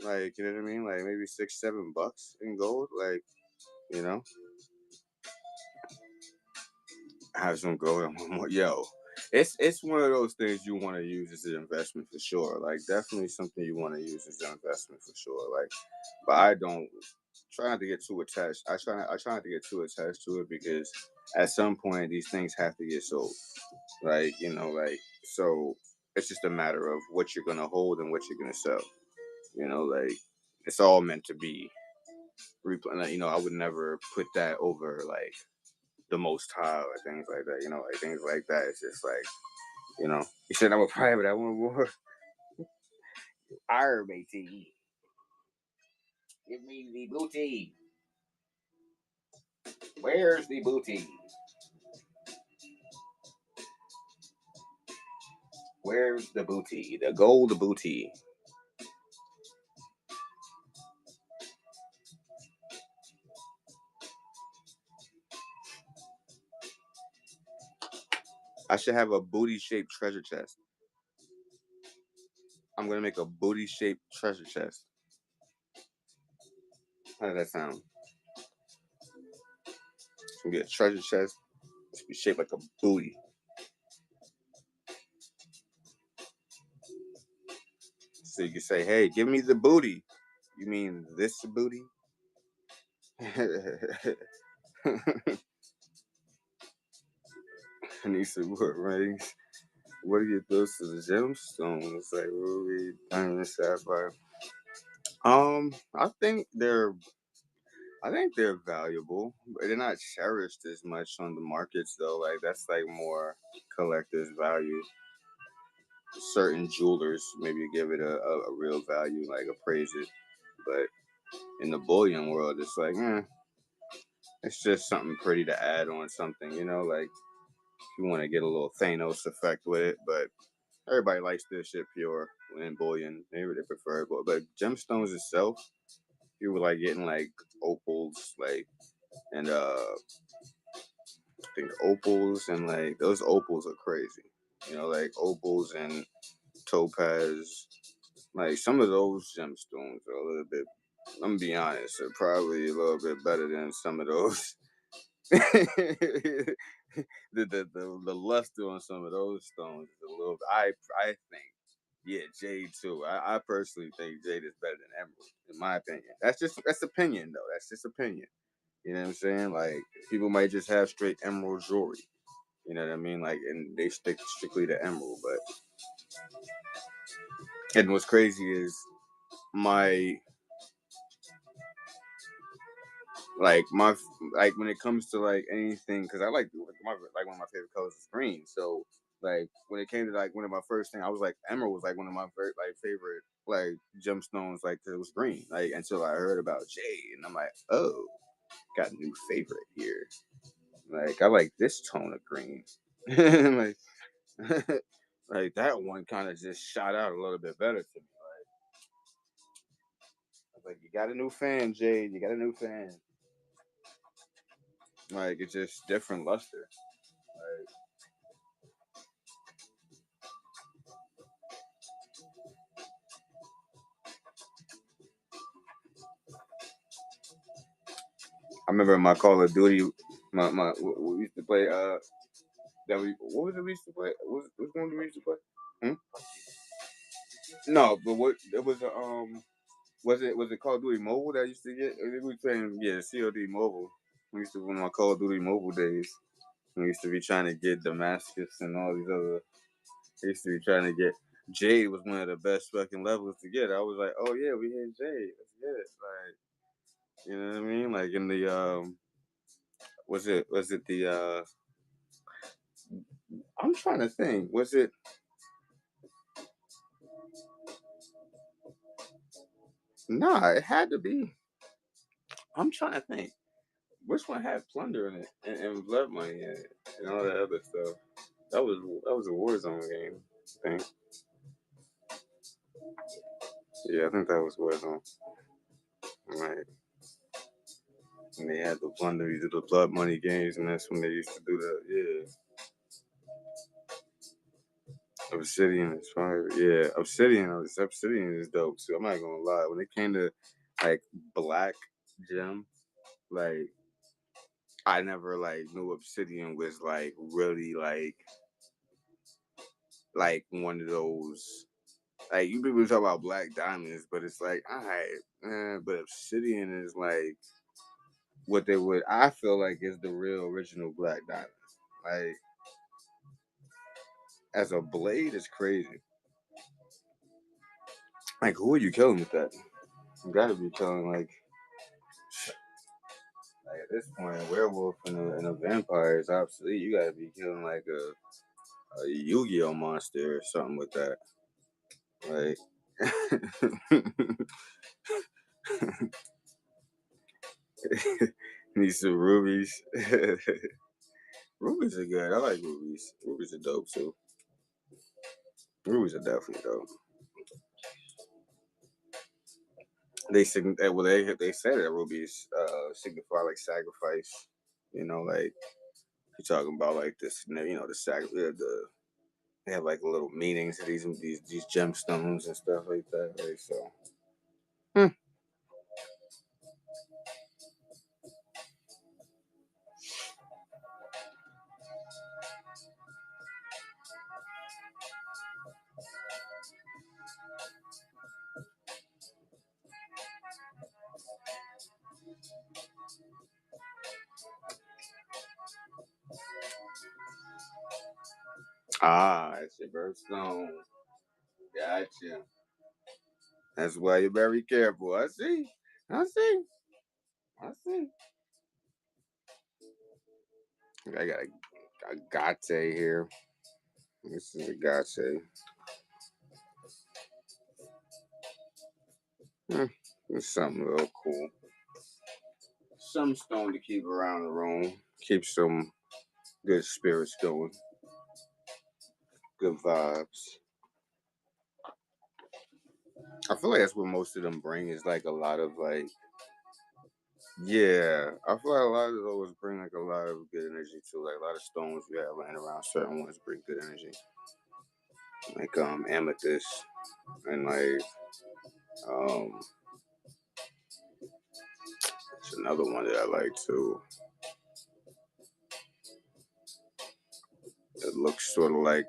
Like, you know what I mean? Like maybe $6-7 in gold. Like, you know, have some gold and one more. Yo, it's one of those things you want to use as an investment for sure. Like definitely something you want to use as an investment for sure. Like, but I don't try not to get too attached. I try not to get too attached to it because at some point these things have to get sold. Like, like so it's just a matter of what you're gonna hold and what you're gonna sell. Like it's all meant to be replan. I would never put that over like the most high or things like that. Like things like that. It's just like, you said I'm a private. I want more. Arr, matey. Give me the booty. Where's the booty? Where's the booty? The gold booty. I should have a booty-shaped treasure chest. I'm gonna make a booty-shaped treasure chest. How does that sound? It's gonna be a treasure chest. It's gonna be shaped like a booty. So you can say, "Hey, give me the booty." You mean this booty? I need some what rings? What are your thoughts to the gemstones like ruby, diamond, sapphire? I think they're valuable, but they're not cherished as much on the markets though. Like that's like more collector's value. Certain jewelers maybe give it a real value, like appraise it. But in the bullion world, it's like, it's just something pretty to add on something, like if you want to get a little Thanos effect with it. But everybody likes this shit pure in bullion. Maybe they prefer it, but gemstones itself, you were like getting like opals, like and I think opals and like those opals are crazy. Like opals and topaz. Like some of those gemstones are a little bit. I'm gonna be honest, they're probably a little bit better than some of those. the luster on some of those stones is a little. I think. Yeah, jade too. I personally think jade is better than emerald, in my opinion. That's opinion though. That's just opinion. You know what I'm saying? Like people might just have straight emerald jewelry. You know what I mean? Like, and they stick strictly to emerald. But And what's crazy is my my like when it comes to like anything, because I like like one of my favorite colors is green. So like when it came to like one of my first thing, I was like emerald was like one of my very like favorite like gemstones, like 'cause it was green. Like until I heard about jade, and I'm like, oh, got a new favorite here. Like I like this tone of green. like like that one kind of just shot out a little bit better to me. I was like, you got a new fan, Jade. You got a new fan. Like it's just different luster. Like, I remember my Call of Duty, my we used to play. That we what was it we used to play? Which one did we used to play? Hmm? No, but what it was a was it Call of Duty Mobile that I used to get? I think we playing COD Mobile. We used to one of my Call of Duty Mobile days. We used to be trying to get Damascus and all these other. I used to be trying to get Jade was one of the best fucking levels to get. I was like, oh yeah, we hit Jade. Let's get it. Like you know what I mean? Like in the was it the I'm trying to think. Was it nah, it had to be. I'm trying to think. Which one had plunder in it and blood money in it and all that other stuff? That was a Warzone game, I think. Yeah, I think that was Warzone. Right. And they had the plunder, these are the blood money games, and that's when they used to do that. Yeah. Obsidian is fire. Yeah, Obsidian is dope too. I'm not gonna lie. When it came to like black gem, like I never like knew Obsidian was like really like one of those like you people talk about black diamonds, but it's like but Obsidian is like what they would I feel like is the real original black diamond. Like as a blade is crazy. Like who are you killing with that? You gotta be killing like at this point, a werewolf and a vampire is obsolete. You gotta be killing like a Yu-Gi-Oh monster or something with that. Like need some rubies. Rubies are good. I like rubies. Rubies are dope too. Rubies are definitely dope. They said that rubies signify like sacrifice. You know, like you're talking about like this. You know, the they have like little meanings to these gemstones and stuff like that. Right? So. Hmm. Ah, it's your birthstone. Gotcha. That's why you're very careful. I see. I see. I see. I got a Gate here. This is a Gate. Hmm. It's something real cool. Some stone to keep around the room. Keep some good spirits going. Good vibes. I feel like that's what most of them bring is like a lot of like yeah. I feel like a lot of those bring like a lot of good energy too. Like a lot of stones you have laying around, certain ones bring good energy. Like amethyst and like um it's another one that I like too. It looks sort of like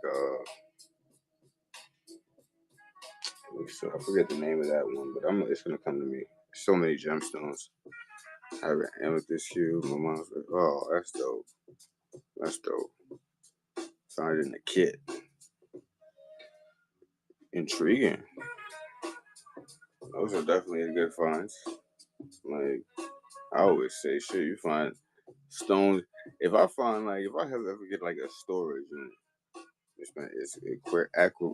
so I forget the name of that one, but it's gonna come to me. So many gemstones. I have an amethyst hue. My mom's like, oh, that's dope. That's dope. Found it in the kit. Intriguing. Those are definitely good finds. Like I always say, shit, you find stones. If I find like if I have ever get like a storage and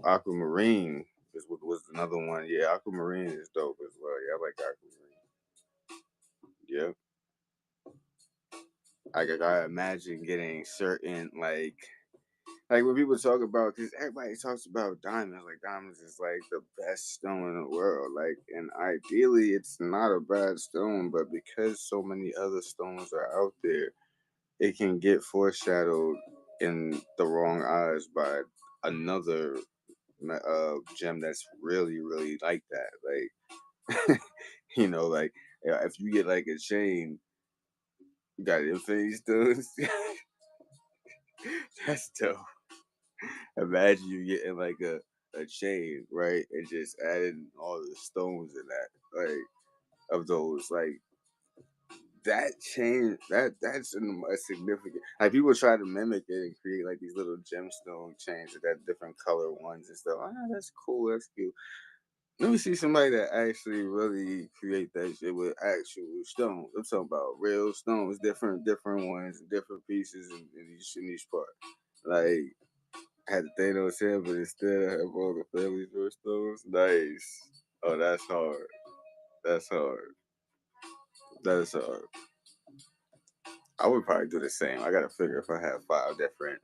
aquamarine is what was another one. Yeah, aquamarine is dope as well. Yeah, I like aquamarine. Yeah, I imagine getting certain like when people talk about, because everybody talks about diamonds, like diamonds is like the best stone in the world. Like, and ideally, it's not a bad stone, but because so many other stones are out there, it can get foreshadowed in the wrong eyes by another gem that's really, really like that. Like, like if you get like a chain, you got infinity stones. That's dope. Imagine you getting like a chain, right? And just adding all the stones in that, like of those, like that chain, that's a significant. Like people try to mimic it and create like these little gemstone chains that got different color ones and stuff. That's cool. That's cute. Let me see somebody that actually really create that shit with actual stones. I'm talking about real stones, different ones, different pieces in each part. Like had the Thanos head, but instead I have all the family jewel stones. Nice. Oh, that's hard. That's hard. That is hard. I would probably do the same. I gotta figure if I have five different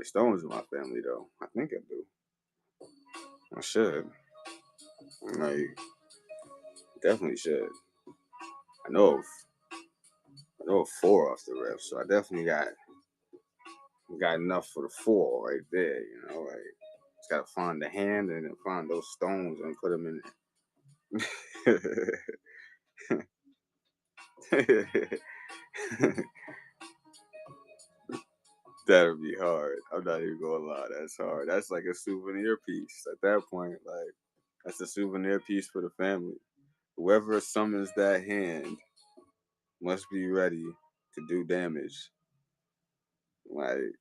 stones in my family though. I think I do. I should. Like definitely should. I know of I know of four off the rip, so I definitely got enough for the four right there, like just gotta find the hand and then find those stones and put them in. That'd be hard. I'm not even gonna lie. That's hard. That's like a souvenir piece at that point. Like that's a souvenir piece for the family. Whoever summons that hand must be ready to do damage. Like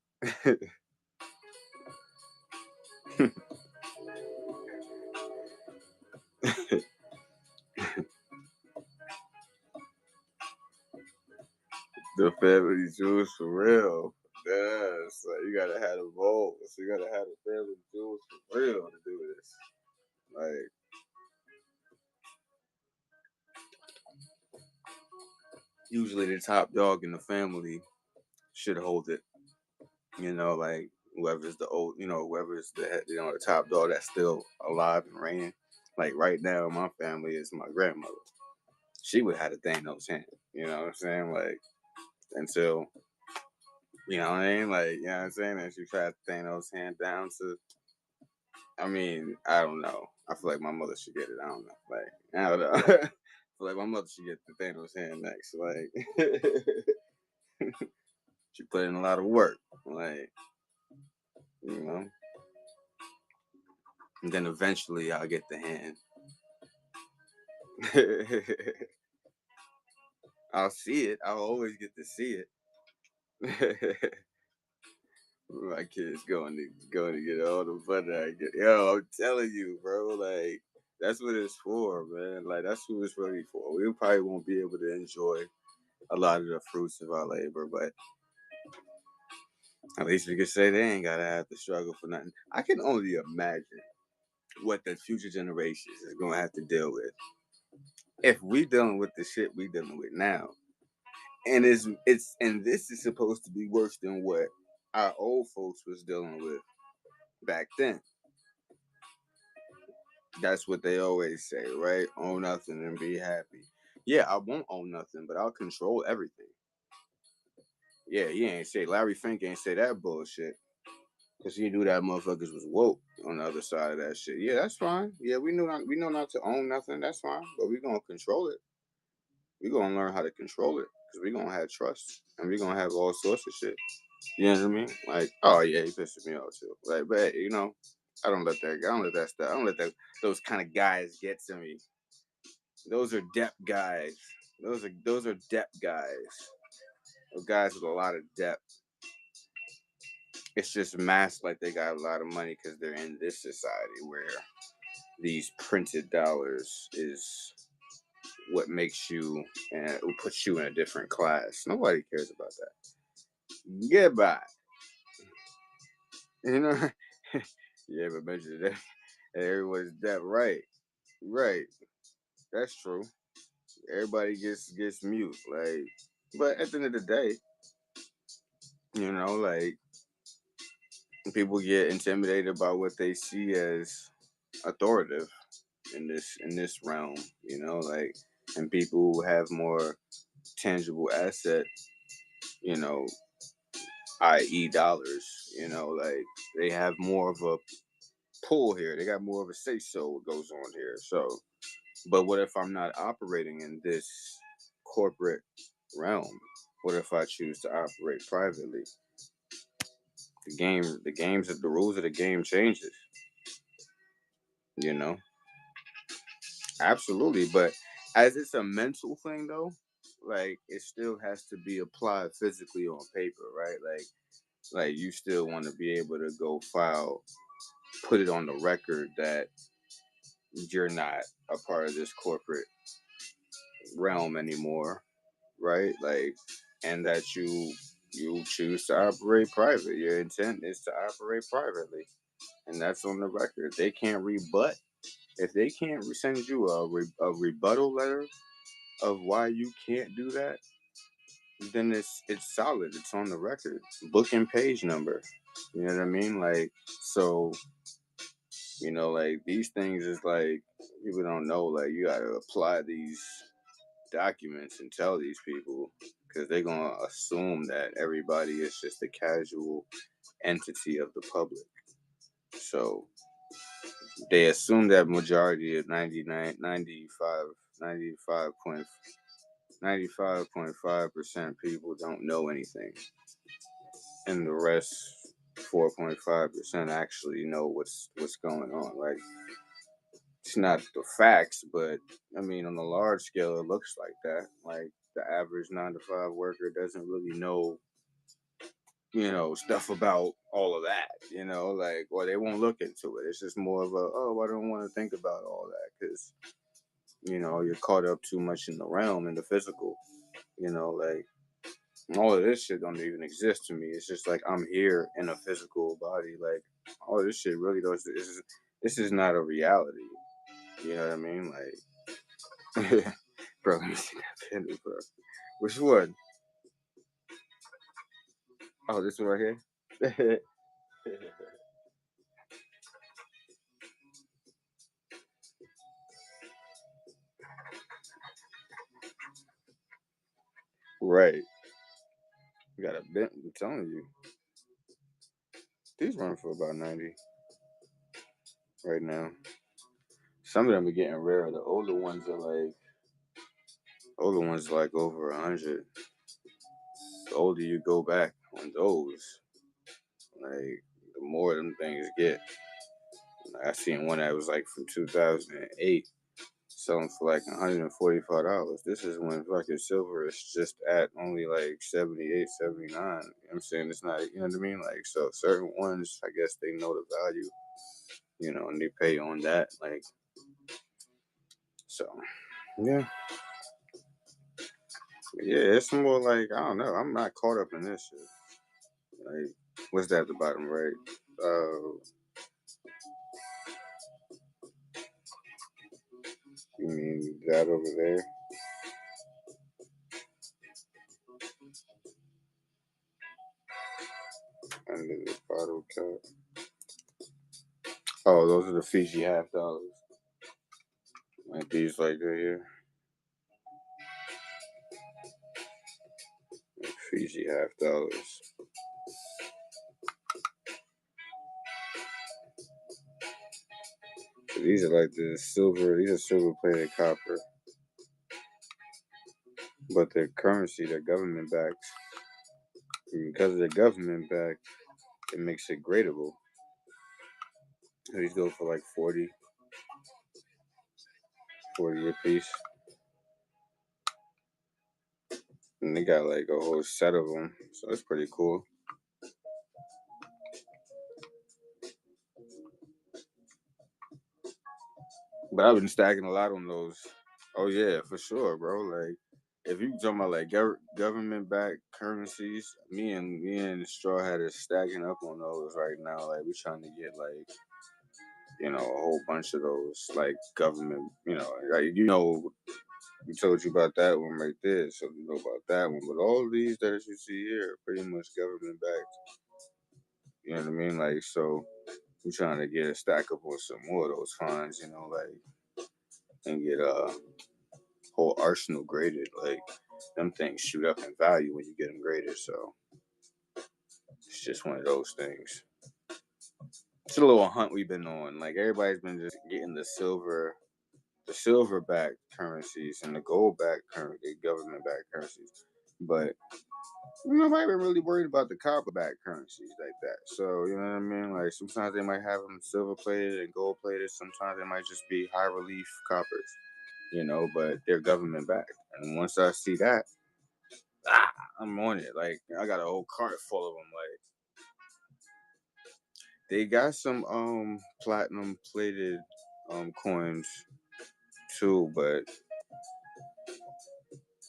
the family jewels for real. Yes, like you gotta have the balls. You gotta have the family jewels for real to do this. Like usually the top dog in the family should hold it. Like whoever's the old, whoever's the top dog that's still alive and reigning. Like right now, my family is my grandmother. She would have the Thanos hand. You know what I'm saying? Like until you know what I mean? Like you know what I'm saying? And she tried Thanos hand down to. I mean, I don't know. I feel like my mother should get it. I don't know. Like I don't know. I feel like my mother should get the Thanos hand next. Like she put in a lot of work. Like you know. And then eventually I'll get the hand. I'll see it. I'll always get to see it. My kid's going to get all the fun that I get. Yo, I'm telling you, bro. Like that's what it's for, man. Like that's who it's really for. We probably won't be able to enjoy a lot of the fruits of our labor, but at least we can say they ain't gotta have to struggle for nothing. I can only imagine what the future generations is gonna have to deal with if we dealing with the shit we dealing with now. And and this is supposed to be worse than what our old folks was dealing with back then. That's what they always say, right? Own nothing and be happy. Yeah, I won't own nothing, but I'll control everything. Yeah, he ain't say Larry Fink ain't say that bullshit. Cause he knew that motherfuckers was woke on the other side of that shit. Yeah, that's fine. Yeah, we know not to own nothing. That's fine, but we gonna control it. We gonna learn how to control it because we gonna have trust and we gonna have all sorts of shit. You know what I mean? Like, oh yeah, he pisses me off too. Like, but I don't let that. I don't let that stuff. I don't let those kind of guys get to me. Those are depth guys. Those are depth guys. Those guys with a lot of depth. It's just masked like they got a lot of money because they're in this society where these printed dollars is what makes you and puts you in a different class. Nobody cares about that. Goodbye. You know? You ever mentioned that? Everyone's that right. Right. That's true. Everybody gets mute. Like, but at the end of the day, like people get intimidated by what they see as authoritative in this realm, like, and people who have more tangible asset, you know, i.e. dollars, like they have more of a pull here. They got more of a say so what goes on here. So, but what if I'm not operating in this corporate realm? What if I choose to operate privately? The rules of the game changes, you know? Absolutely. But as it's a mental thing though, like it still has to be applied physically on paper, right? Like you still want to be able to go put it on the record that you're not a part of this corporate realm anymore, right? Like, and that you choose to operate private. Your intent is to operate privately, and that's on the record. They can't rebut. If they can't send you a rebuttal letter of why you can't do that, then it's solid. It's on the record. Book and page number. You know what I mean? Like, so, like these things is like people don't know. Like, you got to apply these documents and tell these people, because they're gonna assume that everybody is just a casual entity of the public. So they assume that majority of 95.5% people don't know anything, and the rest 4.5% actually know what's going on. Like, it's not the facts, but I mean, on a large scale, it looks like that. Like, the average 9 to 5 worker doesn't really know, stuff about all of that, like, or they won't look into it. It's just more of I don't want to think about all that because, you're caught up too much in the realm, in the physical, like all of this shit don't even exist to me. It's just like I'm here in a physical body. Like, all this shit really does. This is not a reality. You know what I mean? Like, bro, let me see that penny, bro. Which one? Oh, this one right here? Right. You got a bit. I'm telling you. These run for about 90 right now. Some of them are getting rare. The older ones are like over 100. The older you go back on those, like, the more them things get. I seen one that was like from 2008, selling for like $145. This is when fucking silver is just at only like 78, 79. You know what I'm saying? It's not, you know what I mean? Like, so certain ones, I guess they know the value, and they pay on that. Like, so, yeah. Yeah, it's more like, I don't know. I'm not caught up in this shit. Like, what's that at the bottom right? You mean that over there? Under the bottle cap. Oh, those are the Fiji half dollars. Like these, like right here. Like Fiji half dollars. So these are like the silver. These are silver plated copper. But their currency, their government backs. Because of the government back, it makes it gradable. These go for like 40 a piece. And they got like a whole set of them. So that's pretty cool. But I've been stacking a lot on those. Oh yeah, for sure, bro. Like if you talking about like government backed currencies, me and Straw had is stacking up on those right now. Like we trying to get like a whole bunch of those like government. We told you about that one right there, so you know about that one. But all of these that you see here are pretty much government backed. You know what I mean? Like so, we're trying to get a stack up on some more of those funds. And get whole arsenal graded. Like them things shoot up in value when you get them graded. So it's just one of those things. It's a little hunt we've been on. Like everybody's been just getting the silver backed currencies and the gold backed government backed currencies. But nobody been really worried about the copper backed currencies like that. So you know what I mean? Like sometimes they might have them silver plated and gold plated. Sometimes they might just be high relief coppers. But they're government backed. And once I see that, I'm on it. Like I got a whole cart full of them. Like they got some platinum plated coins too, but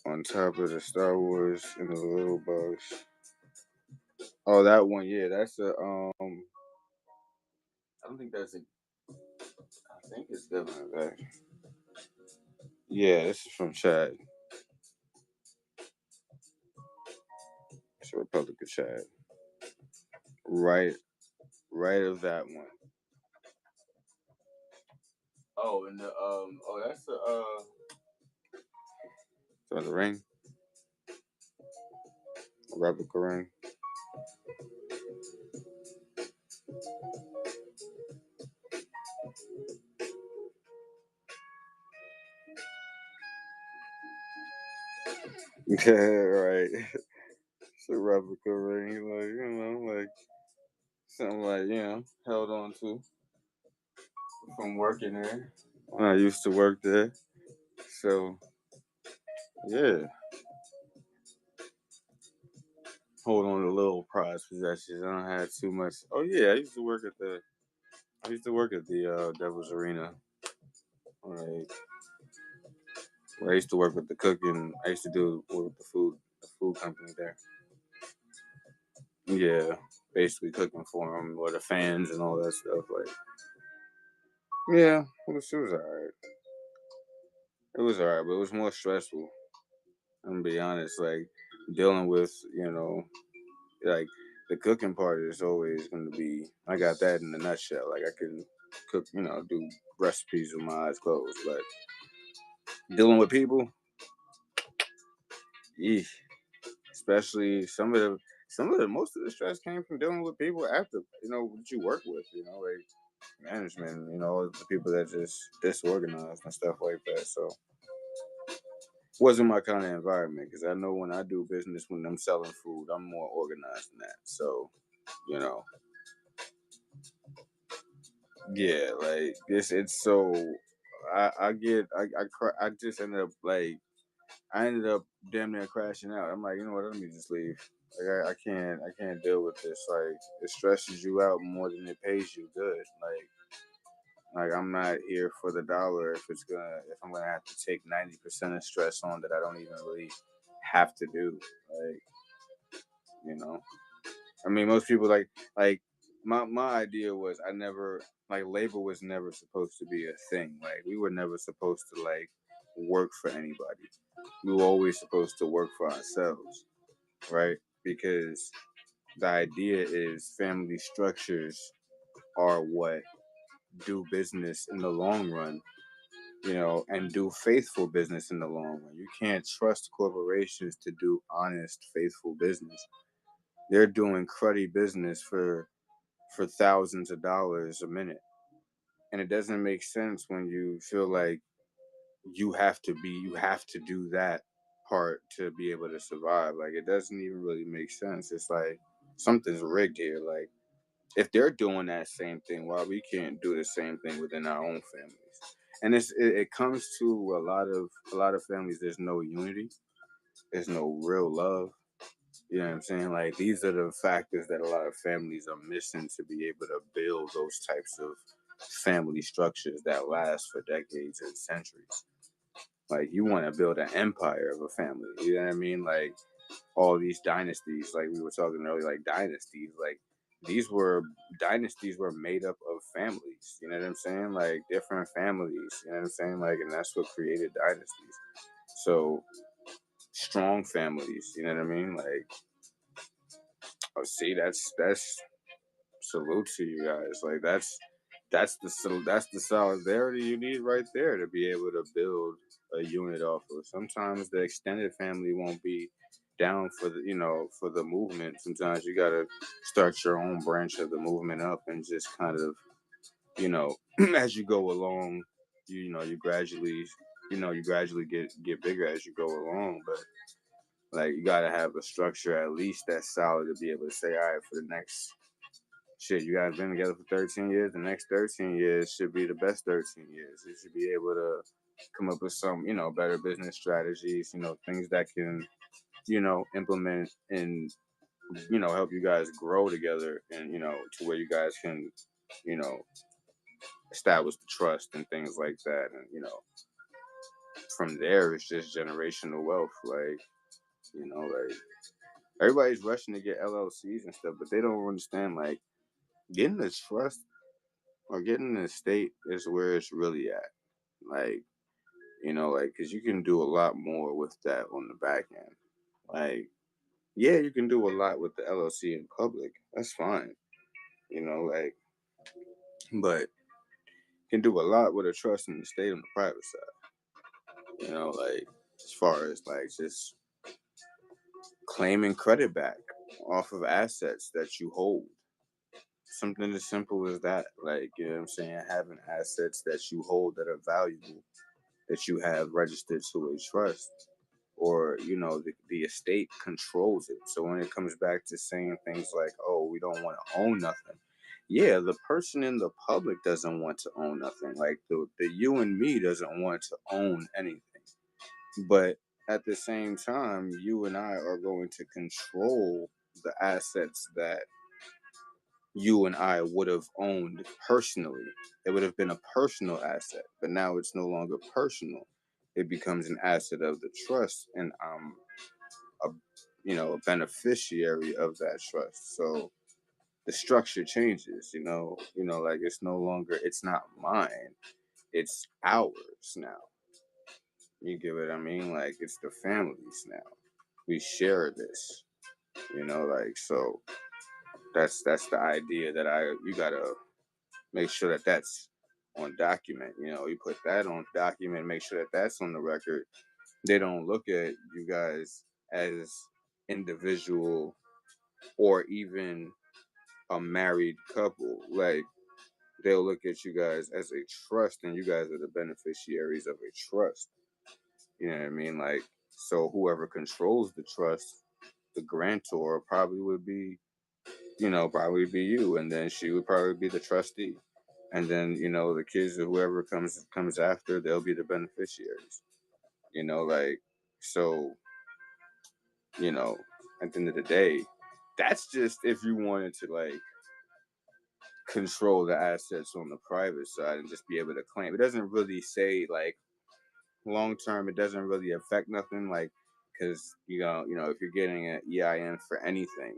on top of the Star Wars and the little box. Oh, that one, yeah, that's a I don't think that's a. I think it's government backed. Yeah, this is from Chad. It's a Republic of Chad. Right of that one. Oh, and the that's the ring, a replica ring. Yeah, right. It's a replica ring, like something held on to from working there. When I used to work there, so yeah, hold on to little prized possessions. I don't have too much. Oh yeah, I used to work at the Devil's Arena. Like, where I used to work with the cooking. I used to do with the food company there. Yeah, basically cooking for them or the fans and all that stuff. Like, yeah, it was alright. It was alright, but it was more stressful. I'm gonna be honest, like dealing with, like the cooking part is always gonna be. I got that in a nutshell. Like I can cook, do recipes with my eyes closed, but dealing with people, eesh, especially some of the most of the stress came from dealing with people after what you work with, like management, the people that just disorganized and stuff like that. So wasn't my kind of environment because I know when I do business when I'm selling food, I'm more organized than that. So, you know, yeah, like this. It's so I just ended up like I ended up damn near crashing out. I'm like, you know what? Let me just leave. Like I can't deal with this. Like it stresses you out more than it pays you good. Like I'm not here for the dollar if I'm gonna have to take 90% of stress on that I don't even really have to do. Like, you know. I mean most people like my idea was I never like labor was never supposed to be a thing. Like we were never supposed to like work for anybody. We were always supposed to work for ourselves, right? Because the idea is family structures are what do business in the long run, and do faithful business in the long run. You can't trust corporations to do honest, faithful business. They're doing cruddy business for thousands of dollars a minute. And it doesn't make sense when you feel like you have to do that part to be able to survive. Like it doesn't even really make sense. It's like something's rigged here. Like if they're doing that same thing, why we can't do the same thing within our own families? And it comes to a lot of families. There's no unity. There's no real love. You know what I'm saying? Like these are the factors that a lot of families are missing to be able to build those types of family structures that last for decades and centuries. Like you want to build an empire of a family. You know what I mean? Like all these dynasties, like we were talking earlier, like dynasties, like these were dynasties were made up of families. You know what I'm saying? Like different families. You know what I'm saying? Like, and that's what created dynasties. So strong families. You know what I mean? Like, oh, see, that's salute to you guys. Like that's the solidarity you need right there to be able to build a unit off of. Sometimes the extended family won't be down for the for the movement. Sometimes you gotta start your own branch of the movement up and just kind of as you go along, you gradually you gradually get bigger as you go along. But like you gotta have a structure at least that's solid to be able to say, all right, for the next shit, you guys been together for 13 years. The next 13 years should be the best 13 years. You should be able to come up with some, better business strategies, things that can, implement and, help you guys grow together and, to where you guys can, you know, establish the trust and things like that. And, from there, it's just generational wealth. Like everybody's rushing to get LLCs and stuff, but they don't understand, like, getting the trust or getting the estate is where it's really at. Like, because you can do a lot more with that on the back end. Like, yeah, you can do a lot with the LLC in public. That's fine. Like, but you can do a lot with a trust in the state on the private side. Like, as far as like just claiming credit back off of assets that you hold. Something as simple as that. Like, you know what I'm saying? Having assets that you hold that are valuable that you have registered to a trust, or the estate controls it. So when it comes back to saying things like, oh, we don't want to own nothing, yeah, the person in the public doesn't want to own nothing. Like the you and me doesn't want to own anything, but at the same time, you and I are going to control the assets that you and I would have owned personally. It would have been a personal asset, but now it's no longer personal. It becomes an asset of the trust, and I'm a beneficiary of that trust. So the structure changes. Like it's not mine, it's ours now. You get what I mean? Like it's the family's now. We share this. Like so. That's the idea that you gotta make sure that that's on document. You put that on document, make sure that that's on the record. They don't look at you guys as individual or even a married couple. Like they'll look at you guys as a trust, and you guys are the beneficiaries of a trust. You know what I mean? Like, so whoever controls the trust, the grantor probably would be, probably be you, and then she would probably be the trustee. And then, the kids or whoever comes after, they'll be the beneficiaries. Like, so, at the end of the day, that's just if you wanted to like control the assets on the private side and just be able to claim. It doesn't really say like long term, it doesn't really affect nothing, like, because if you're getting an EIN for anything,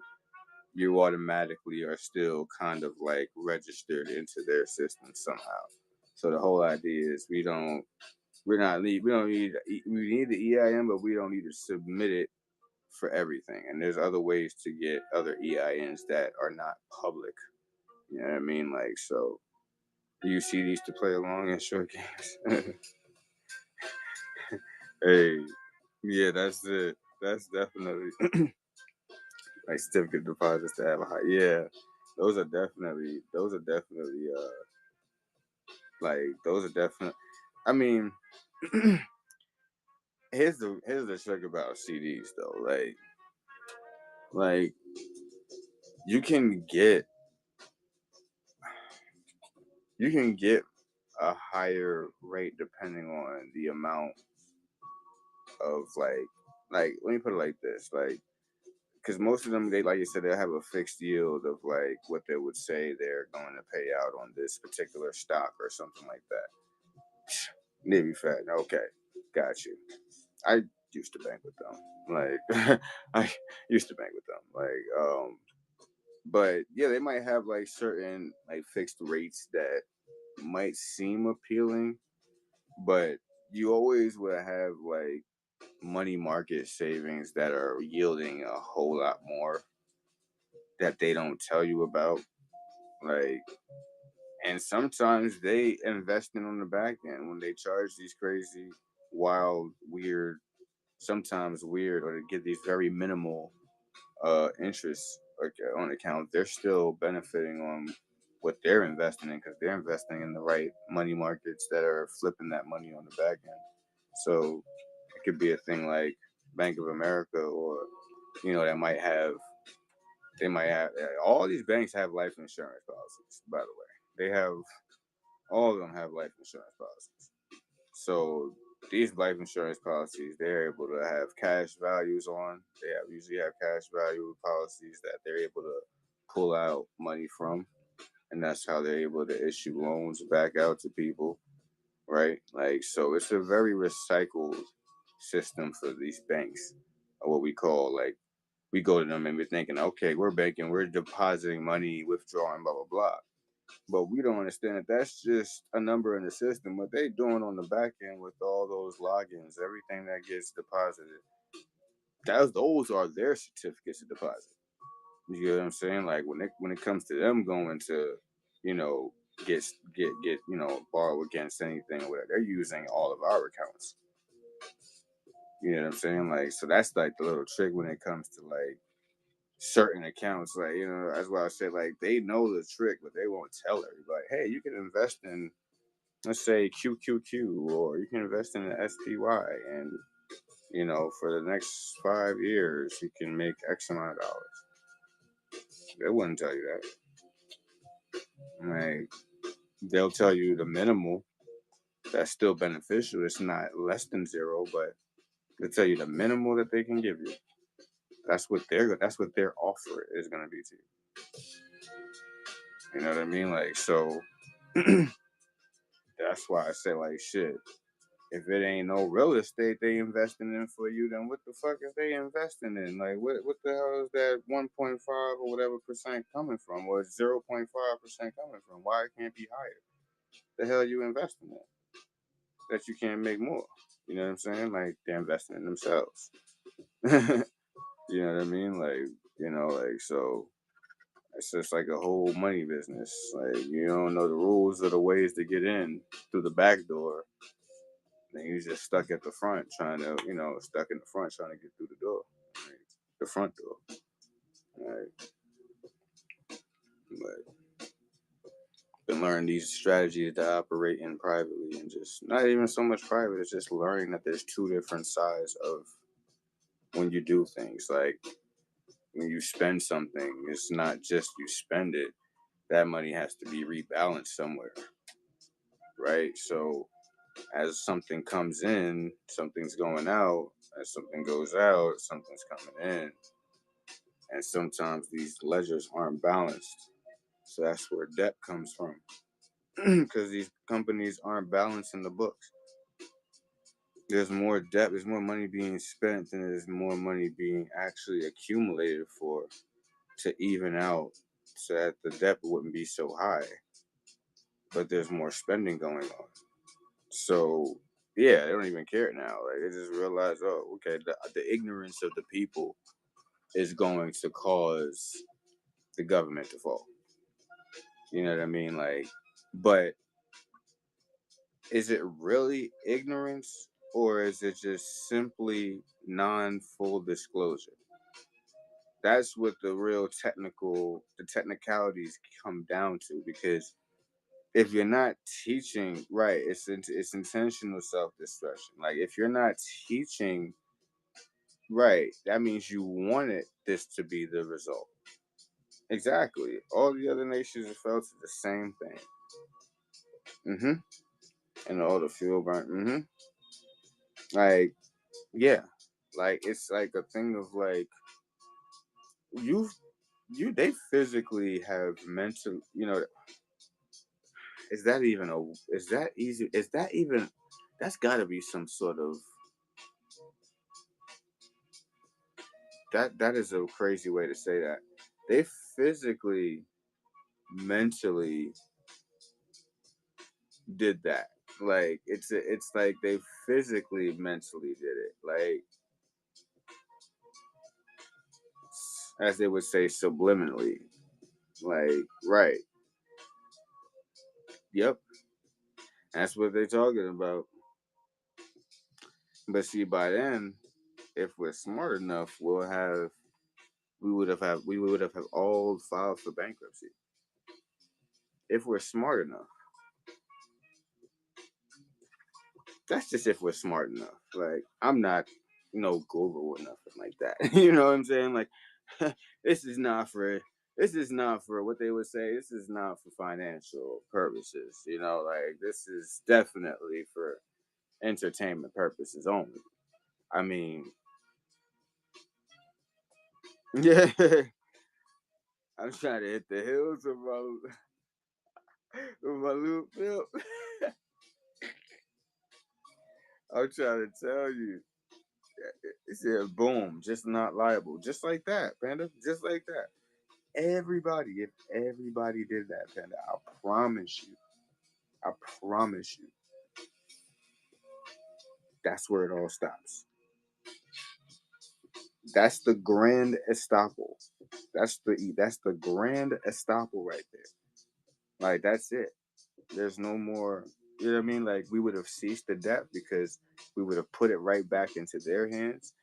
you automatically are still kind of like registered into their system somehow. So the whole idea is we don't need the EIN, but we don't need to submit it for everything. And there's other ways to get other EINs that are not public. You know what I mean? Like, so you see these to play along in short games. Hey, yeah, that's it. That's definitely like certificate deposits to have a high. Yeah, those are definitely. I mean, here's the trick about CDs though. Like you can get a higher rate depending on the amount of like let me put it like this. Like because most of them, they like you said, they have a fixed yield of like what they would say they're going to pay out on this particular stock or something like that. Navy Fed, okay, got you. I used to bank with them, like I used to bank with them, but yeah, they might have like certain like fixed rates that might seem appealing, but you always will have like money market savings that are yielding a whole lot more that they don't tell you about. Like, and sometimes they investing on the back end when they charge these crazy, wild, weird, sometimes weird, or to get these very minimal interest on account. They're still benefiting on what they're investing in because they're investing in the right money markets that are flipping that money on the back end. So it could be a thing like Bank of America, or that might have they might have all these banks have life insurance policies. By the way, they have all of them have life insurance policies. So these life insurance policies, they're able to have cash values on. They usually have cash value policies that they're able to pull out money from, and that's how they're able to issue loans back out to people, right? Like, so it's a very recycled system for these banks, or what we call like we go to them and we're thinking, okay, we're banking, we're depositing money, withdrawing, blah blah blah. But we don't understand that that's just a number in the system. What they doing on the back end with all those logins, everything that gets deposited, those are their certificates of deposit. You get what I'm saying? Like when it comes to them going to, you know, get borrow against anything or whatever, they're using all of our accounts. You know what I'm saying? Like, so that's like the little trick when it comes to like certain accounts. Like, that's why I said like they know the trick, but they won't tell everybody. Hey, you can invest in, let's say, QQQ, or you can invest in an SPY, and for the next 5 years you can make X amount of dollars. They wouldn't tell you that. Like, they'll tell you the minimal that's still beneficial. It's not less than zero, but they'll tell you the minimal that they can give you. That's what their offer is gonna be to you. You know what I mean? Like, so that's why I say like shit. If it ain't no real estate they investing in for you, then what the fuck is they investing in? Like, what the hell is that 1.5 or whatever percent coming from, or 0.5% coming from? Why it can't be higher? The hell you investing in that you can't make more? You know what I'm saying? Like, they're investing in themselves. You know what I mean? Like, so it's just like a whole money business. Like, you don't know the rules or the ways to get in through the back door. And he's just stuck at the front trying to, stuck in the front trying to get through the door, like, the front door. Like, but been learning these strategies to operate in privately, and just not even so much private. It's just learning that there's two different sides of when you do things. Like when you spend something, it's not just you spend it. That money has to be rebalanced somewhere, right? So as something comes in, something's going out. As something goes out, something's coming in. And sometimes these ledgers aren't balanced. So that's where debt comes from. Because these companies aren't balancing the books. There's more debt, there's more money being spent than there's more money being actually accumulated for to even out so that the debt wouldn't be so high. But there's more spending going on. So yeah, they don't even care now. Like, they just realize, oh, okay, the ignorance of the people is going to cause the government to fall. You know what I mean? Like, but is it really ignorance, or is it just simply non-full disclosure? That's what the technicalities come down to. Because if you're not teaching right, it's intentional self-destruction. Like, if you're not teaching right, that means you wanted this to be the result. Exactly. All the other nations have felt the same thing. And all the fuel burn. Like, yeah. Like, it's like a thing of like they physically have mental, is that even is that easy? Is that even, that's gotta be some sort of, that is a crazy way to say that. They physically, mentally did that. Like it's like they physically, mentally did it. Like, as they would say, subliminally. Like, right. Yep. That's what they're talking about. But see, by then, if we're smart enough, we would have all filed for bankruptcy. If we're smart enough. That's just if we're smart enough. Like, I'm not no guru or nothing like that. You know what I'm saying? Like, this is not for what they would say. This is not for financial purposes. Like, this is definitely for entertainment purposes only. I mean, yeah, I'm trying to hit the hills of my little film. I'm trying to tell you. It said, boom, just not liable. Just like that, Panda. Just like that. If everybody did that, Panda, I promise you, that's where it all stops. That's the grand estoppel. That's the grand estoppel right there. Like, that's it. There's no more. You know what I mean? Like, we would have ceased the debt because we would have put it right back into their hands.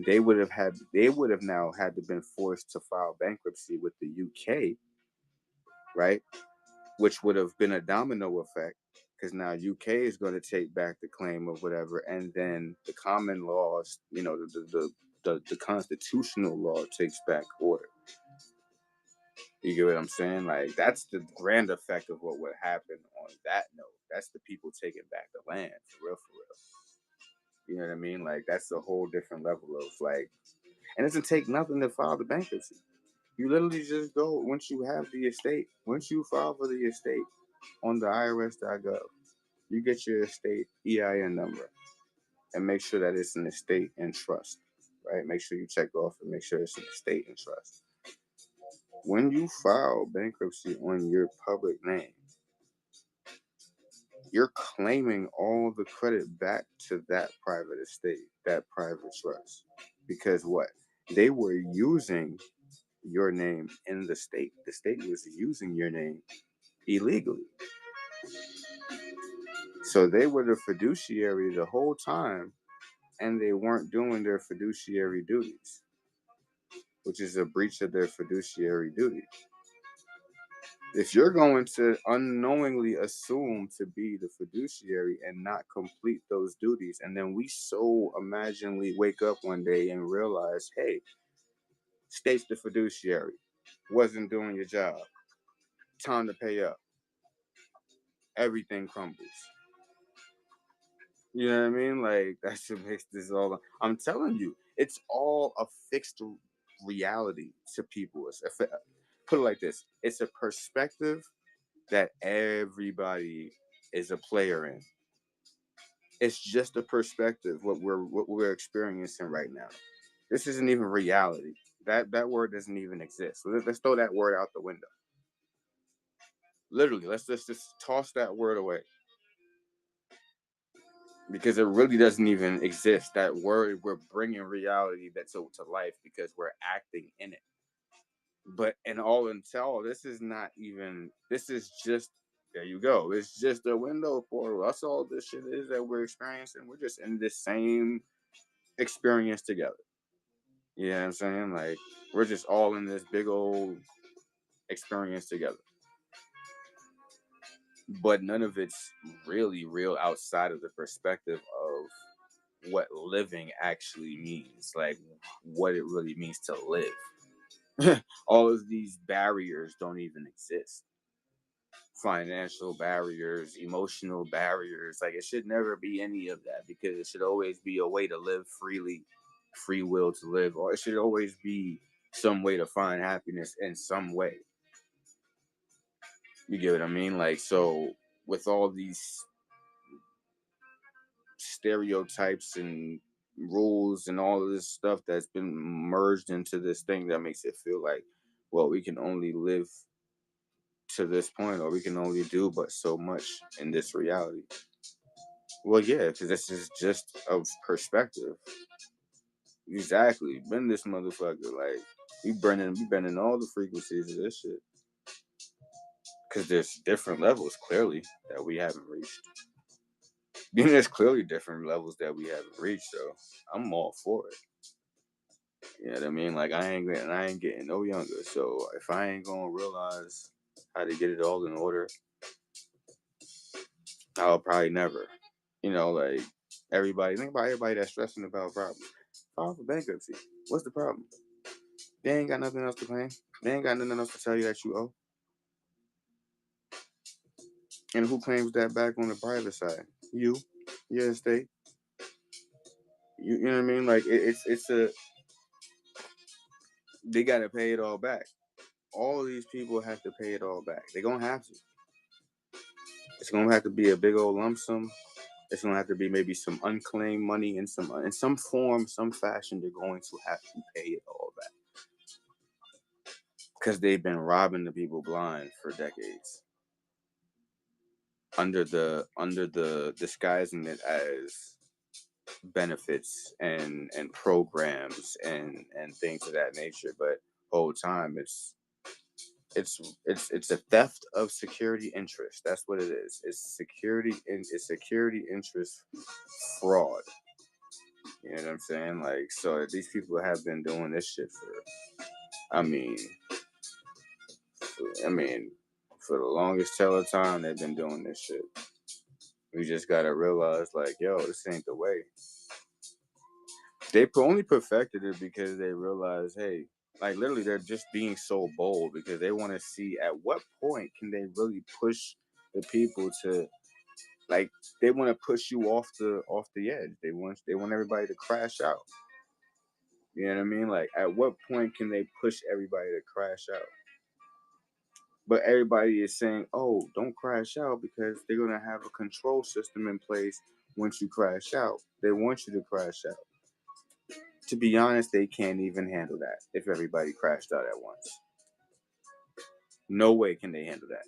They would have now had to been forced to file bankruptcy with the UK, right? Which would have been a domino effect, because now UK is going to take back the claim of whatever, and then the common laws, the constitutional law takes back order. You get what I'm saying? Like, that's the grand effect of what would happen on that note. That's the people taking back the land, for real, for real. You know what I mean? Like, that's a whole different level of, like, and it doesn't take nothing to file the bankruptcy. You literally just go, once you have the estate, once you file for the estate on the IRS.gov, you get your estate EIN number and make sure that it's an estate in trust, right? Make sure you check off and make sure it's an estate in trust. When you file bankruptcy on your public name, you're claiming all the credit back to that private estate, that private trust. Because what? They were using your name in the state. The state was using your name illegally. So they were the fiduciary the whole time, and they weren't doing their fiduciary duties, which is a breach of their fiduciary duty. If you're going to unknowingly assume to be the fiduciary and not complete those duties, and then we so imaginally wake up one day and realize, hey, state's the fiduciary, wasn't doing your job, time to pay up, everything crumbles. You know what I mean? Like, that should makes this all. I'm telling you, it's all a fixed reality to people. Put it like this: it's a perspective that everybody is a player in. It's just a perspective what we're experiencing right now. This isn't even reality. That word doesn't even exist. Let's throw that word out the window. Literally, let's just toss that word away. Because it really doesn't even exist. That word, we're bringing reality that's to life because we're acting in it. But in all, this is not even, this is just, there you go. It's just a window for us. All this shit is that we're experiencing. We're just in this same experience together. You know what I'm saying? Like, we're just all in this big old experience together. But none of it's really real outside of the perspective of what living actually means, like what it really means to live. All of these barriers don't even exist. Financial barriers, emotional barriers, like, it should never be any of that, because it should always be a way to live freely, free will to live, or it should always be some way to find happiness in some way. You get what I mean? Like, so with all these stereotypes and rules and all of this stuff that's been merged into this thing that makes it feel like, well, we can only live to this point, or we can only do but so much in this reality. Well, yeah, because this is just a perspective. Exactly. Been this motherfucker. Like, we burning all the frequencies of this shit. Because there's different levels, clearly, that we haven't reached. There's clearly different levels that we haven't reached, so I'm all for it. You know what I mean? Like, I ain't getting no younger. So if I ain't gonna realize how to get it all in order, I'll probably never. You know, like, think about everybody that's stressing about problems. File for bankruptcy. What's the problem? They ain't got nothing else to claim. They ain't got nothing else to tell you that you owe. And who claims that back on the private side? You, your estate. You know what I mean? Like, they gotta pay it all back. All these people have to pay it all back. They're gonna have to. It's gonna have to be a big old lump sum. It's gonna have to be maybe some unclaimed money in some form, some fashion. They're going to have to pay it all back because they've been robbing the people blind for decades, under the disguising it as benefits and programs and things of that nature. But whole time it's a theft of security interest. That's what it is. It's security interest fraud. You know what I'm saying? Like, so these people have been doing this shit I mean, for the longest tell time, they've been doing this shit. We just gotta realize, like, yo, this ain't the way. They only perfected it because they realized, hey, like, literally, they're just being so bold because they want to see at what point can they really push the people to, like, they want to push you off the edge. They want everybody to crash out. You know what I mean? Like, at what point can they push everybody to crash out? But everybody is saying, oh, don't crash out because they're going to have a control system in place once you crash out. They want you to crash out. To be honest, they can't even handle that if everybody crashed out at once. No way can they handle that.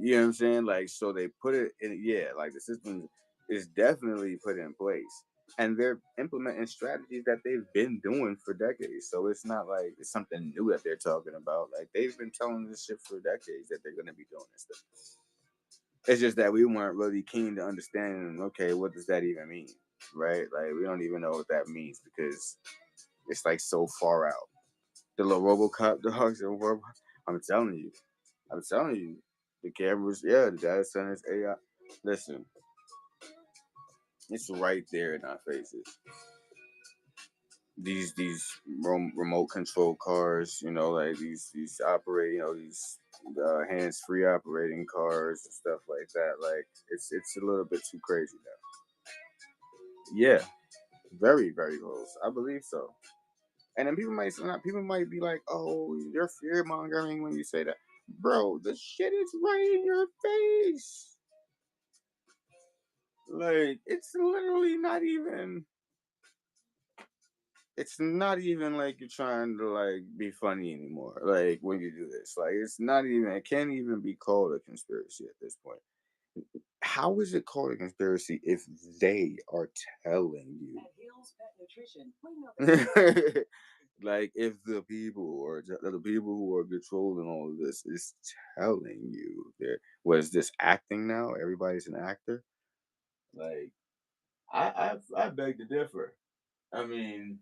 You know what I'm saying? Like, so they put it in, like the system is definitely put in place. And they're implementing strategies that they've been doing for decades. So it's not like it's something new that they're talking about. Like, they've been telling this shit for decades that they're going to be doing this stuff. It's just that we weren't really keen to understand, okay, what does that even mean? Right? Like, we don't even know what that means because it's like so far out. The little RoboCop dogs, I'm telling you. The cameras, the data centers, AI. Listen, it's right there in our faces. These remote control cars, like these operate, these hands-free operating cars and stuff like that. Like, it's a little bit too crazy now. Yeah, very, very close. I believe so. And then people might be like, "Oh, you're fear mongering when you say that." Bro, the shit is right in your face. Like, it's literally not even. It's not even like you're trying to, like, be funny anymore. Like, when you do this, like, it's not even. It can't even be called a conspiracy at this point. How is it called a conspiracy if they are telling you? Like, if the people who are controlling all of this is telling you that, was this acting now? Everybody's an actor. Like, I beg to differ. I mean,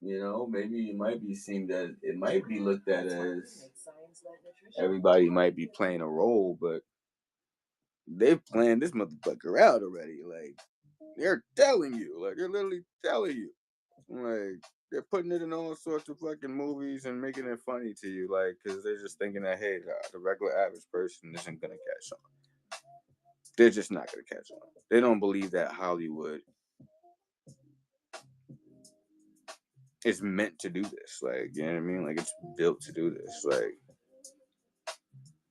maybe it might be seen that it might be looked at as everybody might be playing a role, but they've planned this motherfucker out already. Like, they're telling you, like, they're literally telling you, like, they're putting it in all sorts of fucking movies and making it funny to you, like, because they're just thinking that, hey, the regular average person isn't gonna catch on. They're just not gonna catch on. They don't believe that Hollywood it's meant to do this. Like, you know what I mean? Like, it's built to do this. Like,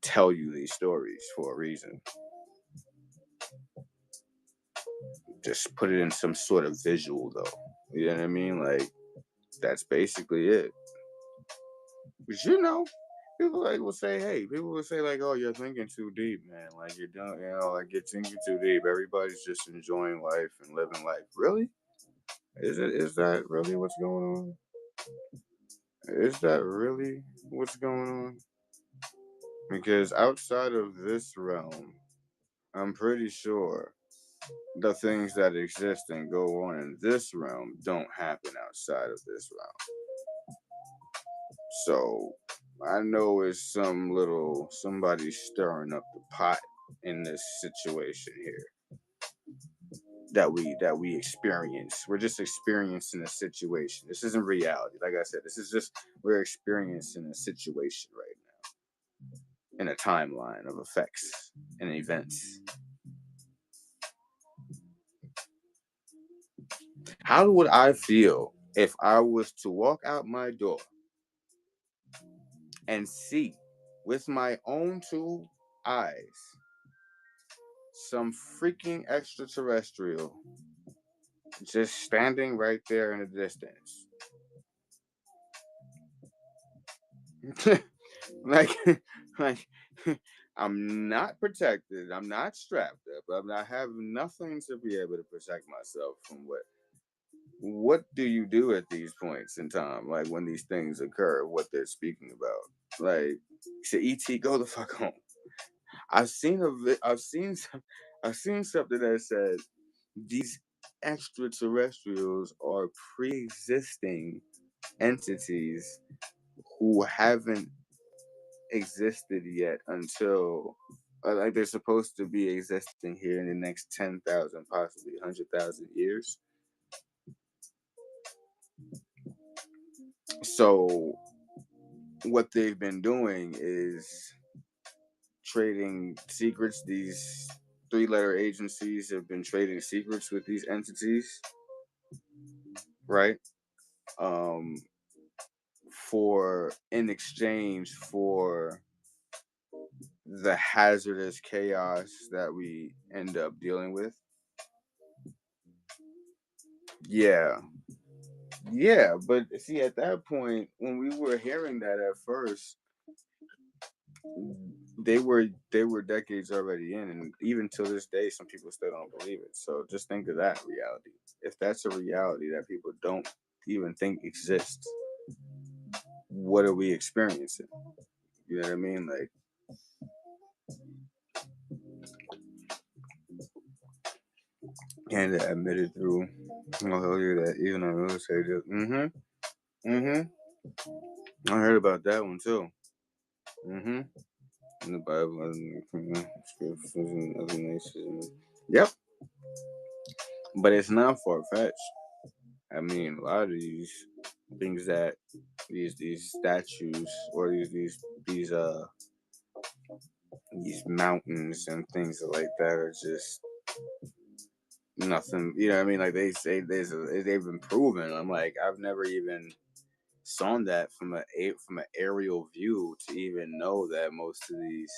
tell you these stories for a reason. Just put it in some sort of visual, though. You know what I mean? Like, that's basically it. But you know, people like will say, hey, people will say like, oh, you're thinking too deep, man. Like you don't, like you're thinking too deep. Everybody's just enjoying life and living life. Really? Is that really what's going on? Is that really what's going on? Because outside of this realm, I'm pretty sure the things that exist and go on in this realm don't happen outside of this realm. So I know it's somebody stirring up the pot in this situation here that we experience. We're just experiencing a situation. This isn't reality. Like I said, we're experiencing a situation right now in a timeline of effects and events. How would I feel if I was to walk out my door and see with my own two eyes some freaking extraterrestrial just standing right there in the distance? like like I'm not protected, I'm not strapped up, I have nothing to be able to protect myself from what do you do at these points in time, like when these things occur, what they're speaking about? Like, say, ET, go the fuck home. I've seen something that said these extraterrestrials are pre-existing entities who haven't existed yet until like they're supposed to be existing here in the next 10,000, possibly 100,000 years. So what they've been doing is trading secrets. These three-letter agencies have been trading secrets with these entities, right? For in exchange for the hazardous chaos that we end up dealing with. Yeah. Yeah, but see, at that point, when we were hearing that at first, they were decades already in, and even till this day, some people still don't believe it. So just think of that reality. If that's a reality that people don't even think exists, what are we experiencing? You know what I mean? Like, and admitted through, I'll tell you that even on military just, I heard about that one too. In the Bible and scriptures and other nations. Yep, but it's not far fetched. I mean, a lot of these things that these statues or these mountains and things like that are just nothing. You know what I mean? Like they say, they've been proven. I'm like, I've never even saw that from an aerial view to even know that most of these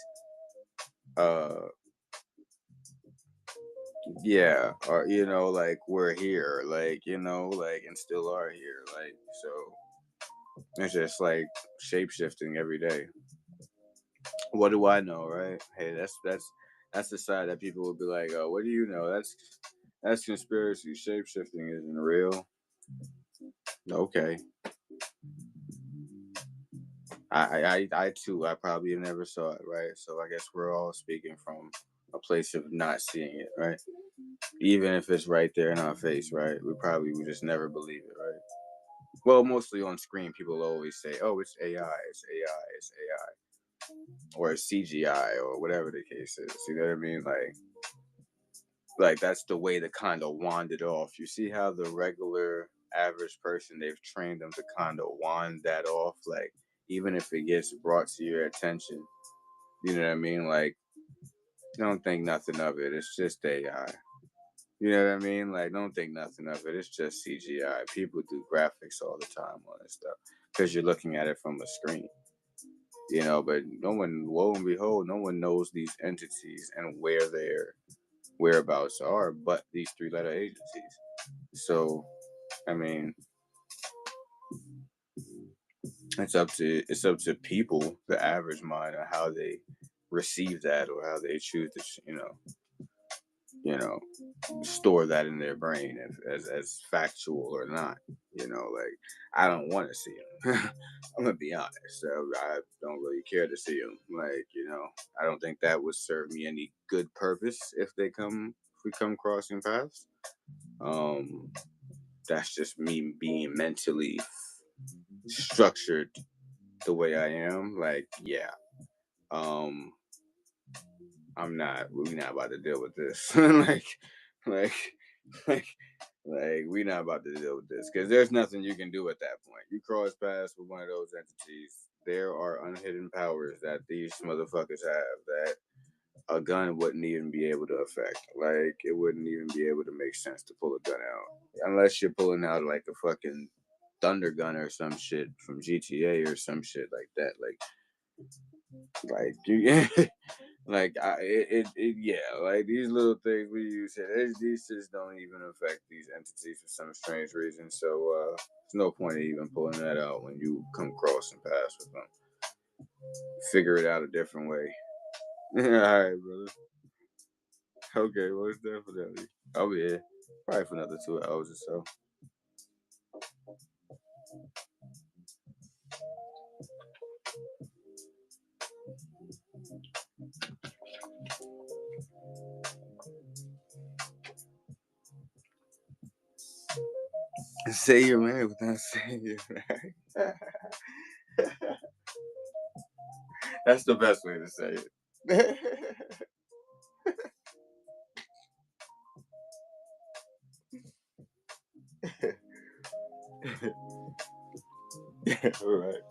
yeah, or like we're here, like like and still are here, like so it's just like shape shifting every day. What do I know, right? Hey, that's the side that people will be like, oh, what do you know? That's conspiracy. Shape shifting isn't real. Okay, I too, I probably never saw it, right? So I guess we're all speaking from a place of not seeing it, right? Even if it's right there in our face, right? We probably would just never believe it, right? Well, mostly on screen, people always say, "Oh, it's AI, it's AI, it's AI," or it's CGI, or whatever the case is. You know what I mean? Like that's the way to kind of wand it off. You see how the regular average person, they've trained them to kind of wand that off, like even if it gets brought to your attention, you know what I mean? Like, don't think nothing of it. It's just AI. You know what I mean? Like, don't think nothing of it. It's just CGI. People do graphics all the time on this stuff because you're looking at it from a screen. You know, but no one, lo and behold, no one knows these entities and where their whereabouts are but these three-letter agencies. So, I mean, it's up to people, the average mind, on how they receive that or how they choose to, you know, store that in their brain as factual or not. You know, like I don't want to see them. I'm gonna be honest. I don't really care to see them. Like, I don't think that would serve me any good purpose if we come crossing paths. Um, that's just me being mentally structured the way I am. Like, yeah. Um, we're not about to deal with this. Like, like, we're not about to deal with this because there's nothing you can do at that point. You cross paths with one of those entities. There are unhidden powers that these motherfuckers have that a gun wouldn't even be able to affect. Like, it wouldn't even be able to make sense to pull a gun out unless you're pulling out like a fucking thunder gun or some shit from GTA or some shit like that. Like you, yeah, like these little things we use here, these just don't even affect these entities for some strange reason. So there's no point in even pulling that out when you come cross and pass with them. Figure it out a different way. All right, brother. Okay, well, it's definitely. I'll be here probably for another 2 hours or so. Say your man without saying your man. That's the best way to say it. All right.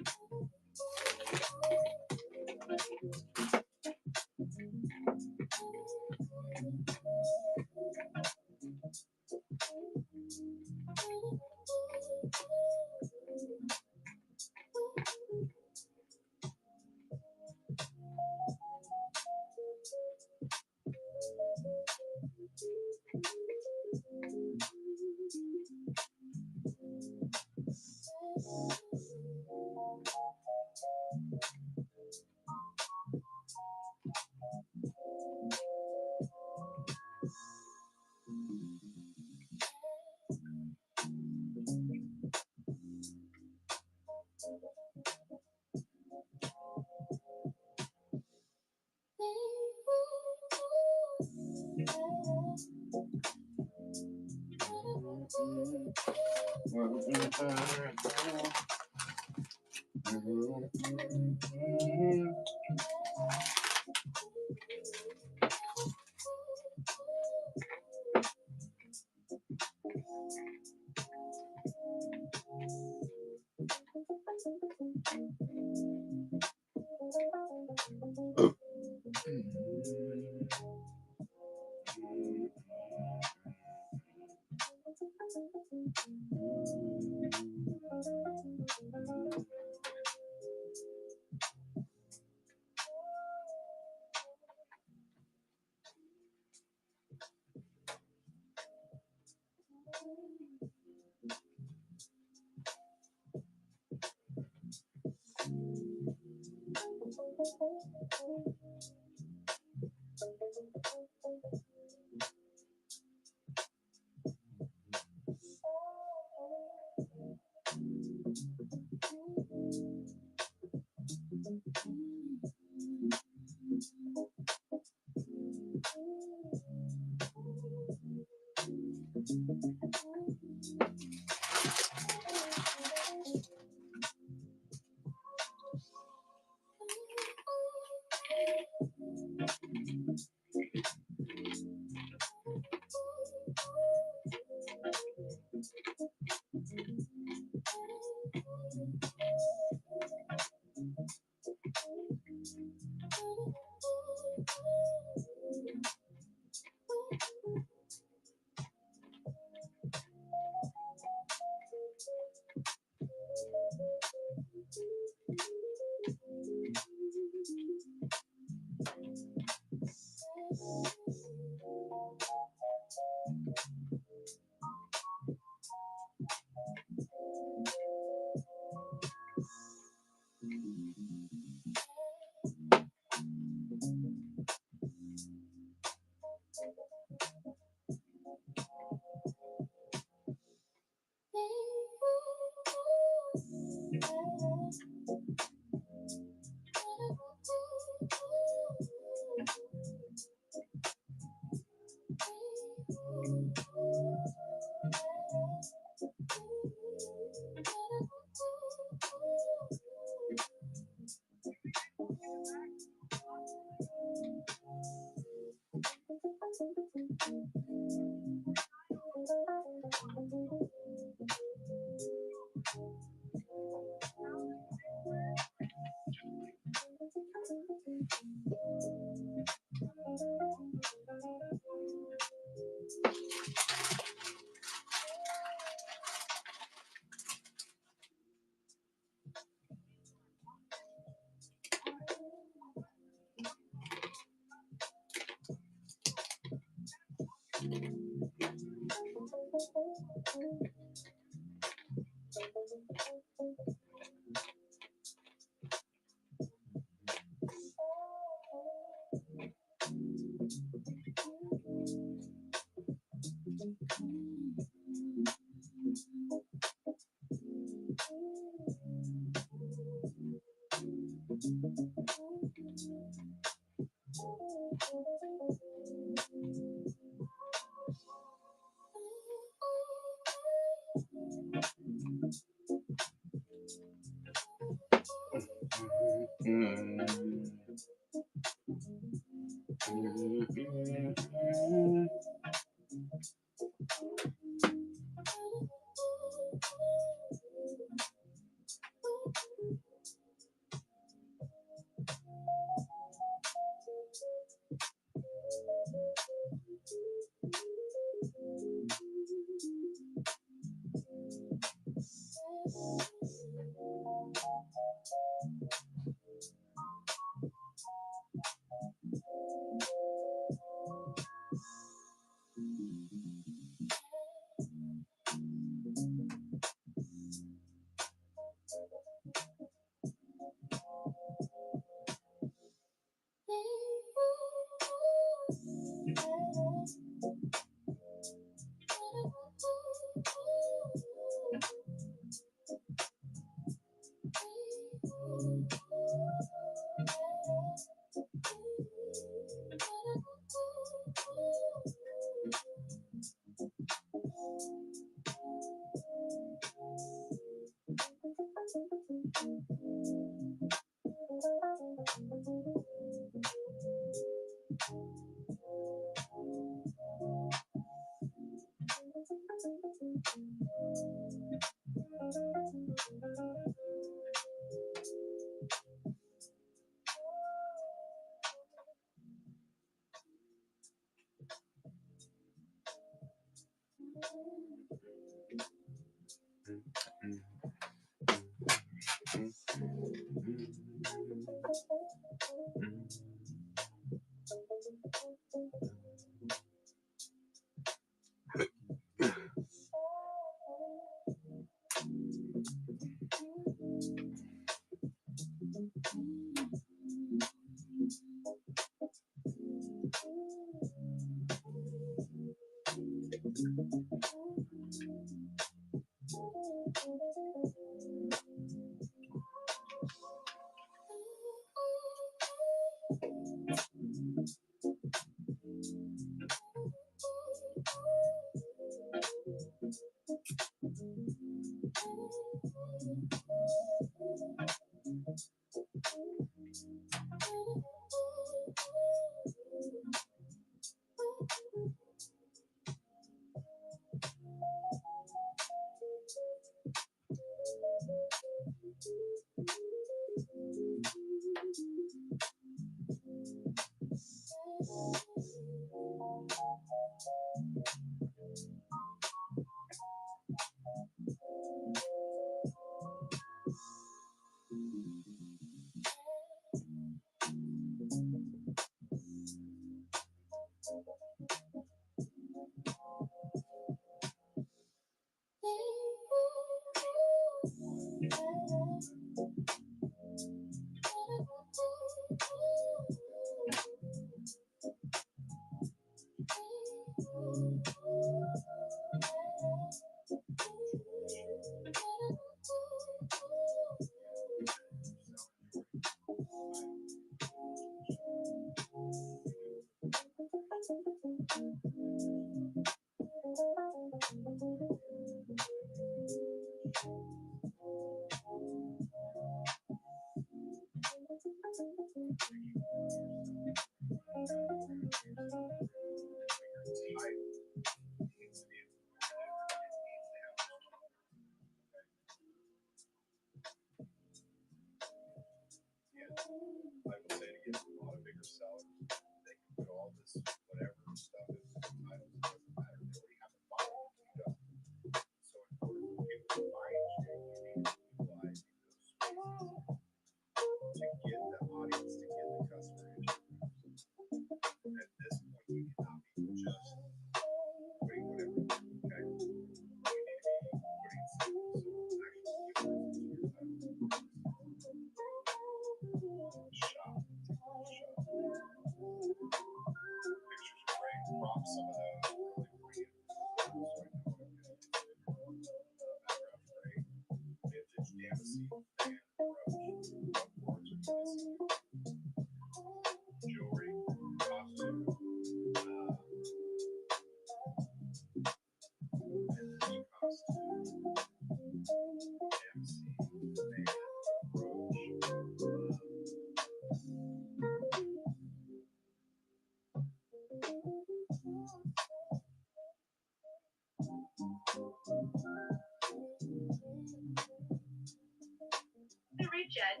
Richard,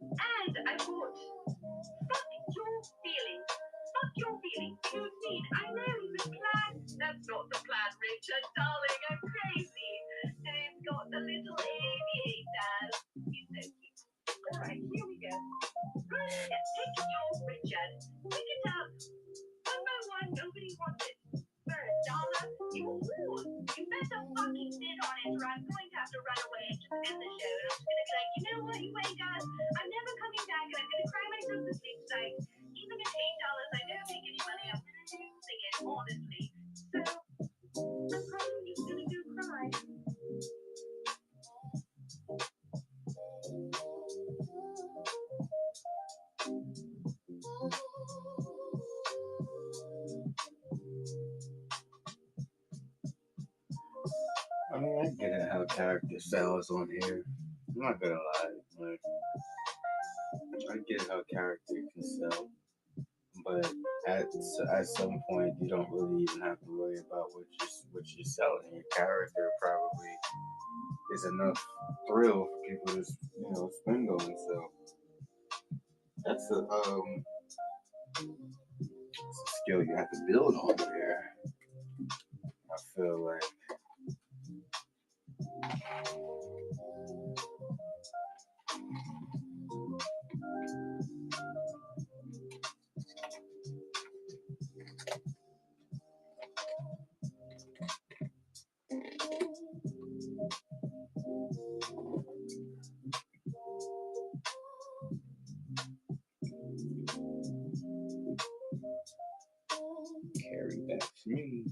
and I thought, fuck your feelings. Fuck your feelings. You mean I know the plan. That's not the plan, Richard, darling. I'm crazy. And it's got the little aviator. He's so cute. All right, here we go. Right, take your Richard. Pick it up. One by one, nobody wants it. For $1, you fool. You better fucking sit on it, or I'm going to have to run away and just end the show. And I'm just going to be like, you know what, you ain't guys, I'm never coming back, and I'm going to cry myself to sleep tonight. Even if $8 I don't make any money, I'm going to sing it, honestly. So, I'm probably just going to go cry. I mean, I get it how character sells on here. I'm not gonna lie. Like, I get how character can sell, but at some point, you don't really even have to worry about what you're selling. Your character probably is enough thrill for people to spend on. So that's it's a skill you have to build on here. I feel like. Carry that to me.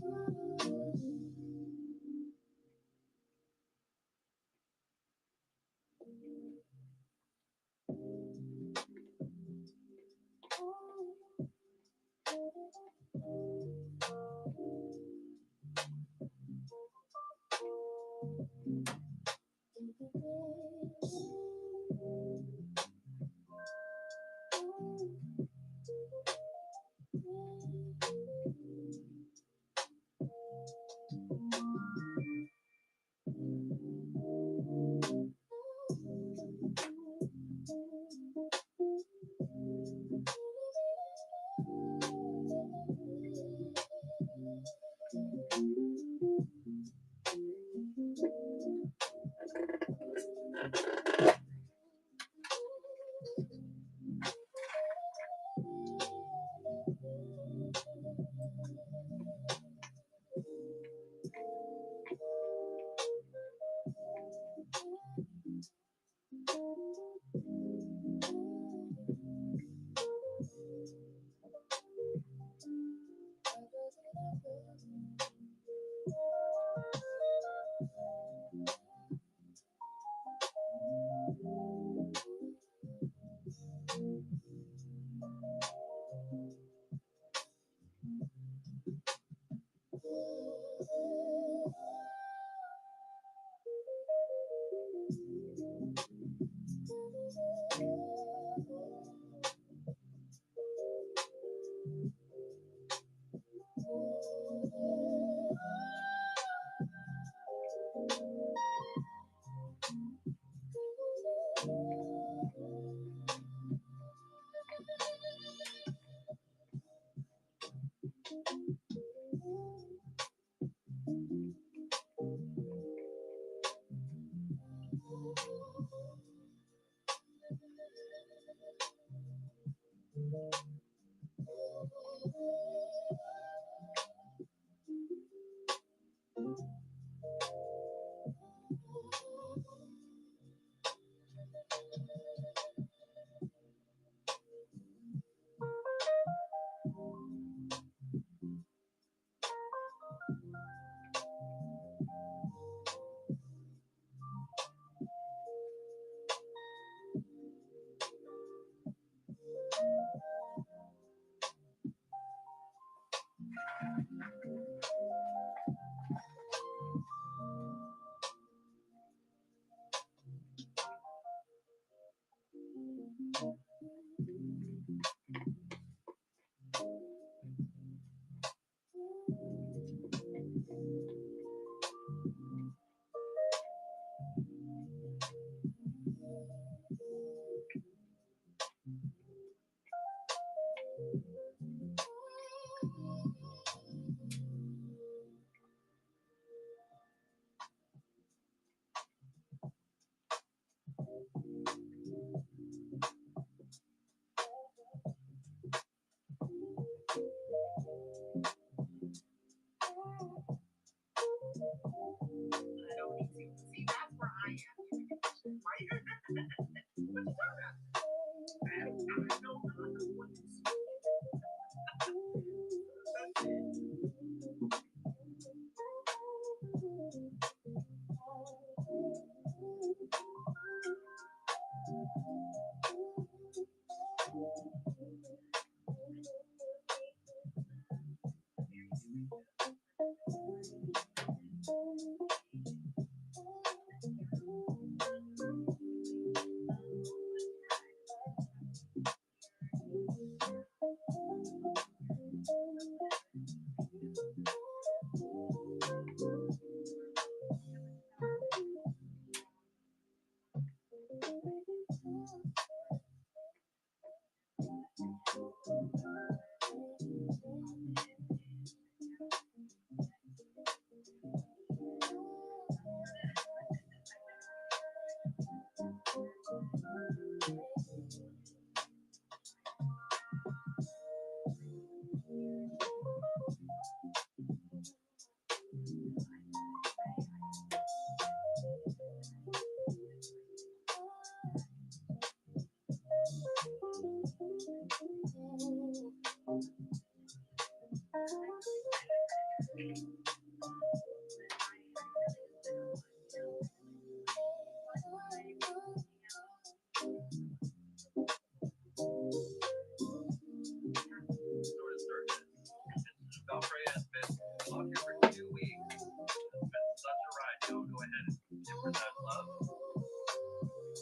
Belfry has been on here for 2 weeks. It's been such a ride. Go ahead and give her that love.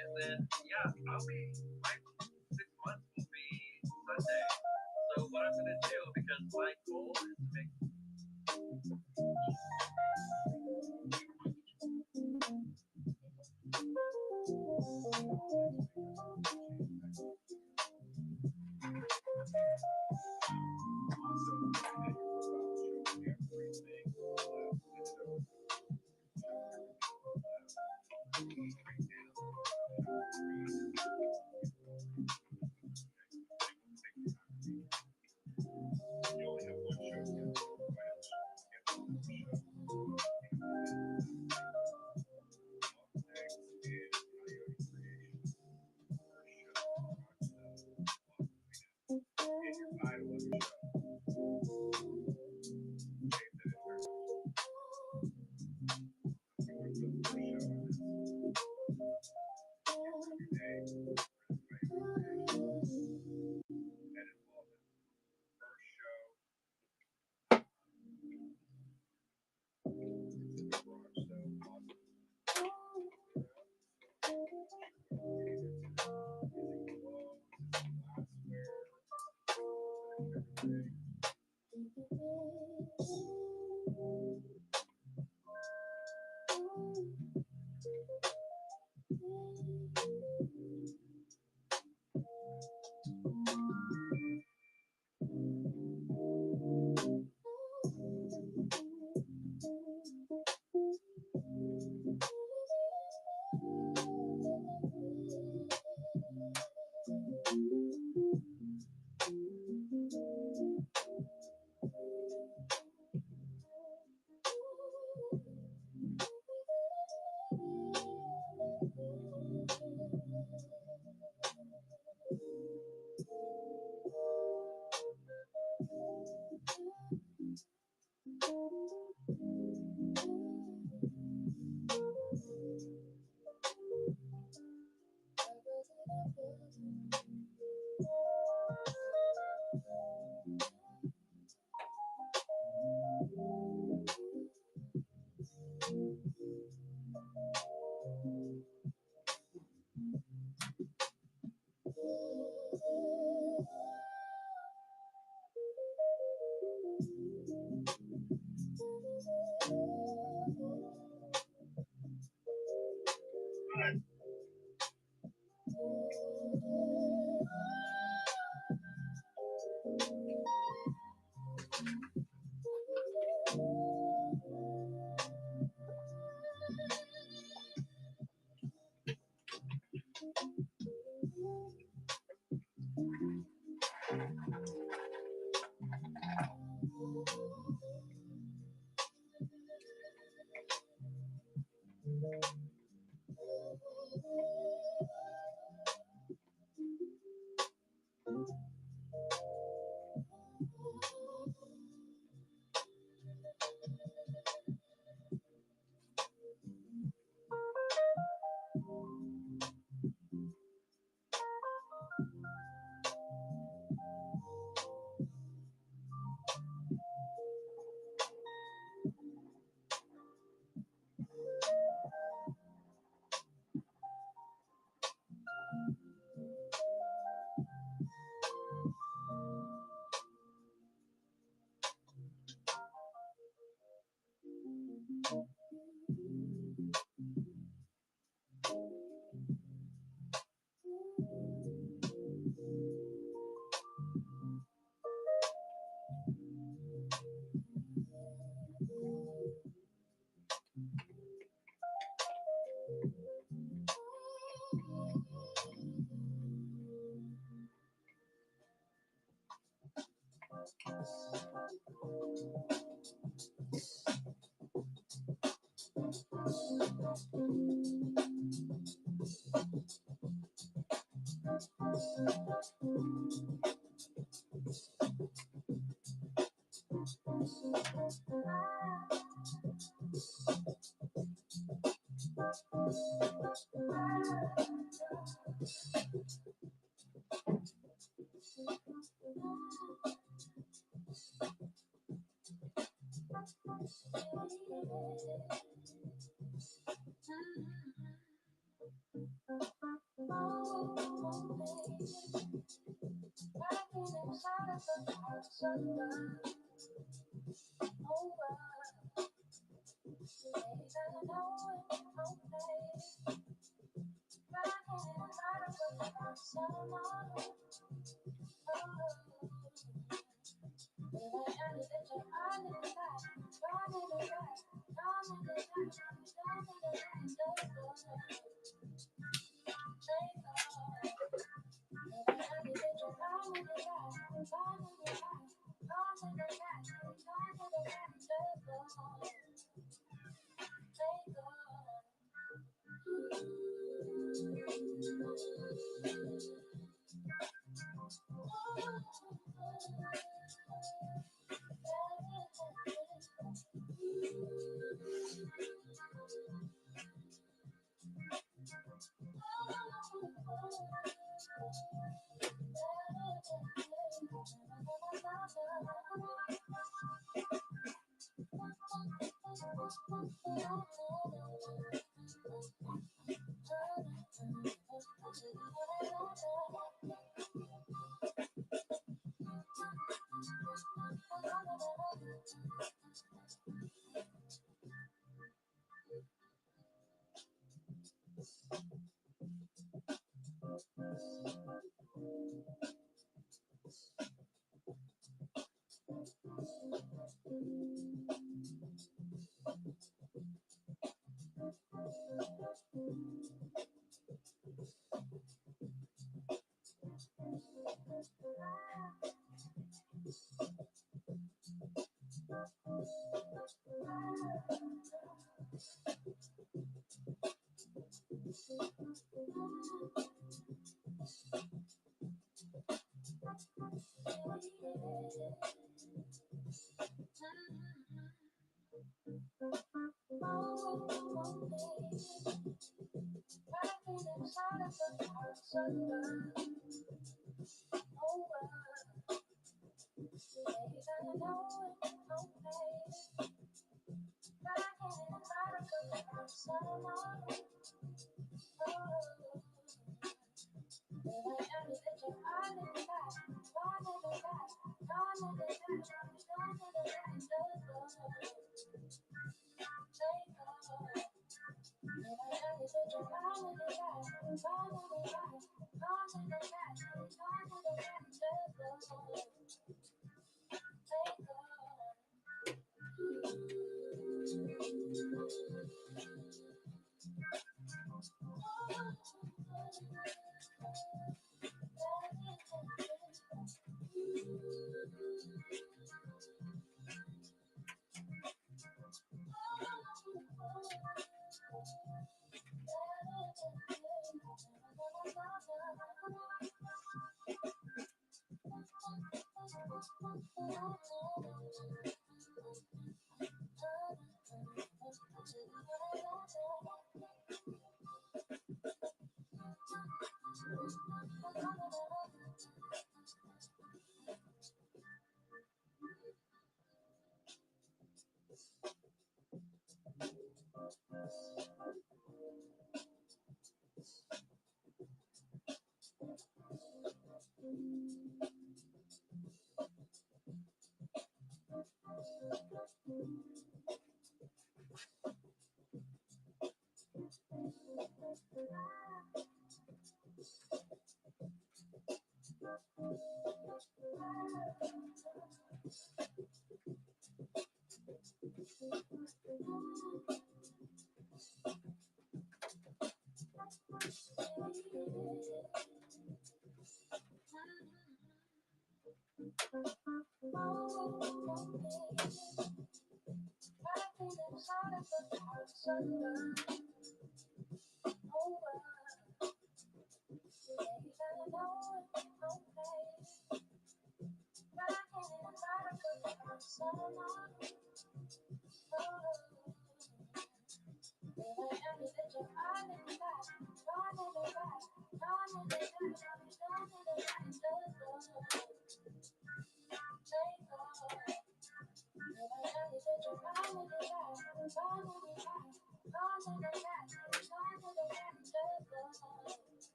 And then, yeah, I'll be, my 6 months will be Sunday. So what I'm going to do, because my goal is to make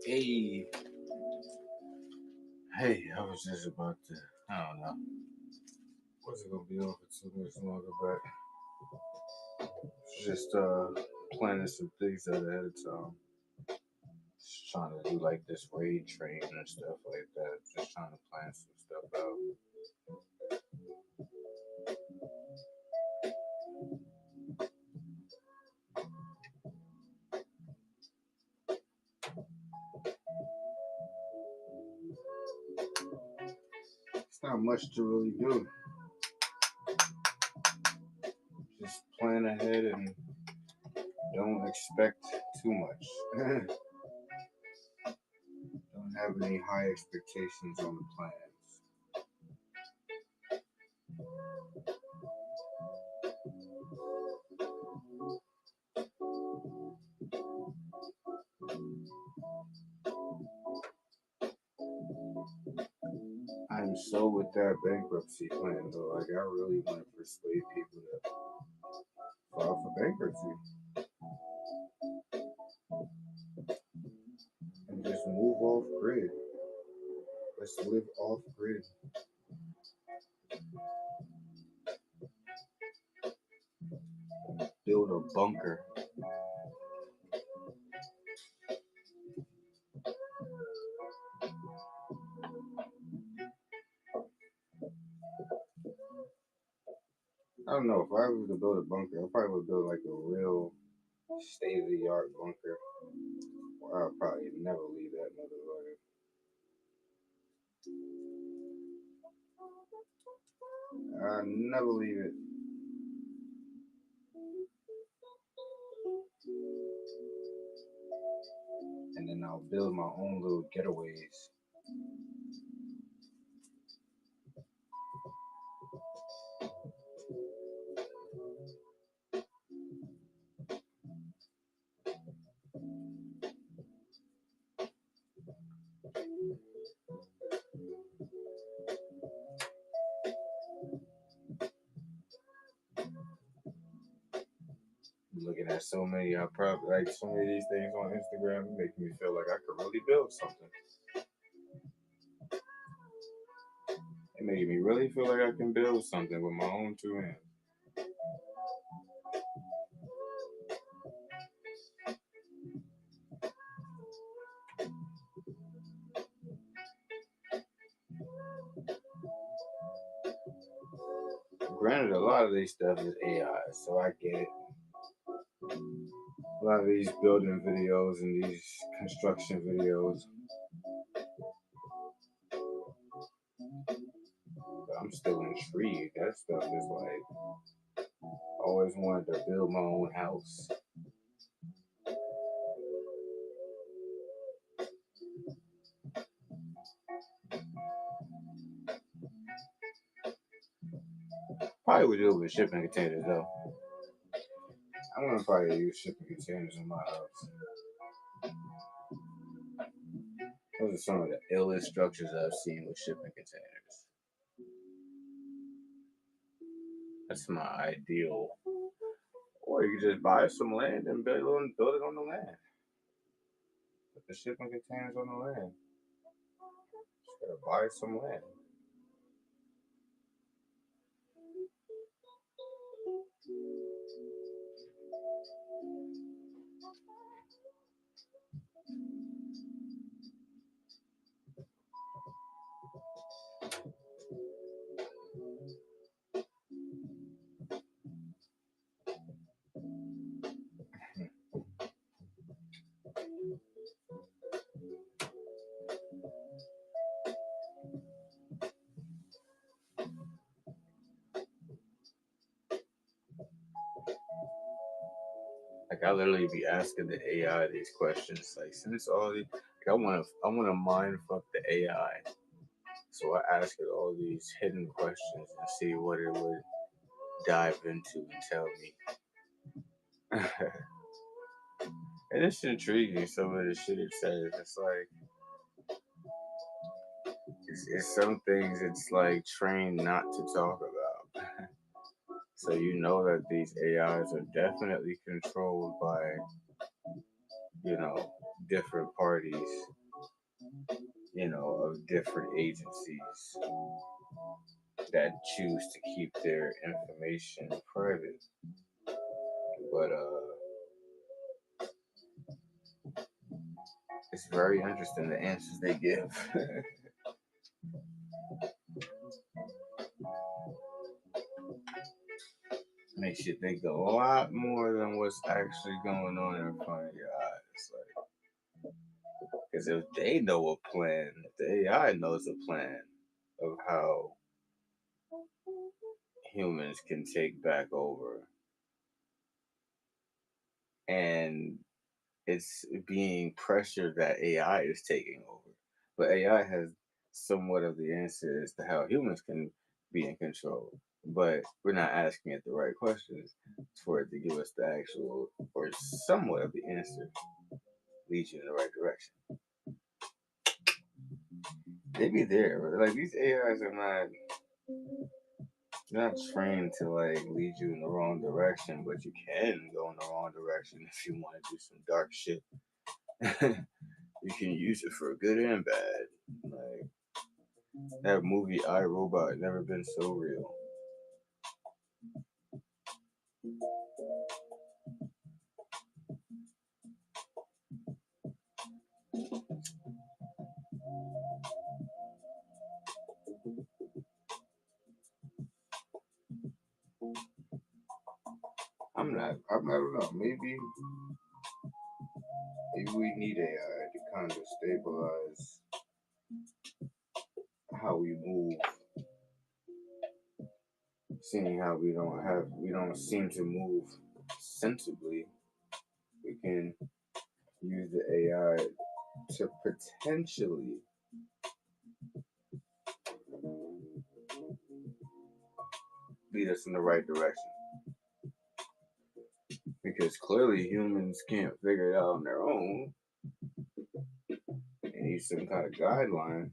Hey, hey, I was just about to, I don't know, was it gonna be on for 2 minutes longer, but just planning some things out ahead of time. Just trying to do like this raid train and stuff like that. Just trying to plan some stuff out. It's not much to really do. Just plan ahead and don't expect too much. Don't have any high expectations on the plans. I'm so with that bankruptcy plan though. Like I really want to persuade people to file for bankruptcy and just move off grid. Let's live off grid. Build a bunker. I don't know. If I was to build a bunker, I probably would build like a real state of the art bunker. Or I'll probably never leave that motherfucker. I'll never leave it. And then I'll build my own little getaways. Looking at so many, so many of these things on Instagram, making me feel like I could really build something. It made me really feel like I can build something with my own two hands. Granted, a lot of these stuff is AI, so I get it. A lot of these building videos and these construction videos. But I'm still intrigued. That stuff is like, I always wanted to build my own house. Probably would do it with shipping containers though. I'm gonna probably use shipping containers in my house. Those are some of the illest structures I've seen with shipping containers. That's my ideal. Or you can just buy some land and build it on the land. Put the shipping containers on the land. Just gotta buy some land. Like I literally be asking the AI these questions. Like since all these, like I wanna mind fuck the AI. So I ask it all these hidden questions and see what it would dive into and tell me. And it's intriguing. Some of the shit it says. It's like it's some things it's like trained not to talk about. So you know that these AIs are definitely controlled by, different parties, of different agencies that choose to keep their information private. But it's very interesting the answers they give. Makes you think a lot more than what's actually going on in front of your eyes. Like, because if they know a plan, if the AI knows a plan of how humans can take back over and it's being pressured that AI is taking over. But AI has somewhat of the answer as to how humans can be in control. But we're not asking it the right questions for it to give us the actual or somewhat of the answer, lead you in the right direction. They be there, but like these AIs are not trained to like lead you in the wrong direction, but you can go in the wrong direction if you want to do some dark shit. You can use it for good and bad. Like that movie I, Robot never been so real. I don't know. Maybe we need AI to kind of stabilize how we move, seeing how we don't seem to move sensibly. We can use the AI to potentially lead us in the right direction. Because clearly humans can't figure it out on their own. They need some kind of guideline.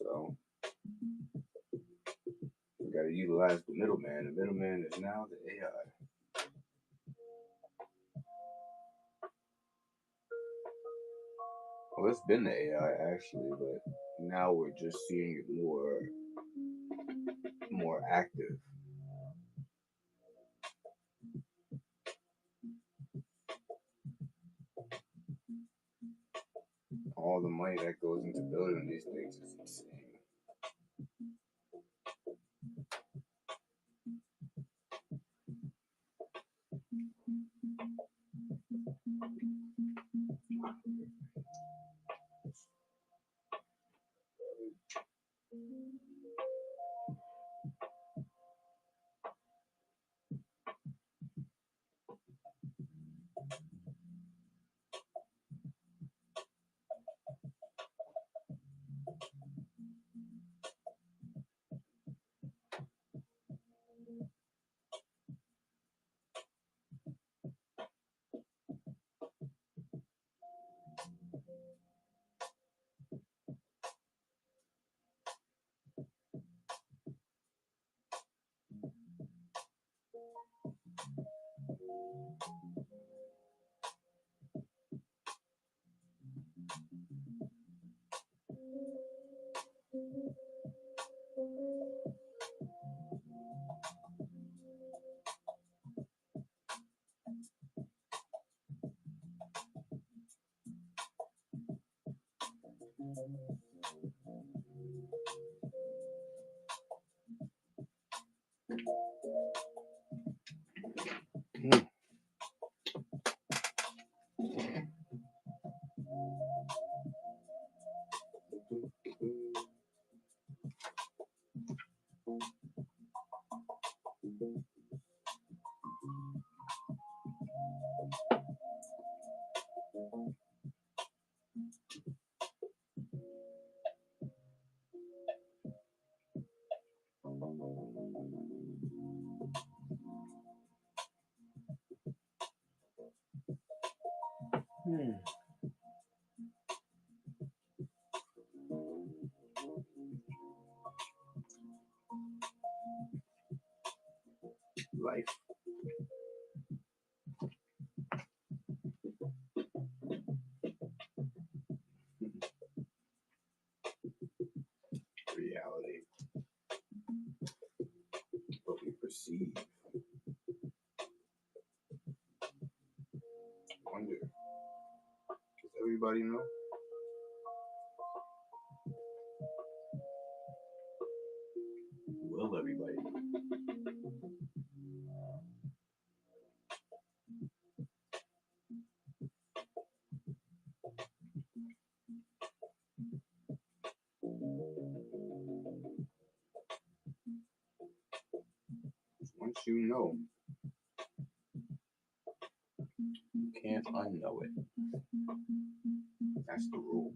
So we gotta utilize the middleman. The middleman is now the AI. Well, it's been the AI actually, but now we're just seeing it more active. All the money that goes into building these things is insane. Life. Reality. What we perceive. Wonder. Does everybody know? Will everybody know? once you know, you can't unknow it. That's the rule.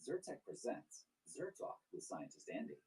Zyrtec presents Zyrtalk with Scientist Andy.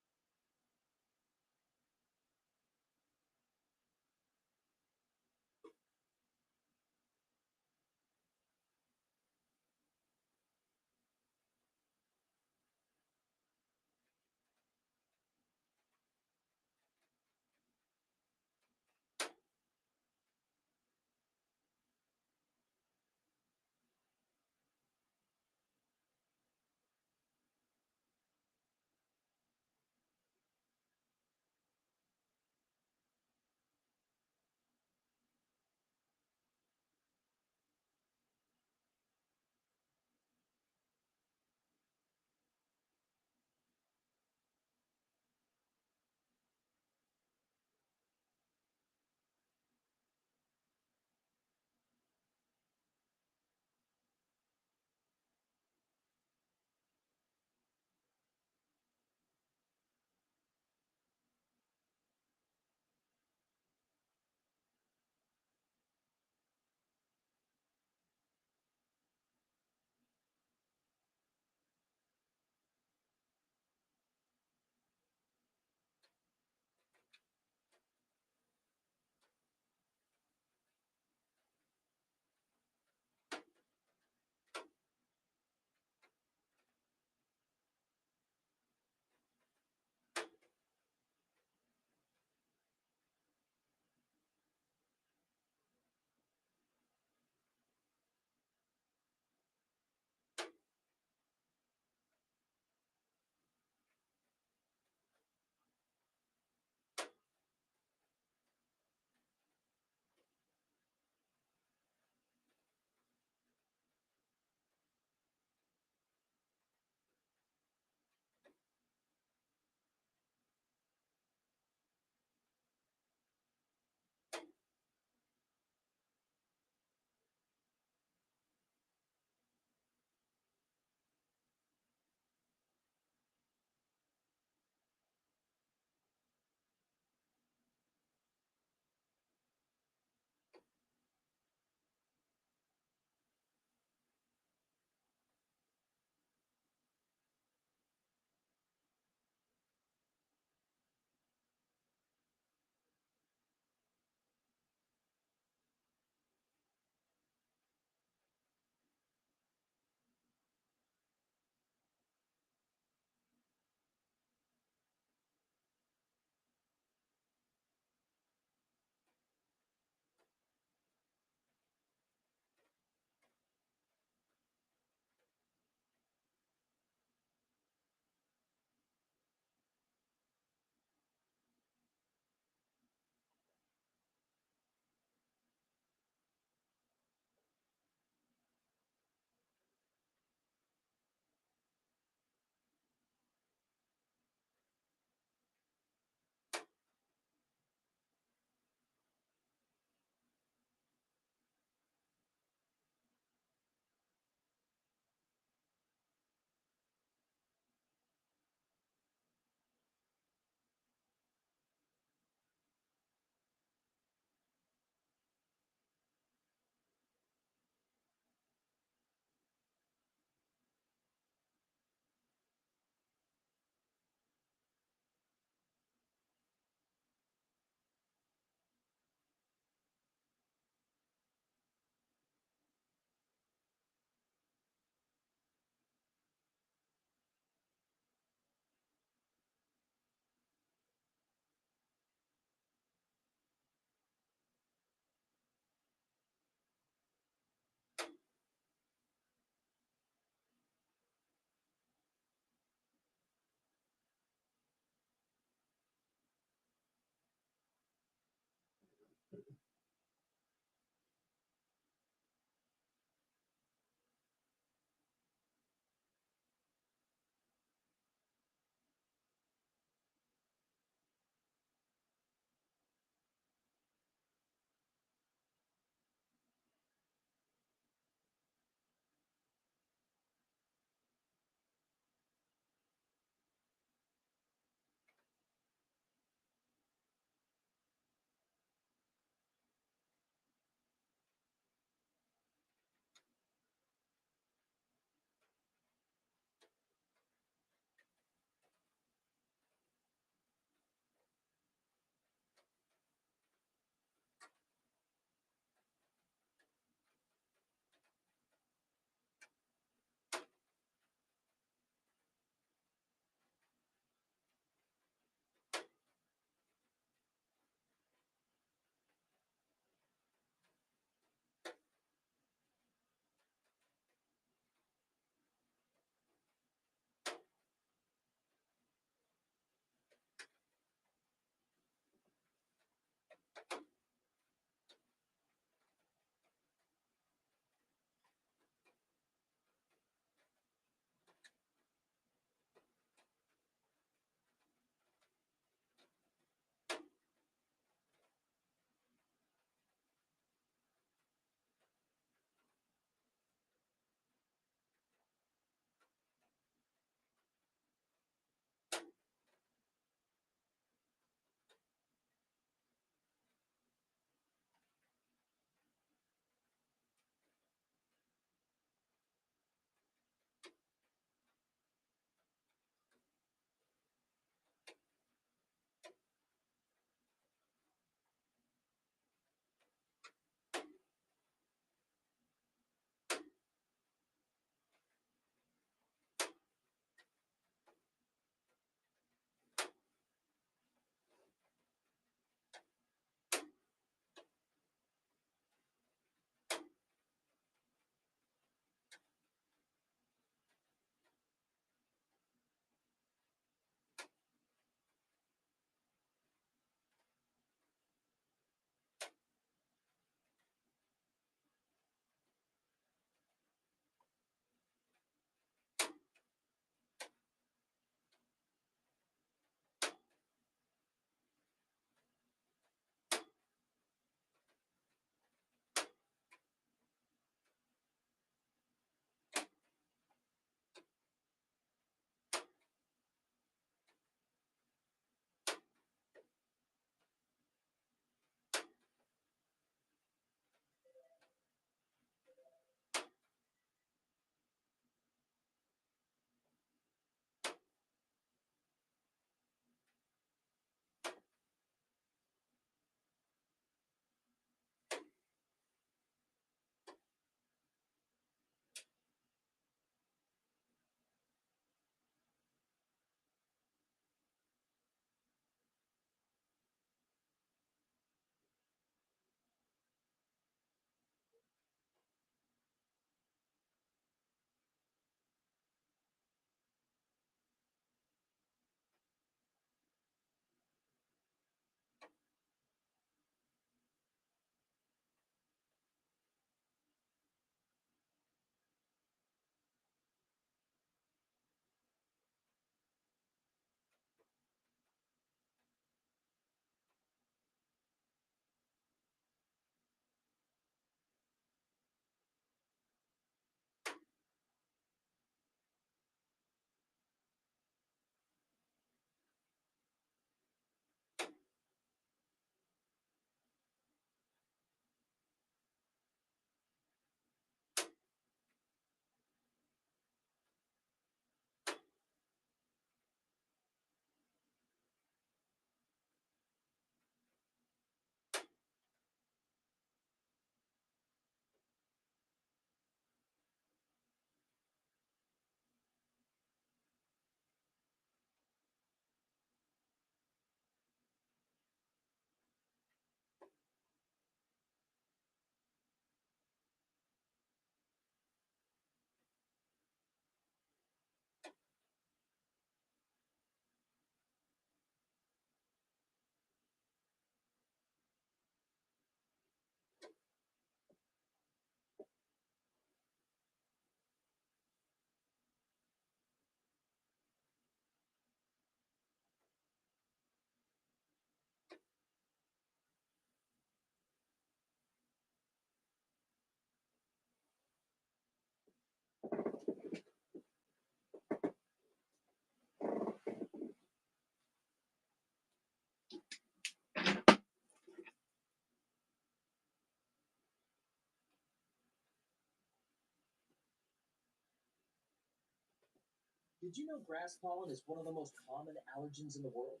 Did you know grass pollen is one of the most common allergens in the world?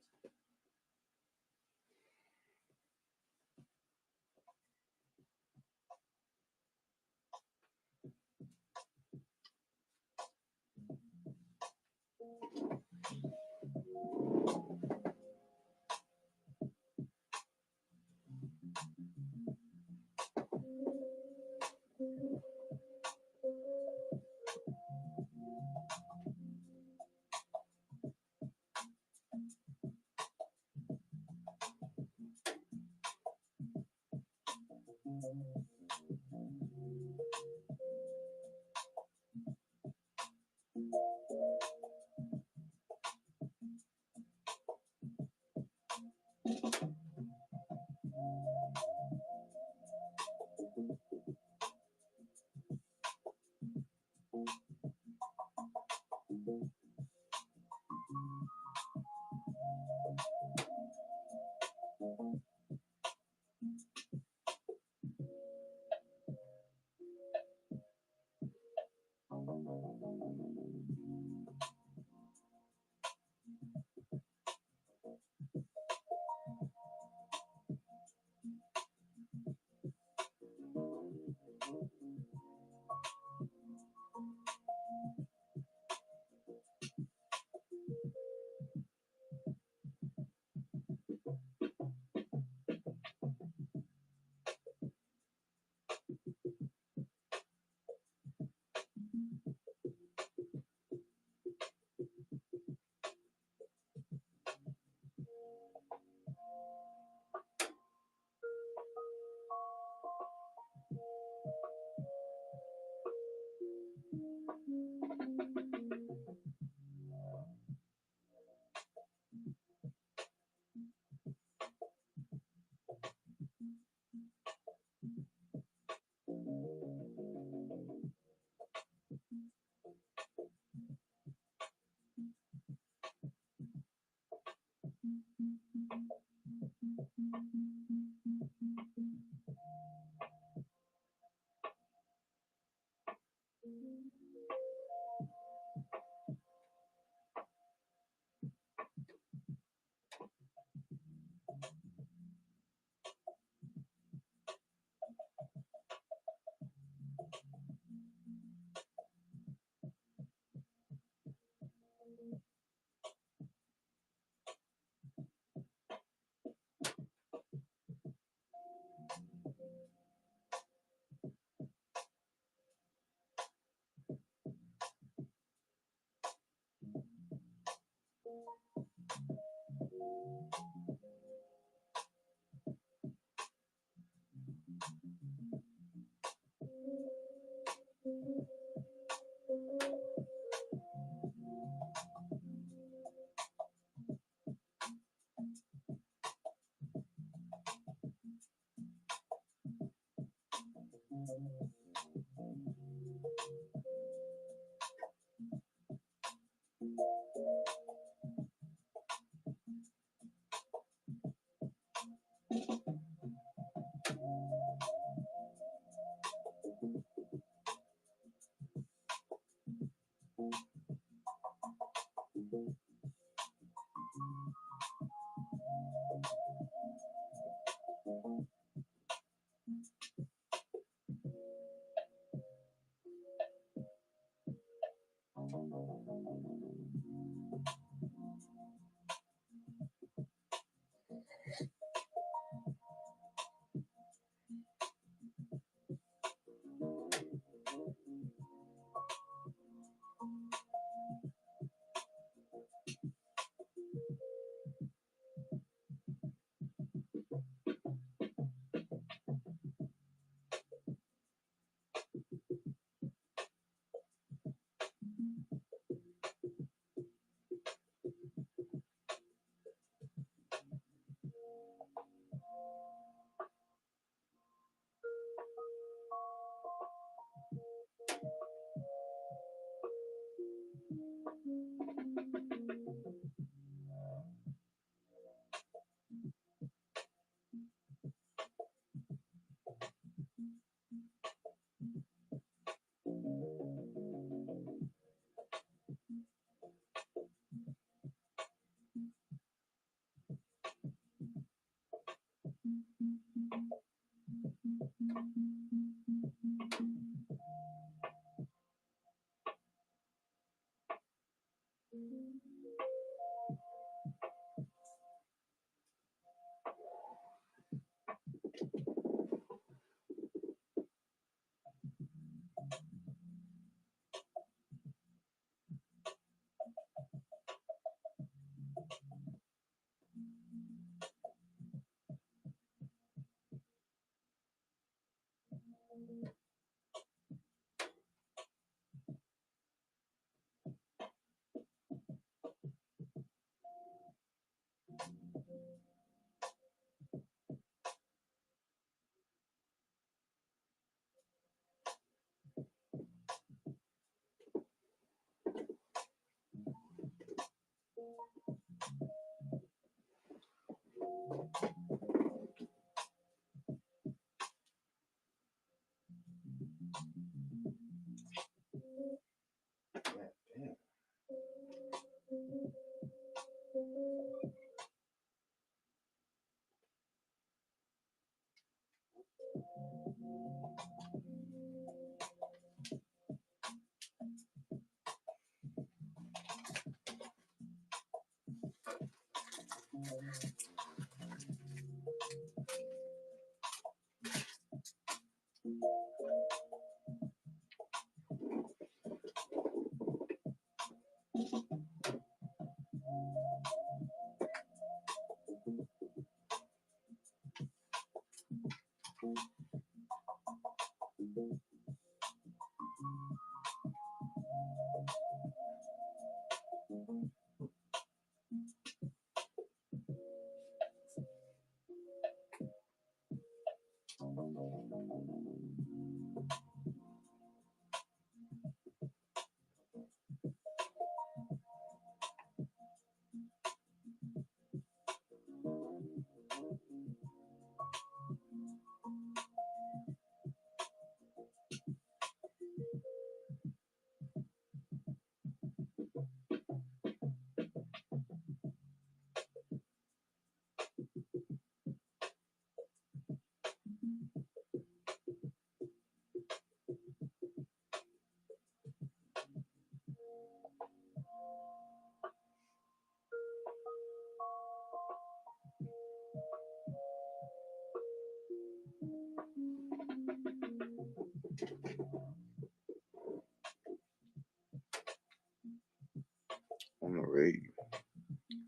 I'm gonna rate you.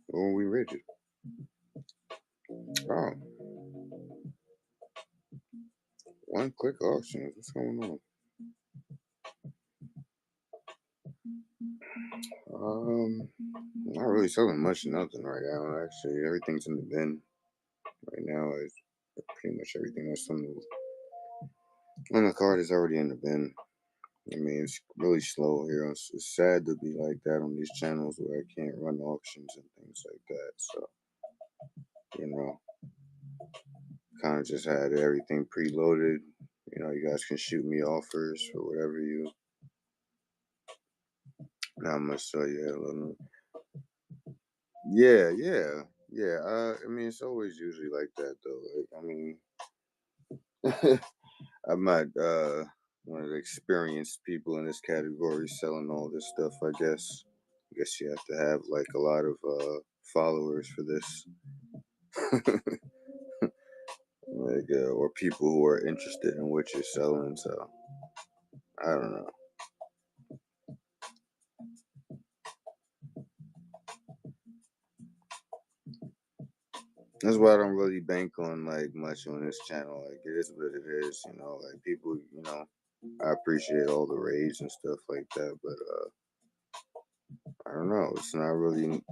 What we rated? Oh, one click auctions. What's going on? Not really selling much of nothing right now. Actually, everything's in the bin right now. Is pretty much everything that's on the card is already in the bin. I mean, it's really slow here. It's sad to be like that on these channels where I can't run auctions and things like that. So, you know, kind of just had everything preloaded. You know, you guys can shoot me offers for whatever you. Now I'm gonna show you a little. Yeah, yeah, yeah. I mean, it's always usually like that though. Like, I mean, I'm not one of the experienced people in this category selling all this stuff. I guess. I guess you have to have like a lot of followers for this, like or people who are interested in what you're selling. So I don't know. That's why I don't really bank on like much on this channel. Like it is what it is, you know. Like people, you know, I appreciate all the raids and stuff like that, but I don't know. It's not really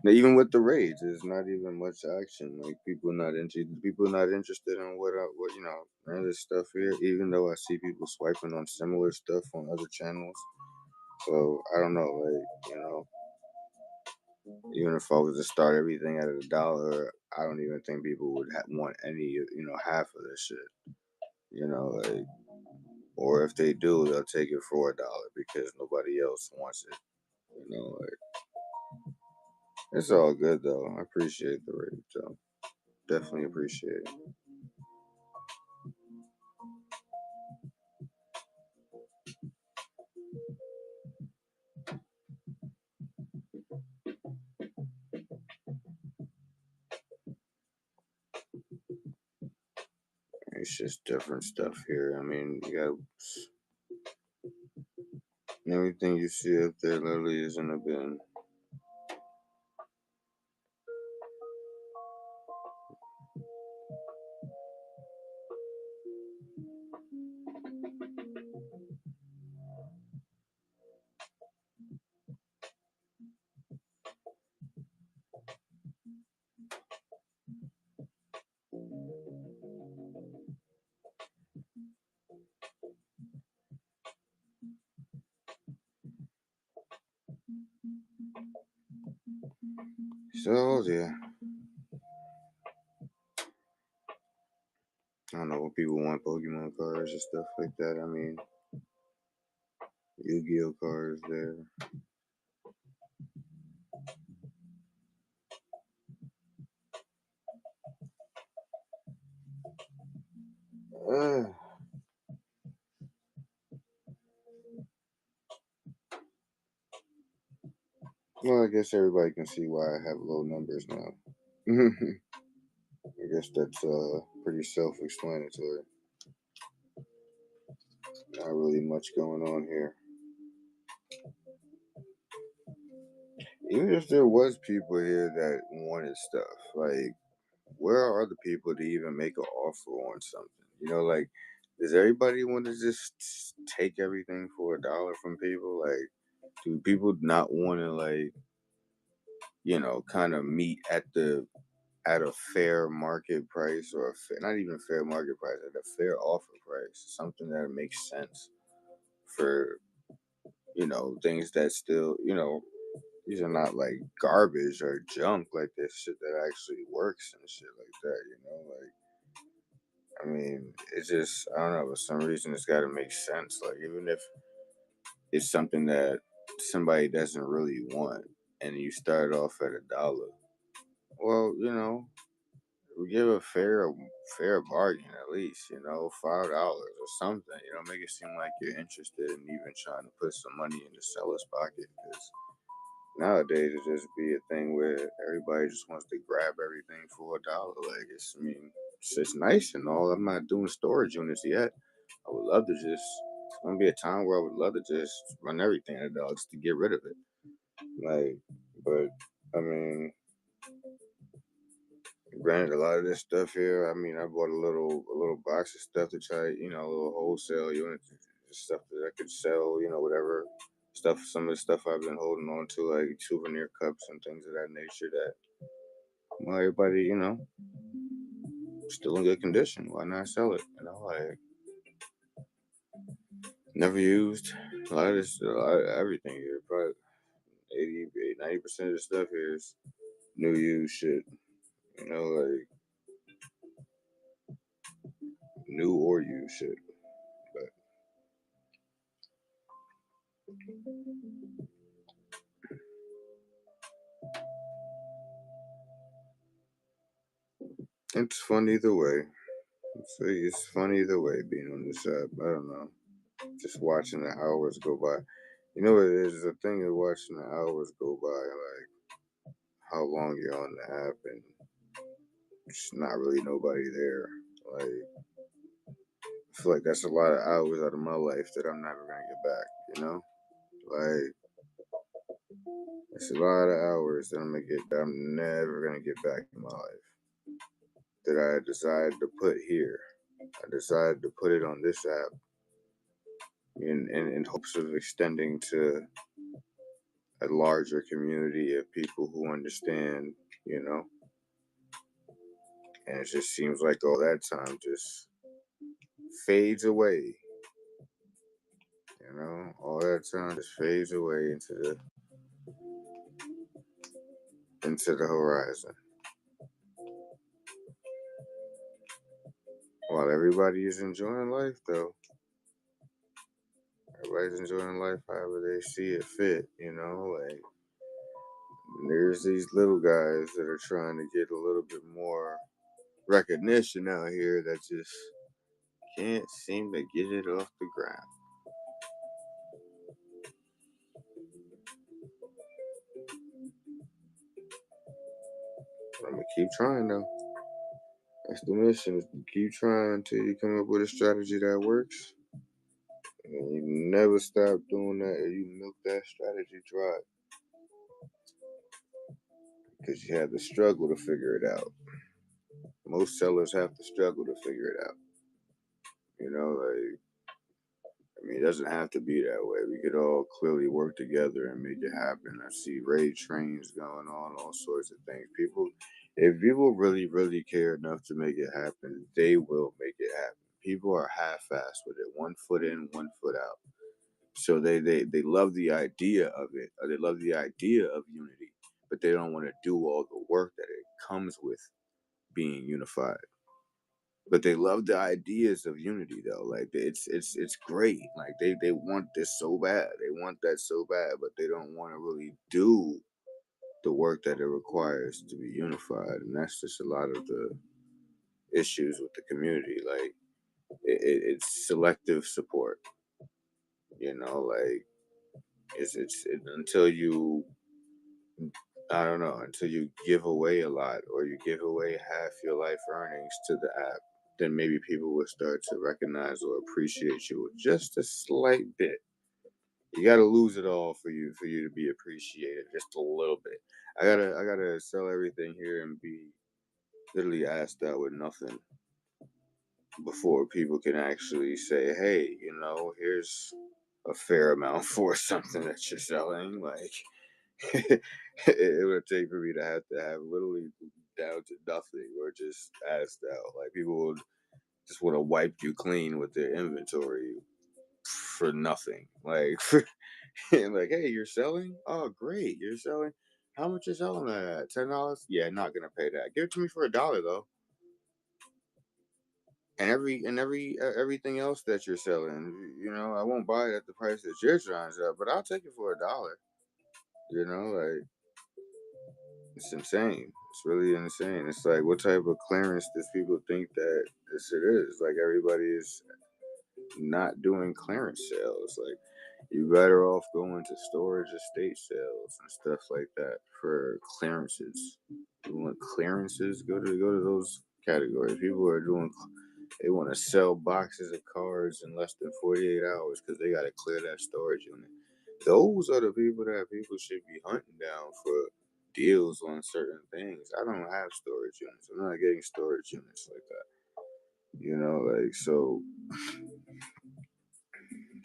even with the raids. There's not even much action. Like people not interested. People not interested in what you know. None of this stuff here. Even though I see people swiping on similar stuff on other channels. So I don't know. Like you know, even if I was to start everything at $1, I don't even think people would want any. You know, half of this shit. You know, like, or if they do, they'll take it for $1 because nobody else wants it. You know, like. It's all good though. I appreciate the rate, so definitely appreciate it. it's just different stuff here. I mean, you got everything you see up there literally is in a bin. So yeah, I don't know what people want Pokemon cards and stuff like that. I mean, Yu-Gi-Oh cards there. Uh, well, I guess everybody can see why I have low numbers now. I guess that's pretty self-explanatory. Not really much going on here. Even if there was people here that wanted stuff, like where are the people to even make an offer on something? You know, like does everybody want to just take everything for $1 from people? Like, do people not want to kind of meet at a fair market price or not even fair market price, at a fair offer price, something that makes sense for things that still these are not like garbage or junk, like this shit that actually works and shit like that, like I mean it's just I don't know, for some reason it's got to make sense, like even if it's something that somebody doesn't really want and you start off at $1, well, we give a fair bargain at least, $5 or something, make it seem like you're interested in even trying to put some money in the seller's pocket, because nowadays it just be a thing where everybody just wants to grab everything for $1. Like it's nice and all. I'm not doing storage units yet. I would love to just. It's gonna be a time where I would love to just run everything at $1 just to get rid of it. Like, but I mean, granted, a lot of this stuff here. I mean, I bought a little box of stuff to try, a little wholesale unit, stuff that I could sell, whatever stuff. Some of the stuff I've been holding on to, like souvenir cups and things of that nature. That well, everybody, still in good condition. Why not sell it? Like never used. A lot of this, everything here, probably 80, 90% of the stuff here is new used shit. Like new or used shit. But it's fun either way. It's fun either way being on this app. I don't know. Just watching the hours go by. You know what it is? The thing is watching the hours go by, like how long you're on the app and just not really nobody there. Like I feel like that's a lot of hours out of my life that I'm never gonna get back, Like it's a lot of hours that I'm never gonna get back in my life. That I decided to put here. I decided to put it on this app in hopes of extending to a larger community of people who understand, you know. And it just seems like all that time just fades away. All that time just fades away into the horizon. While everybody is enjoying life, though, everybody's enjoying life however they see it fit. Like there's these little guys that are trying to get a little bit more recognition out here that just can't seem to get it off the ground. I'm gonna keep trying though. That's the mission. Is to keep trying until you come up with a strategy that works. And you never stop doing that, or you milk that strategy dry. Because you have to struggle to figure it out. Most sellers have to struggle to figure it out. You know, like, I mean, it doesn't have to be that way. We could all clearly work together and make it happen. I see raid trains going on, all sorts of things. If people really, really care enough to make it happen, they will make it happen. People are half-assed with it, 1 foot in, 1 foot out. So they love the idea of it, or they love the idea of unity, but they don't want to do all the work that it comes with being unified. But they love the ideas of unity though. Like it's great. Like they want this so bad. They want that so bad, but they don't want to really do the work that it requires to be unified. And that's just a lot of the issues with the community. Like it's selective support. You know, like it's until you, I don't know, until you give away a lot or you give away half your life earnings to the app, then maybe people will start to recognize or appreciate you just a slight bit. You gotta lose it all for you to be appreciated just a little bit. I gotta sell everything here and be literally asked out with nothing before people can actually say, hey, you know, here's a fair amount for something that you're selling. Like it would take for me to have literally down to nothing or just asked out. Like people would just want to wipe you clean with their inventory for nothing. Like like, hey, you're selling? Oh, great, you're selling. How much you selling that at? $10? Yeah, not gonna pay that. Give it to me for $1 though. And everything else that you're selling, you know, I won't buy it at the price that you're trying to sell, but I'll take it for $1. You know, like it's insane. It's really insane. It's like, what type of clearance does people think that this it is? Like everybody is not doing clearance sales. Like you better off going to storage estate sales and stuff like that for clearances. You want clearances? Go to those categories. People are doing. They want to sell boxes of cards in less than 48 hours because they got to clear that storage unit. Those are the people that people should be hunting down for deals on certain things. I don't have storage units. I'm not getting storage units like that. You know, like, so,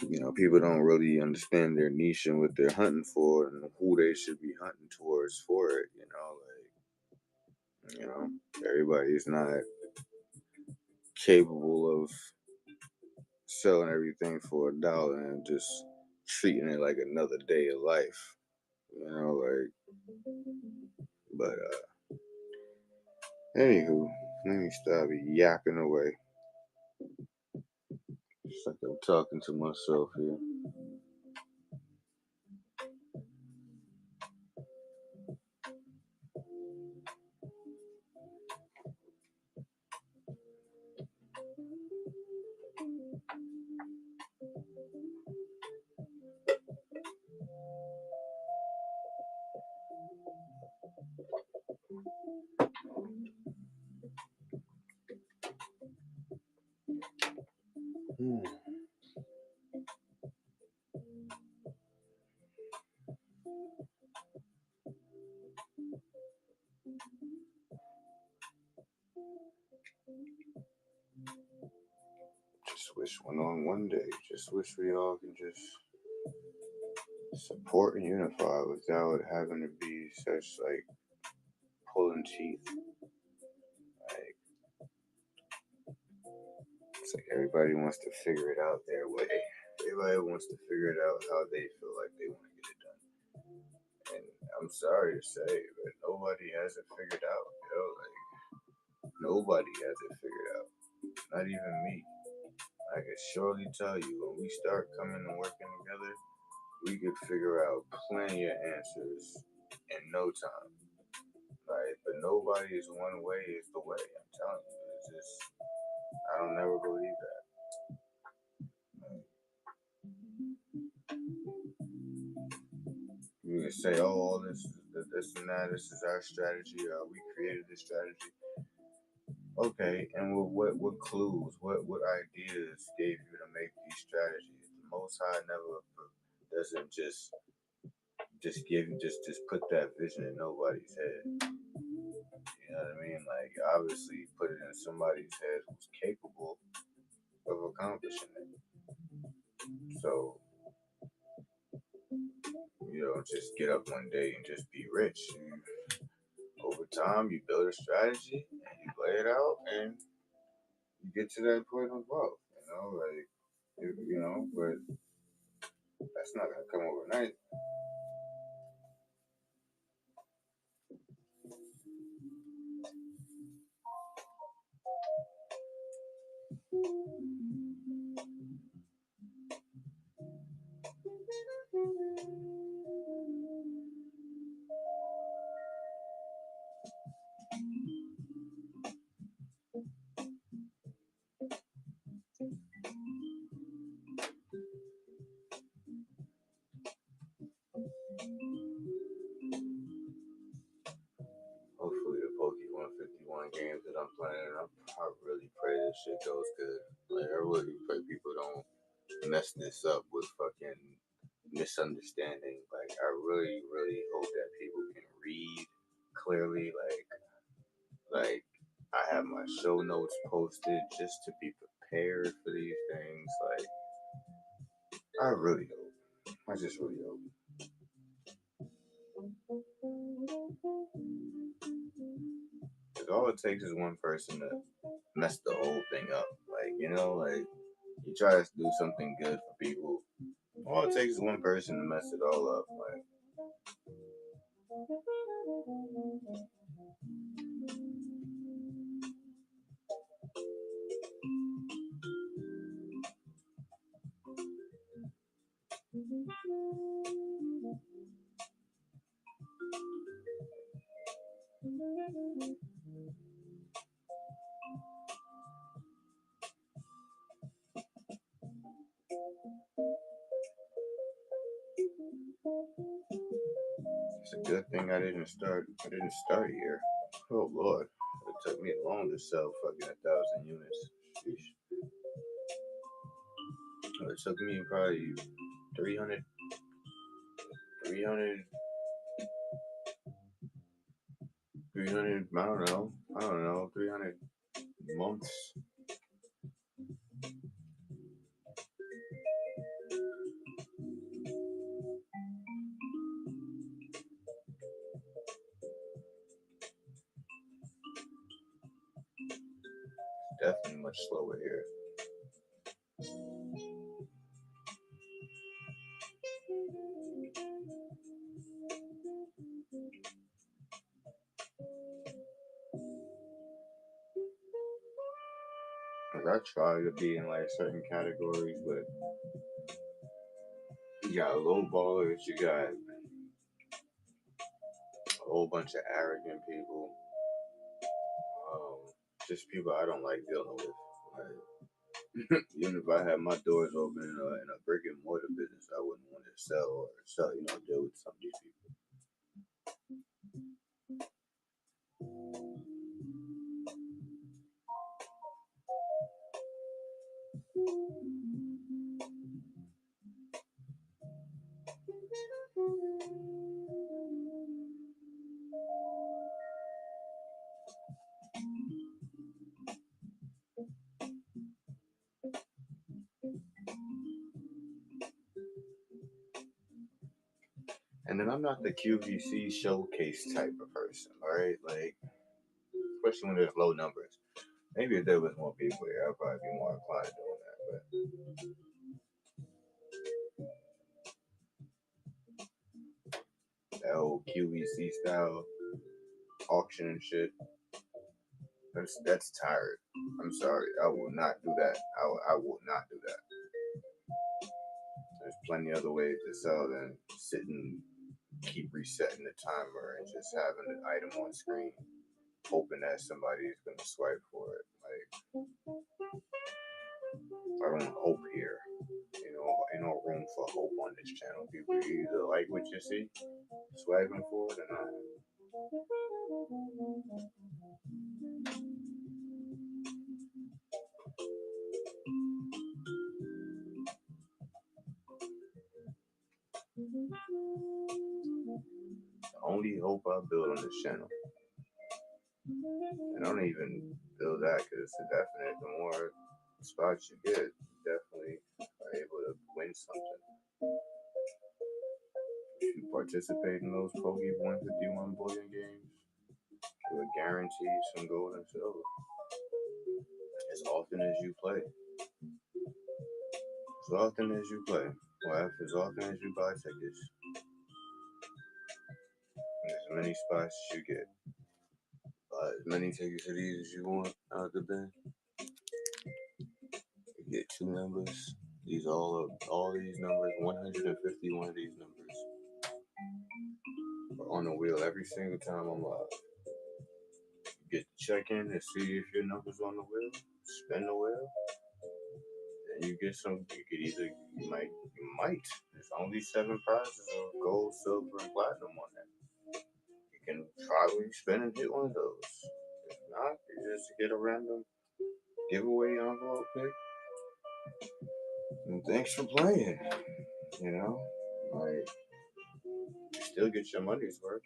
you know, people don't really understand their niche and what they're hunting for and who they should be hunting towards for it. You know, everybody's not capable of selling everything for $1 and just treating it like another day of life. You know, like, but anywho, let me stop yapping away. It's like I'm talking to myself here. Just wish one day. Just wish we all can just support and unify without having to be such like pulling teeth. Like it's like everybody wants to figure it out their way. Everybody wants to figure it out how they feel like they want to get it done. And I'm sorry to say, but nobody has it figured out. You know, like nobody has it figured out. Not even me. I can surely tell you when we start coming and working together, we could figure out plenty of answers in no time. Right? But nobody's one way is the way. I'm telling you. It's just, I don't never believe that. You can say, oh, this and that, this is our strategy, we created this strategy. Okay, and what clues, what ideas gave you to make these strategies? The Most High never doesn't just give you just put that vision in nobody's head. You know what I mean? Like obviously put it in somebody's head who's capable of accomplishing it. So you don't just get up one day and just be rich. Over time, you build a strategy and you lay it out, and you get to that point of wealth. Like but that's not gonna come overnight. Hopefully, the Pokemon 51 games that I'm playing, I really pray this shit goes good. Like, I really pray people don't mess this up with fucking misunderstanding. Like, I really, really hope that people can read clearly. Like I have my show notes posted just to be prepared for these things. Like, I really hope. I just really hope. Because all it takes is one person to mess the whole thing up. Like, like you try to do something good for people. All it takes is one person to mess it all up. Like, it's a good thing I didn't start here. Oh Lord. It took me long to sell fucking 1,000 units. Sheesh. It took me probably 300, 300, 300, I don't know, 300 months. Definitely much slower here. Cause I try to be in like certain categories, but you got low ballers, you got a whole bunch of arrogant people, just people I don't like dealing with. Like, even if I had my doors open in a brick and mortar business, I wouldn't want to sell, deal with some of these people. And then I'm not the QVC showcase type of person, all right? Like, especially when there's low numbers. Maybe if there was more people here, I'd probably be more inclined to doing that. But that whole QVC style auction and shit, that's tired. I'm sorry, I will not do that. I will not do that. There's plenty other ways to sell than sit and keep resetting the timer and just having the item on screen, hoping that somebody's gonna swipe for it. Like, I don't hope here. Ain't no room for hope on this channel. People either like what you see, swiping for it, or not. The only hope I build on this channel. And I don't even build that because it's a definite. The more spots you get, you definitely are able to win something. If you participate in those Poke 151 bullion games, you will guarantee some gold and silver. As often as you play. As often as you play. Or as often as you buy tickets. And as many spots as you get. Buy as many tickets of these as you want out the bin. You get 2 numbers. These all these numbers, 151 of these numbers are on the wheel every single time I'm live. You get to check in and see if your number's on the wheel, spin the wheel, and you get some. You could either you might. There's only 7 prizes of gold, silver, and platinum on that. You can probably spin and hit one of those. If not, you just get a random giveaway envelope pick. And thanks for playing. You know, like you still get your money's worth.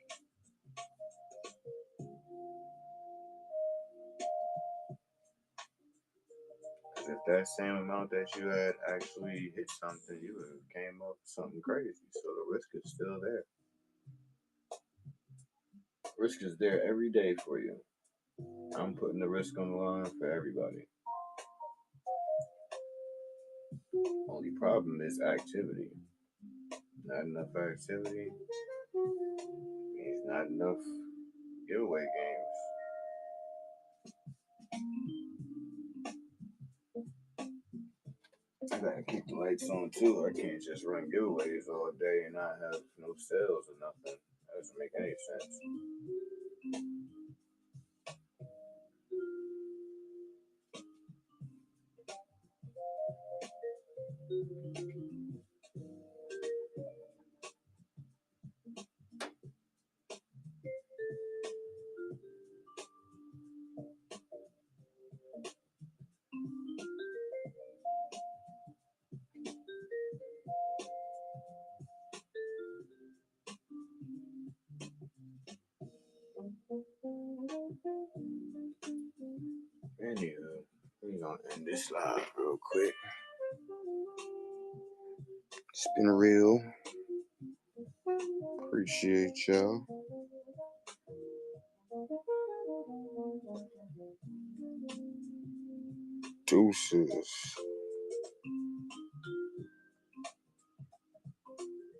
If that same amount that you had actually hit something, you would have came up with something crazy. So the risk is still there. Risk is there every day for you. I'm putting the risk on the line for everybody. Only problem is activity. Not enough activity means not enough giveaway games. I gotta keep the lights on too. I can't just run giveaways all day and not have no sales or nothing. That doesn't make any sense. Anywho, we're gonna end this live real quick. It's been real. Appreciate y'all. Deuces.